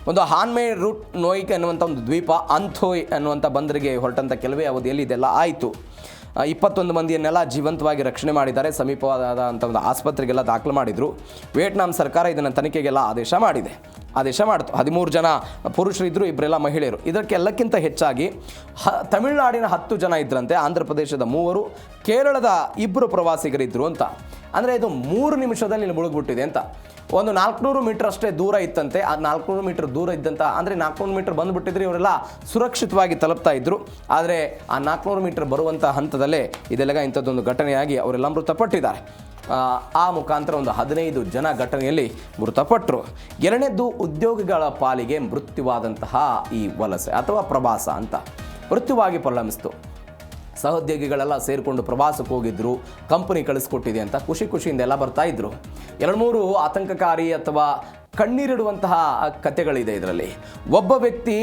ಒಂದು ಹಾನ್ಮೆ ರೂಟ್ ನೋಯ್ಕ್ ಎನ್ನುವಂಥ ಒಂದು ದ್ವೀಪ ಅಂಥೋಯ್ ಅನ್ನುವಂಥ ಬಂದರಿಗೆ ಹೊರಟಂಥ ಕೆಲವೇ ಅವಧಿಯಲ್ಲಿ ಇದೆಲ್ಲ ಆಯಿತು. 21 ಮಂದಿಯನ್ನೆಲ್ಲ ಜೀವಂತವಾಗಿ ರಕ್ಷಣೆ ಮಾಡಿದ್ದಾರೆ. ಸಮೀಪವಾದಂಥ ಒಂದು ಆಸ್ಪತ್ರೆಗೆಲ್ಲ ದಾಖಲು ಮಾಡಿದರು. ವಿಯೆಟ್ನಾಂ ಸರ್ಕಾರ ಇದನ್ನು ತನಿಖೆಗೆಲ್ಲ ಆದೇಶ ಮಾಡಿತು. 13 ಜನ ಪುರುಷರಿದ್ದರು, ಇಬ್ಬರೆಲ್ಲ ಮಹಿಳೆಯರು. ಇದಕ್ಕೆಲ್ಲಕ್ಕಿಂತ ಹೆಚ್ಚಾಗಿ ತಮಿಳುನಾಡಿನ 10 ಜನ ಇದ್ರಂತೆ, ಆಂಧ್ರ ಪ್ರದೇಶದ 3, ಕೇರಳದ 2 ಪ್ರವಾಸಿಗರಿದ್ದರು ಅಂತ. ಅಂದರೆ ಇದು 3 ನಿಮಿಷದಲ್ಲಿ ಮುಳುಗ್ಬಿಟ್ಟಿದೆ ಅಂತ. ಒಂದು 400 ಮೀಟರ್ ಅಷ್ಟೇ ದೂರ ಇತ್ತಂತೆ. ಆ 400 ಮೀಟರ್ ದೂರ ಇದ್ದಂಥ, ಅಂದರೆ 400 ಮೀಟರ್ ಬಂದುಬಿಟ್ಟಿದ್ರೆ ಇವರೆಲ್ಲ ಸುರಕ್ಷಿತವಾಗಿ ತಲುಪ್ತಾ ಇದ್ದರು. ಆದರೆ ಆ 400 ಮೀಟರ್ ಬರುವಂಥ ಹಂತದಲ್ಲೇ ಇದೆಲ್ಲ ಇಂಥದ್ದೊಂದು ಘಟನೆಯಾಗಿ ಅವರೆಲ್ಲ ಮೃತಪಟ್ಟಿದ್ದಾರೆ. ಆ ಮುಖಾಂತರ ಒಂದು 15 ಜನ ಘಟನೆಯಲ್ಲಿ ಮೃತಪಟ್ಟರು. ಎರಡನೇದ್ದು ಉದ್ಯೋಗಿಗಳ ಪಾಲಿಗೆ ಮೃತ್ಯುವಾದಂತಹ ಈ ವಲಸೆ ಅಥವಾ ಪ್ರವಾಸ ಅಂತ ಮೃತ್ಯುವಾಗಿ ಪರಿಣಮಿಸಿತು. ಸಹೋದ್ಯೋಗಿಗಳೆಲ್ಲ ಸೇರಿಕೊಂಡು ಪ್ರವಾಸಕ್ಕೆ ಹೋಗಿದ್ದರು, ಕಂಪನಿ ಕಳಿಸ್ಕೊಟ್ಟಿದೆ ಅಂತ ಖುಷಿಯಿಂದ ಎಲ್ಲ ಬರ್ತಾ ಇದ್ರು. 2-3 ಆತಂಕಕಾರಿ ಅಥವಾ ಕಣ್ಣೀರಿಡುವಂತಹ ಕಥೆಗಳಿದೆ ಇದರಲ್ಲಿ. ಒಬ್ಬ ವ್ಯಕ್ತಿ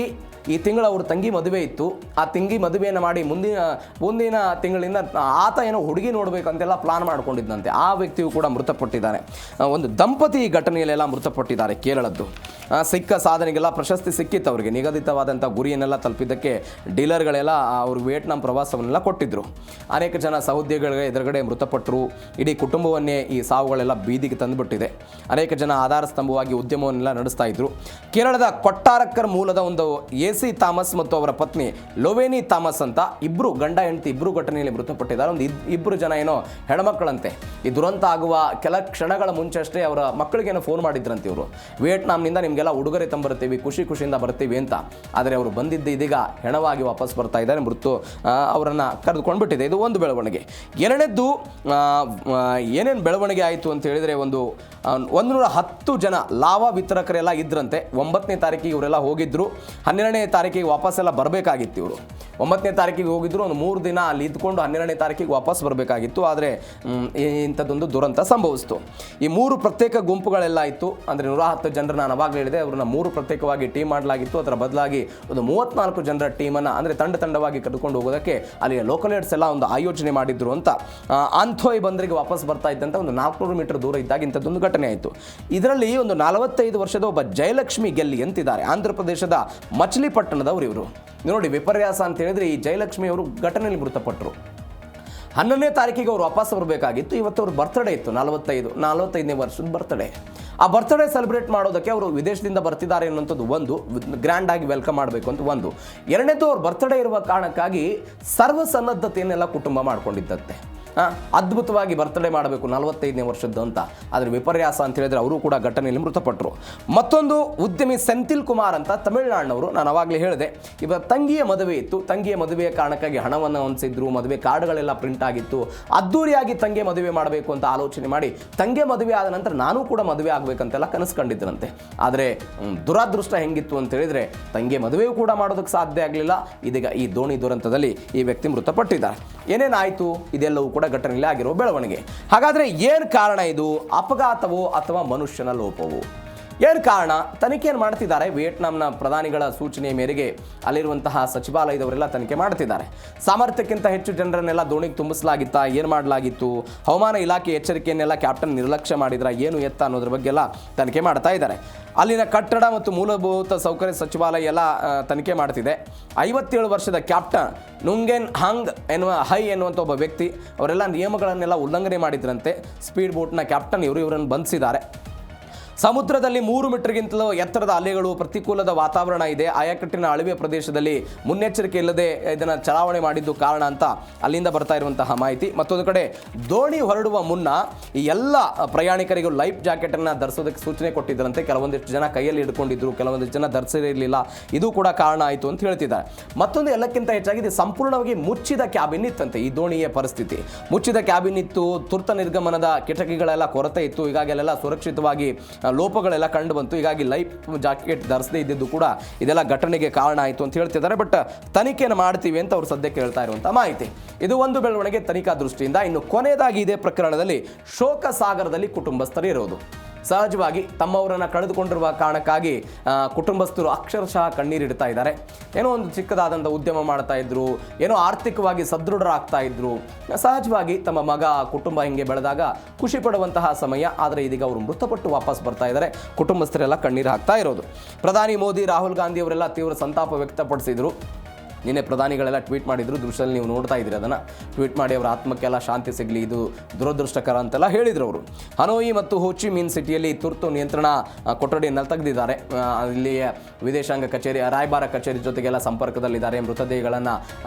ಈ ತಿಂಗಳು ಅವ್ರ ತಂಗಿ ಮದುವೆ ಇತ್ತು. ಆ ತಂಗಿ ಮದುವೆಯನ್ನು ಮಾಡಿ ಮುಂದಿನ ತಿಂಗಳಿಂದ ಆತ ಏನೋ ಹುಡುಗಿ ನೋಡಬೇಕಂತೆಲ್ಲ ಪ್ಲಾನ್ ಮಾಡ್ಕೊಂಡಿದ್ದಂತೆ. ಆ ವ್ಯಕ್ತಿಯು ಕೂಡ ಮೃತಪಟ್ಟಿದ್ದಾನೆ. ಒಂದು ದಂಪತಿ ಘಟನೆಯಲ್ಲೆಲ್ಲ ಮೃತಪಟ್ಟಿದ್ದಾರೆ. ಕೇರಳದ್ದು ಸಿಕ್ಕ ಸಾಧನೆಗೆಲ್ಲ ಪ್ರಶಸ್ತಿ ಸಿಕ್ಕಿತ್ತು ಅವರಿಗೆ. ನಿಗದಿತವಾದಂಥ ಗುರಿಯನ್ನೆಲ್ಲ ತಲುಪಿದ್ದಕ್ಕೆ ಡೀಲರ್ಗಳೆಲ್ಲ ಅವರು ವಿಯೆಟ್ನಾಂ ಪ್ರವಾಸವನ್ನೆಲ್ಲ ಕೊಟ್ಟಿದ್ದರು. ಅನೇಕ ಜನ ಸಹೋದ್ಯೋಗಿಗಳ ಎದುರುಗಡೆ ಮೃತಪಟ್ಟರು. ಇಡೀ ಕುಟುಂಬವನ್ನೇ ಈ ಸಾವುಗಳೆಲ್ಲ ಬೀದಿಗೆ ತಂದುಬಿಟ್ಟಿದೆ. ಅನೇಕ ಜನ ಆಧಾರ ಸ್ತಂಭವಾಗಿ ಉದ್ಯಮವನ್ನೆಲ್ಲ ನಡೆಸ್ತಾ ಇದ್ರು. ಕೇರಳದ ಕೊಟ್ಟಾರಕ್ಕರ್ ಮೂಲದ ಒಂದು AC ಥಾಮಸ್ ಮತ್ತು ಅವರ ಪತ್ನಿ ಲೊವೇನಿ ಥಾಮಸ್ ಅಂತ ಗಂಡ ಹೆಂಡತಿ ಇಬ್ಬರು ಘಟನೆಯಲ್ಲಿ ಮೃತಪಟ್ಟಿದ್ದಾರೆ. ಒಂದು 2 ಜನ ಏನೋ ಹೆಣ್ಮಕ್ಕಳಂತೆ. ಈ ದುರಂತ ಆಗುವ ಕೆಲ ಕ್ಷಣಗಳ ಮುಂಚೆ ಅಷ್ಟೇ ಅವರ ಮಕ್ಕಳಿಗೇನೋ ಫೋನ್ ಮಾಡಿದ್ರಂತೆ ಇವರು, ವಿಯೆಟ್ನಾಂನಿಂದ ನಿಮಗೆಲ್ಲ ಉಡುಗೊರೆ ತಂಬರ್ತೀವಿ, ಖುಷಿಯಿಂದ ಬರ್ತೀವಿ ಅಂತ. ಆದರೆ ಅವರು ಬಂದಿದ್ದು ಇದೀಗ ಹೆಣವಾಗಿ ವಾಪಸ್ ಬರ್ತಾ ಇದ್ದಾರೆ. ಅವರನ್ನು ಕರೆದುಕೊಂಡ್ಬಿಟ್ಟಿದೆ. ಇದು ಒಂದು ಬೆಳವಣಿಗೆ. ಎರಡನೇದ್ದು ಏನೇನು ಬೆಳವಣಿಗೆ ಆಯಿತು ಅಂತ ಹೇಳಿದರೆ, 110 ಜನ ಲಾವಾ ವಿತರಕರೆಲ್ಲ ಇದ್ರಂತೆ. 9ನೇ ತಾರೀಕಿಗೆ ಇವರೆಲ್ಲ ಹೋಗಿದ್ದರು. 12ನೇ ತಾರೀಕಿಗೆ ವಾಪಸ್ಸೆಲ್ಲ ಬರಬೇಕಾಗಿತ್ತು. ಇವರು 9ನೇ ತಾರೀಕಿಗೆ ಹೋಗಿದ್ರು. ಒಂದು 3 ದಿನ ಅಲ್ಲಿ ಇದ್ಕೊಂಡು 12ನೇ ತಾರೀಕಿಗೆ ವಾಪಸ್ ಬರಬೇಕಾಗಿತ್ತು. ಆದರೆ ಇಂಥದ್ದೊಂದು ದುರಂತ ಸಂಭವಿಸಿತು. ಈ 3 ಪ್ರತ್ಯೇಕ ಗುಂಪುಗಳೆಲ್ಲ ಇತ್ತು. ಅಂದರೆ 110 ಜನರು ನಾನು ಅವಾಗಲೇ ಹೇಳಿದೆ, ಅವ್ರನ್ನ 3 ಪ್ರತ್ಯೇಕವಾಗಿ ಟೀಮ್ ಮಾಡಲಾಗಿತ್ತು. ಅದರ ಬದಲಾಗಿ ಒಂದು 34 ಜನರ ಟೀಮನ್ನು, ಅಂದರೆ ತಂಡವಾಗಿ ಕರೆದುಕೊಂಡು ಹೋಗೋದಕ್ಕೆ ಅಲ್ಲಿ ಲೋಕಲ್ ಏಡ್ಸ್ ಎಲ್ಲ ಒಂದು ಆಯೋಜನೆ ಮಾಡಿದ್ರು ಅಂತ. ಅಂಥೋಯ್ ಬಂದರಿಗೆ ವಾಪಸ್ ಬರ್ತಾ ಇದ್ದಂಥ ಒಂದು 400 ಮೀಟರ್ ದೂರ ಇದ್ದಾಗ ಇಂಥದ್ದೊಂದು ಘಟನೆ ಆಯಿತು. ಇದರಲ್ಲಿ ಒಂದು 45 ವರ್ಷದ ಒಬ್ಬ ಜಯಲಕ್ಷ್ಮಿ ಗೆಲ್ಲಿ ಅಂತಿದ್ದಾರೆ. ಆಂಧ್ರ ಪ್ರದೇಶದ ಮಚಿಲಿಪಟ್ಟಣದವರು ಇವರು. ನೋಡಿ ವಿಪರ್ಯಾಸ ಅಂತ ಹೇಳಿದ್ರೆ, ಈ ಜಯಲಕ್ಷ್ಮಿ ಅವರು ಘಟನೆಯಲ್ಲಿ ಮೃತಪಟ್ಟರು. 11ನೇ ತಾರೀಕಿಗೆ ಅವರು ವಾಪಸ್ ಬರಬೇಕಾಗಿತ್ತು. ಇವತ್ತು ಅವ್ರ ಬರ್ತ್ಡೇ ಇತ್ತು, 45ನೇ ವರ್ಷದ ಬರ್ತ್ಡೇ. ಆ ಬರ್ತ್ಡೇ ಸೆಲೆಬ್ರೇಟ್ ಮಾಡೋದಕ್ಕೆ ಅವರು ವಿದೇಶದಿಂದ ಬರ್ತಿದ್ದಾರೆ ಅನ್ನೋಂಥದ್ದು ಒಂದು, ಗ್ರ್ಯಾಂಡ್ ಆಗಿ ವೆಲ್ಕಮ್ ಮಾಡಬೇಕು ಅಂತ ಒಂದು. ಎರಡನೇದು ಅವ್ರ ಬರ್ತ್ಡೇ ಇರುವ ಕಾರಣಕ್ಕಾಗಿ ಸರ್ವಸನ್ನದ್ಧತೆಯನ್ನೆಲ್ಲ ಕುಟುಂಬ ಮಾಡ್ಕೊಂಡಿದ್ದತ್ತೆ. ಅದ್ಭುತವಾಗಿ ಬರ್ತ್ಡೇ ಮಾಡಬೇಕು 45ನೇ ವರ್ಷದ್ದು ಅಂತ. ಆದರೆ ವಿಪರ್ಯಾಸ ಅಂತ ಹೇಳಿದ್ರೆ ಅವರು ಕೂಡ ಘಟನೆಯಲ್ಲಿ ಮೃತಪಟ್ಟರು. ಮತ್ತೊಂದು ಉದ್ಯಮಿ ಸೆಂಥಿಲ್ ಕುಮಾರ್ ಅಂತ ತಮಿಳುನಾಡಿನವರು. ನಾನು ಅವಾಗಲೇ ಹೇಳಿದೆ, ಇವಾಗ ತಂಗಿಯ ಮದುವೆ ಇತ್ತು. ತಂಗಿಯ ಮದುವೆಯ ಕಾರಣಕ್ಕಾಗಿ ಹಣವನ್ನು ಹೊಂದಿಸಿದ್ರು, ಮದುವೆ ಕಾರ್ಡ್ಗಳೆಲ್ಲ ಪ್ರಿಂಟ್ ಆಗಿತ್ತು. ಅದ್ದೂರಿಯಾಗಿ ತಂಗಿಯ ಮದುವೆ ಮಾಡಬೇಕು ಅಂತ ಆಲೋಚನೆ ಮಾಡಿ ತಂಗಿಯ ಮದುವೆ ಆದ ನಂತರ ನಾನು ಕೂಡ ಮದುವೆ ಆಗಬೇಕಂತೆಲ್ಲ ಕನಸು ಕಂಡಿದ್ದರಂತೆ. ಆದರೆ ದುರಾದೃಷ್ಟ ಹೆಂಗಿತ್ತು ಅಂತ ಹೇಳಿದ್ರೆ ತಂಗಿಯ ಮದುವೆಯೂ ಕೂಡ ಮಾಡೋದಕ್ಕೆ ಸಾಧ್ಯ ಆಗಲಿಲ್ಲ. ಇದೀಗ ಈ ದೋಣಿ ದುರಂತದಲ್ಲಿ ಈ ವ್ಯಕ್ತಿ ಮೃತಪಟ್ಟಿದ್ದಾರೆ. ಏನೇನಾಯಿತು ಇದೆಲ್ಲವೂ ಕೂಡ ಘಟನೆಯಲ್ಲಿ ಆಗಿರೋ ಬೆಳವಣಿಗೆ. ಹಾಗಾದ್ರೆ ಏನು ಕಾರಣ ಇದು? ಅಪಘಾತವೋ ಅಥವಾ ಮನುಷ್ಯನ ಲೋಪವೋ? ಏನು ಕಾರಣ? ತನಿಖೆಯನ್ನು ಮಾಡ್ತಿದ್ದಾರೆ. ವಿಯೆಟ್ನಾಂನ ಪ್ರಧಾನಿಗಳ ಸೂಚನೆಯ ಮೇರೆಗೆ ಅಲ್ಲಿರುವಂತಹ ಸಚಿವಾಲಯದವರೆಲ್ಲ ತನಿಖೆ ಮಾಡ್ತಿದ್ದಾರೆ. ಸಾಮರ್ಥ್ಯಕ್ಕಿಂತ ಹೆಚ್ಚು ಜನರನ್ನೆಲ್ಲ ದೋಣಿಗೆ ತುಂಬಿಸಲಾಗಿತ್ತಾ? ಏನು ಮಾಡಲಾಗಿತ್ತು? ಹವಾಮಾನ ಇಲಾಖೆ ಎಚ್ಚರಿಕೆಯನ್ನೆಲ್ಲ ಕ್ಯಾಪ್ಟನ್ ನಿರ್ಲಕ್ಷ್ಯ ಮಾಡಿದ್ರ ಏನು ಎತ್ತ ಅನ್ನೋದ್ರ ಬಗ್ಗೆ ಎಲ್ಲ ತನಿಖೆ ಮಾಡ್ತಾ ಇದ್ದಾರೆ. ಅಲ್ಲಿನ ಕಟ್ಟಡ ಮತ್ತು ಮೂಲಭೂತ ಸೌಕರ್ಯ ಸಚಿವಾಲಯ ಎಲ್ಲ ತನಿಖೆ ಮಾಡ್ತಿದೆ. 57 ವರ್ಷದ ಕ್ಯಾಪ್ಟನ್ ನುಂಗೆನ್ ಹಂಗ್ ಎನ್ನುವಂಥ ಒಬ್ಬ ವ್ಯಕ್ತಿ, ಅವರೆಲ್ಲ ನಿಯಮಗಳನ್ನೆಲ್ಲ ಉಲ್ಲಂಘನೆ ಮಾಡಿದ್ರಂತೆ. ಸ್ಪೀಡ್ ಬೋಟ್ನ ಕ್ಯಾಪ್ಟನ್ ಇವರನ್ನು ಬಂಧಿಸಿದ್ದಾರೆ. ಸಮುದ್ರದಲ್ಲಿ 3 ಮೀಟರ್ಗಿಂತಲೂ ಎತ್ತರದ ಅಲೆಗಳು, ಪ್ರತಿಕೂಲದ ವಾತಾವರಣ ಇದೆ. ಆಯಕಟ್ಟಿನ ಅಳಿವೆ ಪ್ರದೇಶದಲ್ಲಿ ಮುನ್ನೆಚ್ಚರಿಕೆ ಇಲ್ಲದೆ ಇದನ್ನು ಚಲಾವಣೆ ಮಾಡಿದ್ದು ಕಾರಣ ಅಂತ ಅಲ್ಲಿಂದ ಬರ್ತಾ ಇರುವಂತಹ ಮಾಹಿತಿ. ಮತ್ತೊಂದು ಕಡೆ ದೋಣಿ ಹೊರಡುವ ಮುನ್ನ ಈ ಎಲ್ಲ ಪ್ರಯಾಣಿಕರಿಗೂ ಲೈಫ್ ಜಾಕೆಟನ್ನು ಧರಿಸೋದಕ್ಕೆ ಸೂಚನೆ ಕೊಟ್ಟಿದ್ದರಂತೆ. ಕೆಲವೊಂದಿಷ್ಟು ಜನ ಕೈಯಲ್ಲಿ ಹಿಡ್ಕೊಂಡಿದ್ರು, ಕೆಲವೊಂದಿಷ್ಟು ಜನ ಧರಿಸಿರಲಿಲ್ಲ. ಇದು ಕೂಡ ಕಾರಣ ಆಯಿತು ಅಂತ ಹೇಳ್ತಿದ್ದಾರೆ. ಮತ್ತೊಂದು, ಎಲ್ಲಕ್ಕಿಂತ ಹೆಚ್ಚಾಗಿ ಇದು ಸಂಪೂರ್ಣವಾಗಿ ಮುಚ್ಚಿದ ಕ್ಯಾಬಿನ್ ಇತ್ತಂತೆ. ಈ ದೋಣಿಯ ಪರಿಸ್ಥಿತಿ ಮುಚ್ಚಿದ ಕ್ಯಾಬಿನ್ ಇತ್ತು. ತುರ್ತ ನಿರ್ಗಮನದ ಕಿಟಕಿಗಳೆಲ್ಲ ಕೊರತೆ ಇತ್ತು. ಹೀಗಾಗಿ ಅಲ್ಲೆಲ್ಲ ಸುರಕ್ಷಿತವಾಗಿ ಲೋಪಗಳೆಲ್ಲ ಕಂಡು ಬಂತು. ಹೀಗಾಗಿ ಲೈಫ್ ಜಾಕೆಟ್ ಧರಿಸದೇ ಇದ್ದಿದ್ದು ಕೂಡ ಇದೆಲ್ಲ ಘಟನೆಗೆ ಕಾರಣ ಆಯಿತು ಅಂತ ಹೇಳ್ತಿದ್ದಾರೆ. ಬಟ್ ತನಿಖೆಯನ್ನು ಮಾಡ್ತೀವಿ ಅಂತ ಅವರು ಸದ್ಯಕ್ಕೆ ಹೇಳ್ತಾ ಇರುವಂಥ ಮಾಹಿತಿ. ಇದು ಒಂದು ಬೆಳವಣಿಗೆ ತನಿಖಾ ದೃಷ್ಟಿಯಿಂದ. ಇನ್ನು ಕೊನೆಯದಾಗಿ ಇದೇ ಪ್ರಕರಣದಲ್ಲಿ ಶೋಕ ಸಾಗರದಲ್ಲಿ ಕುಟುಂಬಸ್ಥರು ಇರೋದು. ಸಹಜವಾಗಿ ತಮ್ಮವರನ್ನು ಕಳೆದುಕೊಂಡಿರುವ ಕಾರಣಕ್ಕಾಗಿ ಕುಟುಂಬಸ್ಥರು ಅಕ್ಷರಶಃ ಕಣ್ಣೀರಿಡ್ತಾ ಇದ್ದಾರೆ. ಏನೋ ಒಂದು ಚಿಕ್ಕದಾದಂಥ ಉದ್ಯಮ ಮಾಡ್ತಾ ಇದ್ರು, ಏನೋ ಆರ್ಥಿಕವಾಗಿ ಸದೃಢರಾಗ್ತಾ ಇದ್ರು. ಸಹಜವಾಗಿ ತಮ್ಮ ಮಗ ಕುಟುಂಬ ಹಿಂಗೆ ಬೆಳೆದಾಗ ಖುಷಿ ಪಡುವಂತಹ ಸಮಯ. ಆದರೆ ಇದೀಗ ಅವರು ಮೃತಪಟ್ಟು ವಾಪಸ್ ಬರ್ತಾ ಇದ್ದಾರೆ. ಕುಟುಂಬಸ್ಥರೆಲ್ಲ ಕಣ್ಣೀರು ಹಾಕ್ತಾ ಇರೋದು. ಪ್ರಧಾನಿ ಮೋದಿ, ರಾಹುಲ್ ಗಾಂಧಿ ಅವರೆಲ್ಲ ತೀವ್ರ ಸಂತಾಪ ವ್ಯಕ್ತಪಡಿಸಿದರು. ನಿನ್ನೆ ಪ್ರಧಾನಿಗಳೆಲ್ಲ ಟ್ವೀಟ್ ಮಾಡಿದ್ರು. ದೃಶ್ಯದಲ್ಲಿ ನೀವು ನೋಡ್ತಾ ಇದ್ದೀರಿ. ಅದನ್ನು ಟ್ವೀಟ್ ಮಾಡಿ ಅವರ ಆತ್ಮಕ್ಕೆಲ್ಲ ಶಾಂತಿ ಸಿಗಲಿ, ಇದು ದುರದೃಷ್ಟಕರ ಅಂತೆಲ್ಲ ಹೇಳಿದರು ಅವರು. ಹನೋಯಿ ಮತ್ತು ಹೋಚಿ ಮಿನ್ ಸಿಟಿಯಲ್ಲಿ ತುರ್ತು ನಿಯಂತ್ರಣ ಕೊಠಡಿಯನ್ನು ತೆಗೆದಿದ್ದಾರೆ. ಇಲ್ಲಿ ವಿದೇಶಾಂಗ ಕಚೇರಿ, ರಾಯಭಾರ ಕಚೇರಿ ಜೊತೆಗೆಲ್ಲ ಸಂಪರ್ಕದಲ್ಲಿದ್ದಾರೆ. ಮೃತದೇಹಗಳನ್ನು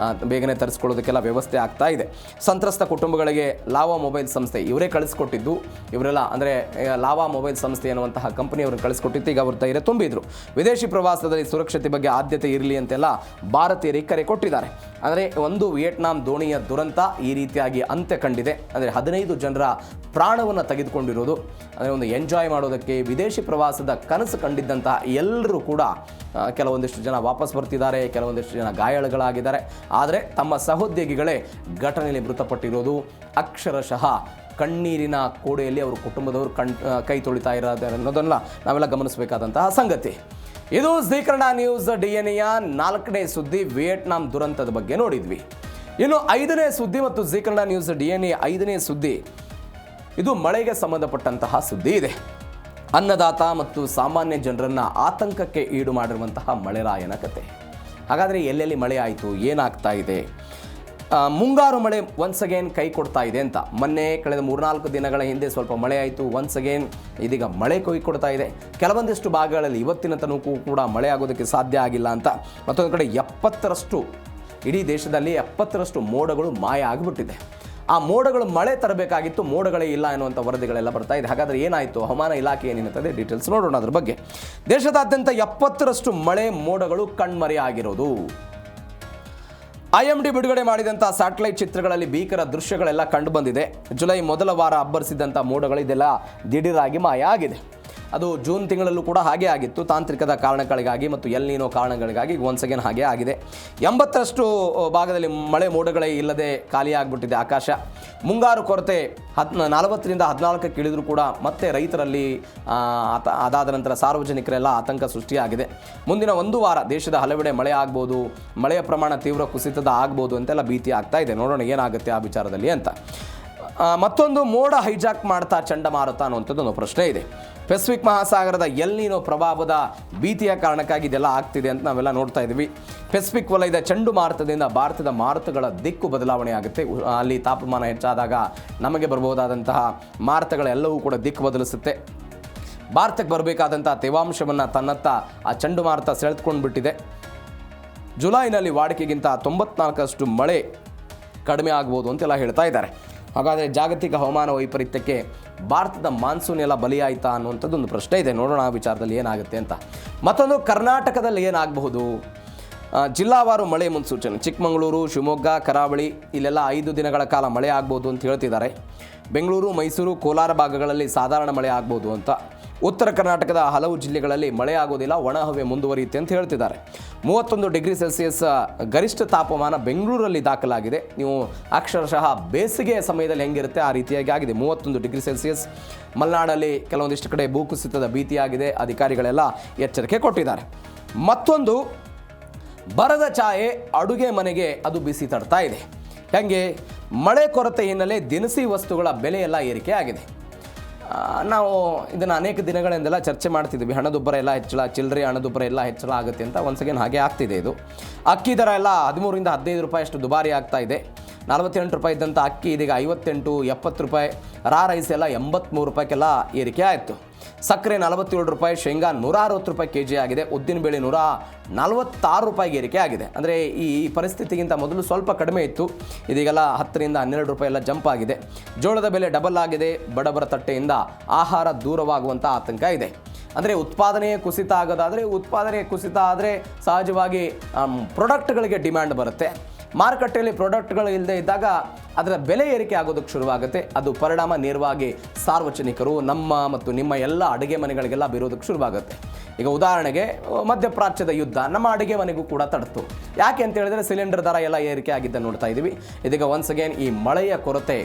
ಬೇಗನೆ ತರಿಸ್ಕೊಳ್ಳೋದಕ್ಕೆಲ್ಲ ವ್ಯವಸ್ಥೆ ಆಗ್ತಾ ಇದೆ. ಸಂತ್ರಸ್ತ ಕುಟುಂಬಗಳಿಗೆ ಲಾವಾ ಮೊಬೈಲ್ ಸಂಸ್ಥೆ ಇವರೇ ಕಳಿಸ್ಕೊಟ್ಟಿದ್ದು. ಇವರೆಲ್ಲ ಅಂದರೆ ಲಾವಾ ಮೊಬೈಲ್ ಸಂಸ್ಥೆ ಅನ್ನುವಂತಹ ಕಂಪನಿಯವರು ಕಳಿಸ್ಕೊಟ್ಟಿದ್ದು. ಈಗ ಅವರು ಧೈರ್ಯ ತುಂಬಿದ್ರು. ವಿದೇಶಿ ಪ್ರವಾಸದಲ್ಲಿ ಸುರಕ್ಷತೆ ಬಗ್ಗೆ ಆದ್ಯತೆ ಇರಲಿ ಅಂತೆಲ್ಲ ಭಾರತೀಯರಿಗೆ ಕರೆ ಕೊಟ್ಟಿದ್ದಾರೆ. ಅಂದರೆ ಒಂದು ವಿಯೆಟ್ನಾಂ ದೋಣಿಯ ದುರಂತ ಈ ರೀತಿಯಾಗಿ ಅಂತ್ಯ ಕಂಡಿದೆ. ಅಂದರೆ 15 ಜನರ ಪ್ರಾಣವನ್ನು ತೆಗೆದುಕೊಂಡಿರೋದು. ಅಂದರೆ ಒಂದು ಎಂಜಾಯ್ ಮಾಡೋದಕ್ಕೆ ವಿದೇಶಿ ಪ್ರವಾಸದ ಕನಸು ಕಂಡಿದ್ದಂತಹ ಎಲ್ಲರೂ ಕೂಡ ಕೆಲವೊಂದಿಷ್ಟು ಜನ ವಾಪಸ್ ಬರ್ತಿದ್ದಾರೆ, ಕೆಲವೊಂದಿಷ್ಟು ಜನ ಗಾಯಾಳುಗಳಾಗಿದ್ದಾರೆ. ಆದರೆ ತಮ್ಮ ಸಹೋದ್ಯೋಗಿಗಳೇ ಘಟನೆಯಲ್ಲಿ ಮೃತಪಟ್ಟಿರೋದು. ಅಕ್ಷರಶಃ ಕಣ್ಣೀರಿನ ಕೋಡೆಯಲ್ಲಿ ಅವರು ಕುಟುಂಬದವರು ಕೈ ತೊಳಿತಾ ಇರೋದು ಅನ್ನೋದನ್ನ ನಾವೆಲ್ಲ ಗಮನಿಸಬೇಕಾದಂತಹ ಸಂಗತಿ. ಇದು ಜೀ ಕನ್ನಡ ನ್ಯೂಸ್ DNA 4ನೇ ಸುದ್ದಿ, ವಿಯೆಟ್ನಾಂ ದುರಂತದ ಬಗ್ಗೆ ನೋಡಿದ್ವಿ. ಇನ್ನು 5ನೇ ಸುದ್ದಿ ಮತ್ತು ಜೀ ಕನ್ನಡ ನ್ಯೂಸ್ DNA 5ನೇ ಸುದ್ದಿ, ಇದು ಮಳೆಗೆ ಸಂಬಂಧಪಟ್ಟಂತಹ ಸುದ್ದಿ ಇದೆ. ಅನ್ನದಾತ ಮತ್ತು ಸಾಮಾನ್ಯ ಜನರನ್ನು ಆತಂಕಕ್ಕೆ ಈಡು ಮಾಡಿರುವಂತಹ ಮಳೆರಾಯನ ಕತೆ. ಹಾಗಾದರೆ ಎಲ್ಲೆಲ್ಲಿ ಮಳೆ ಆಯಿತು, ಏನಾಗ್ತಾ ಇದೆ? ಮುಂಗಾರು ಮಳೆ ಒನ್ಸ್ ಅಗೇನ್ ಕೈ ಕೊಡ್ತಾ ಇದೆ ಅಂತ. ಮೊನ್ನೆ ಕಳೆದ 3-4 ದಿನಗಳ ಹಿಂದೆ ಸ್ವಲ್ಪ ಮಳೆ ಆಯಿತು. ಒನ್ಸ್ ಅಗೇನ್ ಇದೀಗ ಮಳೆ ಕೈ ಕೊಡ್ತಾ ಇದೆ. ಕೆಲವೊಂದಿಷ್ಟು ಭಾಗಗಳಲ್ಲಿ ಇವತ್ತಿನ ತನಕ ಕೂಡ ಮಳೆ ಆಗೋದಕ್ಕೆ ಸಾಧ್ಯ ಆಗಿಲ್ಲ ಅಂತ. ಮತ್ತೊಂದು ಕಡೆ 70ರಷ್ಟು, ಇಡೀ ದೇಶದಲ್ಲಿ 70ರಷ್ಟು ಮೋಡಗಳು ಮಾಯ ಆಗಿಬಿಟ್ಟಿದೆ. ಆ ಮೋಡಗಳು ಮಳೆ ತರಬೇಕಾಗಿತ್ತು, ಮೋಡಗಳೇ ಇಲ್ಲ ಎನ್ನುವಂಥ ವರದಿಗಳೆಲ್ಲ ಬರ್ತಾ ಇದೆ. ಹಾಗಾದರೆ ಏನಾಯಿತು? ಹವಾಮಾನ ಇಲಾಖೆ ಏನೇನುತ್ತದೆ ಡೀಟೇಲ್ಸ್ ನೋಡೋಣ ಅದ್ರ ಬಗ್ಗೆ. ದೇಶದಾದ್ಯಂತ 70ರಷ್ಟು ಮಳೆ ಮೋಡಗಳು ಕಣ್ಮರೆ ಆಗಿರೋದು. IMD ಬಿಡುಗಡೆ ಮಾಡಿದಂಥ ಸ್ಯಾಟಲೈಟ್ ಚಿತ್ರಗಳಲ್ಲಿ ಭೀಕರ ದೃಶ್ಯಗಳೆಲ್ಲ ಕಂಡು ಬಂದಿದೆ. ಜುಲೈ ಮೊದಲ ವಾರ ಅಬ್ಬರಿಸಿದಂಥ ಮೋಡಗಳು ಇದೆಲ್ಲ ದಿಢೀರಾಗಿ ಮಾಯ ಆಗಿದೆ. ಅದು ಜೂನ್ ತಿಂಗಳಲ್ಲೂ ಕೂಡ ಹಾಗೆ ಆಗಿತ್ತು. ತಾಂತ್ರಿಕದ ಕಾರಣಗಳಿಗಾಗಿ ಮತ್ತು ಎಲ್ ನೀನೋ ಕಾರಣಗಳಿಗಾಗಿ ಒನ್ಸ್ ಅಗೇನ್ ಹಾಗೆ ಆಗಿದೆ. 80ರಷ್ಟು ಭಾಗದಲ್ಲಿ ಮಳೆ ಮೋಡಗಳೇ ಇಲ್ಲದೆ ಖಾಲಿಯಾಗಿಬಿಟ್ಟಿದೆ ಆಕಾಶ. ಮುಂಗಾರು ಕೊರತೆ 40ರಿಂದ 14ಕ್ಕೆ ಇಳಿದರೂ ಕೂಡ ಮತ್ತೆ ರೈತರಲ್ಲಿ ಅದಾದ ನಂತರ ಸಾರ್ವಜನಿಕರೆಲ್ಲ ಆತಂಕ ಸೃಷ್ಟಿಯಾಗಿದೆ. ಮುಂದಿನ 1 ವಾರ ದೇಶದ ಹಲವೆಡೆ ಮಳೆ ಆಗ್ಬೋದು, ಮಳೆಯ ಪ್ರಮಾಣ ತೀವ್ರ ಕುಸಿತದ ಆಗ್ಬೋದು ಅಂತೆಲ್ಲ ಭೀತಿ ಆಗ್ತಾ ಇದೆ. ನೋಡೋಣ ಏನಾಗುತ್ತೆ ಆ ವಿಚಾರದಲ್ಲಿ ಅಂತ. ಮತ್ತೊಂದು, ಮೋಡ ಹೈಜಾಕ್ ಮಾಡ್ತಾ ಚಂಡಮಾರುತ ಅನ್ನುವಂಥದ್ದು ಒಂದು ಪ್ರಶ್ನೆ ಇದೆ. ಪೆಸಿಫಿಕ್ ಮಹಾಸಾಗರದ ಎಲ್ ನೀನೋ ಪ್ರಭಾವದ ಭೀತಿಯ ಕಾರಣಕ್ಕಾಗಿ ಇದೆಲ್ಲ ಆಗ್ತಿದೆ ಅಂತ ನಾವೆಲ್ಲ ನೋಡ್ತಾ ಇದ್ದೀವಿ. ಪೆಸಿಫಿಕ್ ವಲಯದ ಚಂಡುಮಾರುತದಿಂದ ಭಾರತದ ಮಾರುತಗಳ ದಿಕ್ಕು ಬದಲಾವಣೆ ಆಗುತ್ತೆ. ಅಲ್ಲಿ ತಾಪಮಾನ ಹೆಚ್ಚಾದಾಗ ನಮಗೆ ಬರಬಹುದಾದಂತಹ ಮಾರುತಗಳೆಲ್ಲವೂ ಕೂಡ ದಿಕ್ಕು ಬದಲಿಸುತ್ತೆ. ಭಾರತಕ್ಕೆ ಬರಬೇಕಾದಂಥ ತೇವಾಂಶವನ್ನು ತನ್ನತ್ತ ಆ ಚಂಡುಮಾರುತ ಸೆಳೆದುಕೊಂಡು ಬಿಟ್ಟಿದೆ. ಜುಲೈನಲ್ಲಿ ವಾಡಿಕೆಗಿಂತ 94% ಮಳೆ ಕಡಿಮೆ ಆಗ್ಬೋದು ಅಂತೆಲ್ಲ ಹೇಳ್ತಾ ಇದ್ದಾರೆ. ಹಾಗಾದರೆ ಜಾಗತಿಕ ಹವಾಮಾನ ವೈಪರೀತ್ಯಕ್ಕೆ ಭಾರತದ ಮಾನ್ಸೂನ್ ಎಲ್ಲ ಬಲಿಯಾಯಿತಾ ಅನ್ನುವಂಥದ್ದು ಒಂದು ಪ್ರಶ್ನೆ ಇದೆ. ನೋಡೋಣ ಆ ವಿಚಾರದಲ್ಲಿ ಏನಾಗುತ್ತೆ ಅಂತ. ಮತ್ತೊಂದು, ಕರ್ನಾಟಕದಲ್ಲಿ ಏನಾಗಬಹುದು? ಜಿಲ್ಲಾವಾರು ಮಳೆ ಮುನ್ಸೂಚನೆ. ಚಿಕ್ಕಮಗಳೂರು, ಶಿವಮೊಗ್ಗ, ಕರಾವಳಿ ಇಲ್ಲೆಲ್ಲ 5 ದಿನಗಳ ಕಾಲ ಮಳೆ ಆಗ್ಬೋದು ಅಂತ ಹೇಳ್ತಿದ್ದಾರೆ. ಬೆಂಗಳೂರು, ಮೈಸೂರು, ಕೋಲಾರ ಭಾಗಗಳಲ್ಲಿ ಸಾಧಾರಣ ಮಳೆ ಆಗ್ಬೋದು ಅಂತ. ಉತ್ತರ ಕರ್ನಾಟಕದ ಹಲವು ಜಿಲ್ಲೆಗಳಲ್ಲಿ ಮಳೆ ಆಗೋದಿಲ್ಲ, ಒಣ ಹವೆ ಮುಂದುವರಿಯುತ್ತೆ ಅಂತ ಹೇಳ್ತಿದ್ದಾರೆ. 31 ಡಿಗ್ರಿ ಸೆಲ್ಸಿಯಸ್ ಗರಿಷ್ಠ ತಾಪಮಾನ ಬೆಂಗಳೂರಲ್ಲಿ ದಾಖಲಾಗಿದೆ. ನೀವು ಅಕ್ಷರಶಃ ಬೇಸಿಗೆಯ ಸಮಯದಲ್ಲಿ ಹೆಂಗಿರುತ್ತೆ ಆ ರೀತಿಯಾಗಿ ಆಗಿದೆ. 31 ಡಿಗ್ರಿ ಸೆಲ್ಸಿಯಸ್. ಮಲೆನಾಡಲ್ಲಿ ಕೆಲವೊಂದಿಷ್ಟು ಕಡೆ ಭೂಕುಸಿತದ ಭೀತಿಯಾಗಿದೆ. ಅಧಿಕಾರಿಗಳೆಲ್ಲ ಎಚ್ಚರಿಕೆ ಕೊಟ್ಟಿದ್ದಾರೆ. ಮತ್ತೊಂದು, ಬರದ ಛಾಯೆ ಅಡುಗೆ ಮನೆಗೆ ಅದು ಬಿಸಿ ತಡ್ತಾ ಇದೆ. ಹಾಗೆ ಮಳೆ ಕೊರತೆ ಹಿನ್ನೆಲೆ ದಿನಸಿ ವಸ್ತುಗಳ ಬೆಲೆ ಎಲ್ಲ ಏರಿಕೆ ಆಗಿದೆ. ನಾವು ಇದನ್ನು ಅನೇಕ ದಿನಗಳಿಂದೆಲ್ಲ ಚರ್ಚೆ ಮಾಡ್ತಿದ್ದೀವಿ. ಹಣದುಬ್ಬರ ಎಲ್ಲ ಹೆಚ್ಚಳ, ಚಿಲ್ಲರೆ ಹಣದುಬ್ಬರ ಎಲ್ಲ ಹೆಚ್ಚಳ ಆಗುತ್ತೆ ಅಂತ. ಒನ್ಸ್ ಅಗೇನ್ ಹಾಗೆ ಆಗ್ತಿದೆ. ಇದು ಅಕ್ಕಿ ದರ ಎಲ್ಲ 13 ರಿಂದ 15 ರೂಪಾಯಿ ಅಷ್ಟು ದುಬಾರಿ ಆಗ್ತಾ ಇದೆ. 48 ರೂಪಾಯಿ ಇದ್ದಂಥ ಅಕ್ಕಿ ಇದೀಗ 58, 70 ರೂಪಾಯಿ. ರೈಸ್ ಎಲ್ಲ 83 ರೂಪಾಯಿಗೆಲ್ಲ ಏರಿಕೆ ಆಯಿತು. ಸಕ್ಕರೆ 47 ರೂಪಾಯಿ, ಶೇಂಗಾ 160 ರೂಪಾಯಿ ಕೆಜಿ ಆಗಿದೆ. ಉದ್ದಿನಬೇಳೆ 146 ರೂಪಾಯಿಗೆ ಏರಿಕೆ ಆಗಿದೆ. ಅಂದರೆ ಈ ಪರಿಸ್ಥಿತಿಗಿಂತ ಮೊದಲು ಸ್ವಲ್ಪ ಕಡಿಮೆ ಇತ್ತು. ಇದೀಗೆಲ್ಲ 10 ರಿಂದ 12 ರೂಪಾಯಿ ಎಲ್ಲ ಜಂಪ್ ಆಗಿದೆ. ಜೋಳದ ಬೆಲೆ ಡಬಲ್ ಆಗಿದೆ. ಬಡವರ ತಟ್ಟೆಯಿಂದ ಆಹಾರ ದೂರವಾಗುವಂಥ ಆತಂಕ ಇದೆ. ಅಂದರೆ ಉತ್ಪಾದನೆ ಕುಸಿತ ಆಗೋದಾದರೆ, ಉತ್ಪಾದನೆ ಕುಸಿತ ಆದರೆ ಸಹಜವಾಗಿ ಪ್ರಾಡಕ್ಟ್ಗಳಿಗೆ ಡಿಮ್ಯಾಂಡ್ ಬರುತ್ತೆ. ಮಾರುಕಟ್ಟೆಯಲ್ಲಿ ಪ್ರಾಡಕ್ಟ್ಗಳು ಇಲ್ಲದೆ ಇದ್ದಾಗ ಅದರ ಬೆಲೆ ಏರಿಕೆ ಆಗೋದಕ್ಕೆ ಶುರುವಾಗುತ್ತೆ. ಅದು ಪರಿಣಾಮ ನೇರವಾಗಿ ಸಾರ್ವಜನಿಕರು, ನಮ್ಮ ಮತ್ತು ನಿಮ್ಮ ಎಲ್ಲ ಅಡುಗೆ ಮನೆಗಳಿಗೆಲ್ಲ ಬೀರೋದಕ್ಕೆ ಶುರುವಾಗುತ್ತೆ. ಈಗ ಉದಾಹರಣೆಗೆ ಮಧ್ಯಪ್ರಾಚ್ಯದ ಯುದ್ಧ ನಮ್ಮ ಅಡುಗೆ ಮನೆಗೂ ಕೂಡ ತಡ್ತು. ಯಾಕೆ ಅಂತ ಹೇಳಿದ್ರೆ ಸಿಲಿಂಡರ್ ದರ ಎಲ್ಲ ಏರಿಕೆ ಆಗಿದ್ದ ನೋಡ್ತಾ ಇದ್ದೀವಿ. ಇದೀಗ ಒನ್ಸ್ ಅಗೇನ್ ಈ ಮಳೆಯ ಕೊರತೆ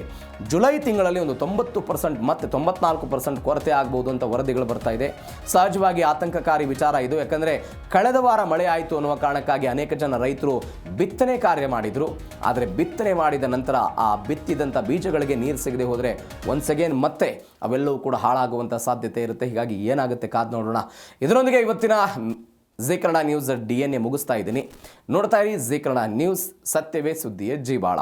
ಜುಲೈ ತಿಂಗಳಲ್ಲಿ ಒಂದು 90% ಮತ್ತು 94% ಕೊರತೆ ಆಗ್ಬೋದು ಅಂತ ವರದಿಗಳು ಬರ್ತಾ ಇದೆ. ಸಹಜವಾಗಿ ಆತಂಕಕಾರಿ ವಿಚಾರ ಇದು. ಯಾಕಂದರೆ ಕಳೆದ ವಾರ ಮಳೆ ಆಯಿತು ಅನ್ನುವ ಕಾರಣಕ್ಕಾಗಿ ಅನೇಕ ಜನ ರೈತರು ಬಿತ್ತನೆ ಕಾರ್ಯ ಮಾಡಿದರು. ಆದರೆ ಬಿತ್ತನೆ ಮಾಡಿದ ನಂತರ ಆ ಬಿತ್ತಿದಂಥ ಬೀಜಗಳಿಗೆ ನೀರು ಸಿಗದೆ ಹೋದರೆ ಒನ್ಸ್ ಅಗೇನ್ ಮತ್ತೆ ಅವೆಲ್ಲವೂ ಕೂಡ ಹಾಳಾಗುವಂಥ ಸಾಧ್ಯತೆ ಇರುತ್ತೆ. ಹೀಗಾಗಿ ಏನಾಗುತ್ತೆ ಕಾದು ನೋಡೋಣ. ಇದರೊಂದಿಗೆ ಇವತ್ತಿನ ಜಿ ಕನ್ನಡ ನ್ಯೂಸ್ DNA ಮುಗಿಸ್ತಾ ಇದ್ದೀನಿ. ನೋಡ್ತಾ ಇರಿ ಜಿ ಕನ್ನಡ ನ್ಯೂಸ್, ಸತ್ಯವೇ ಸುದ್ದಿಯ ಜೀವಾಳ.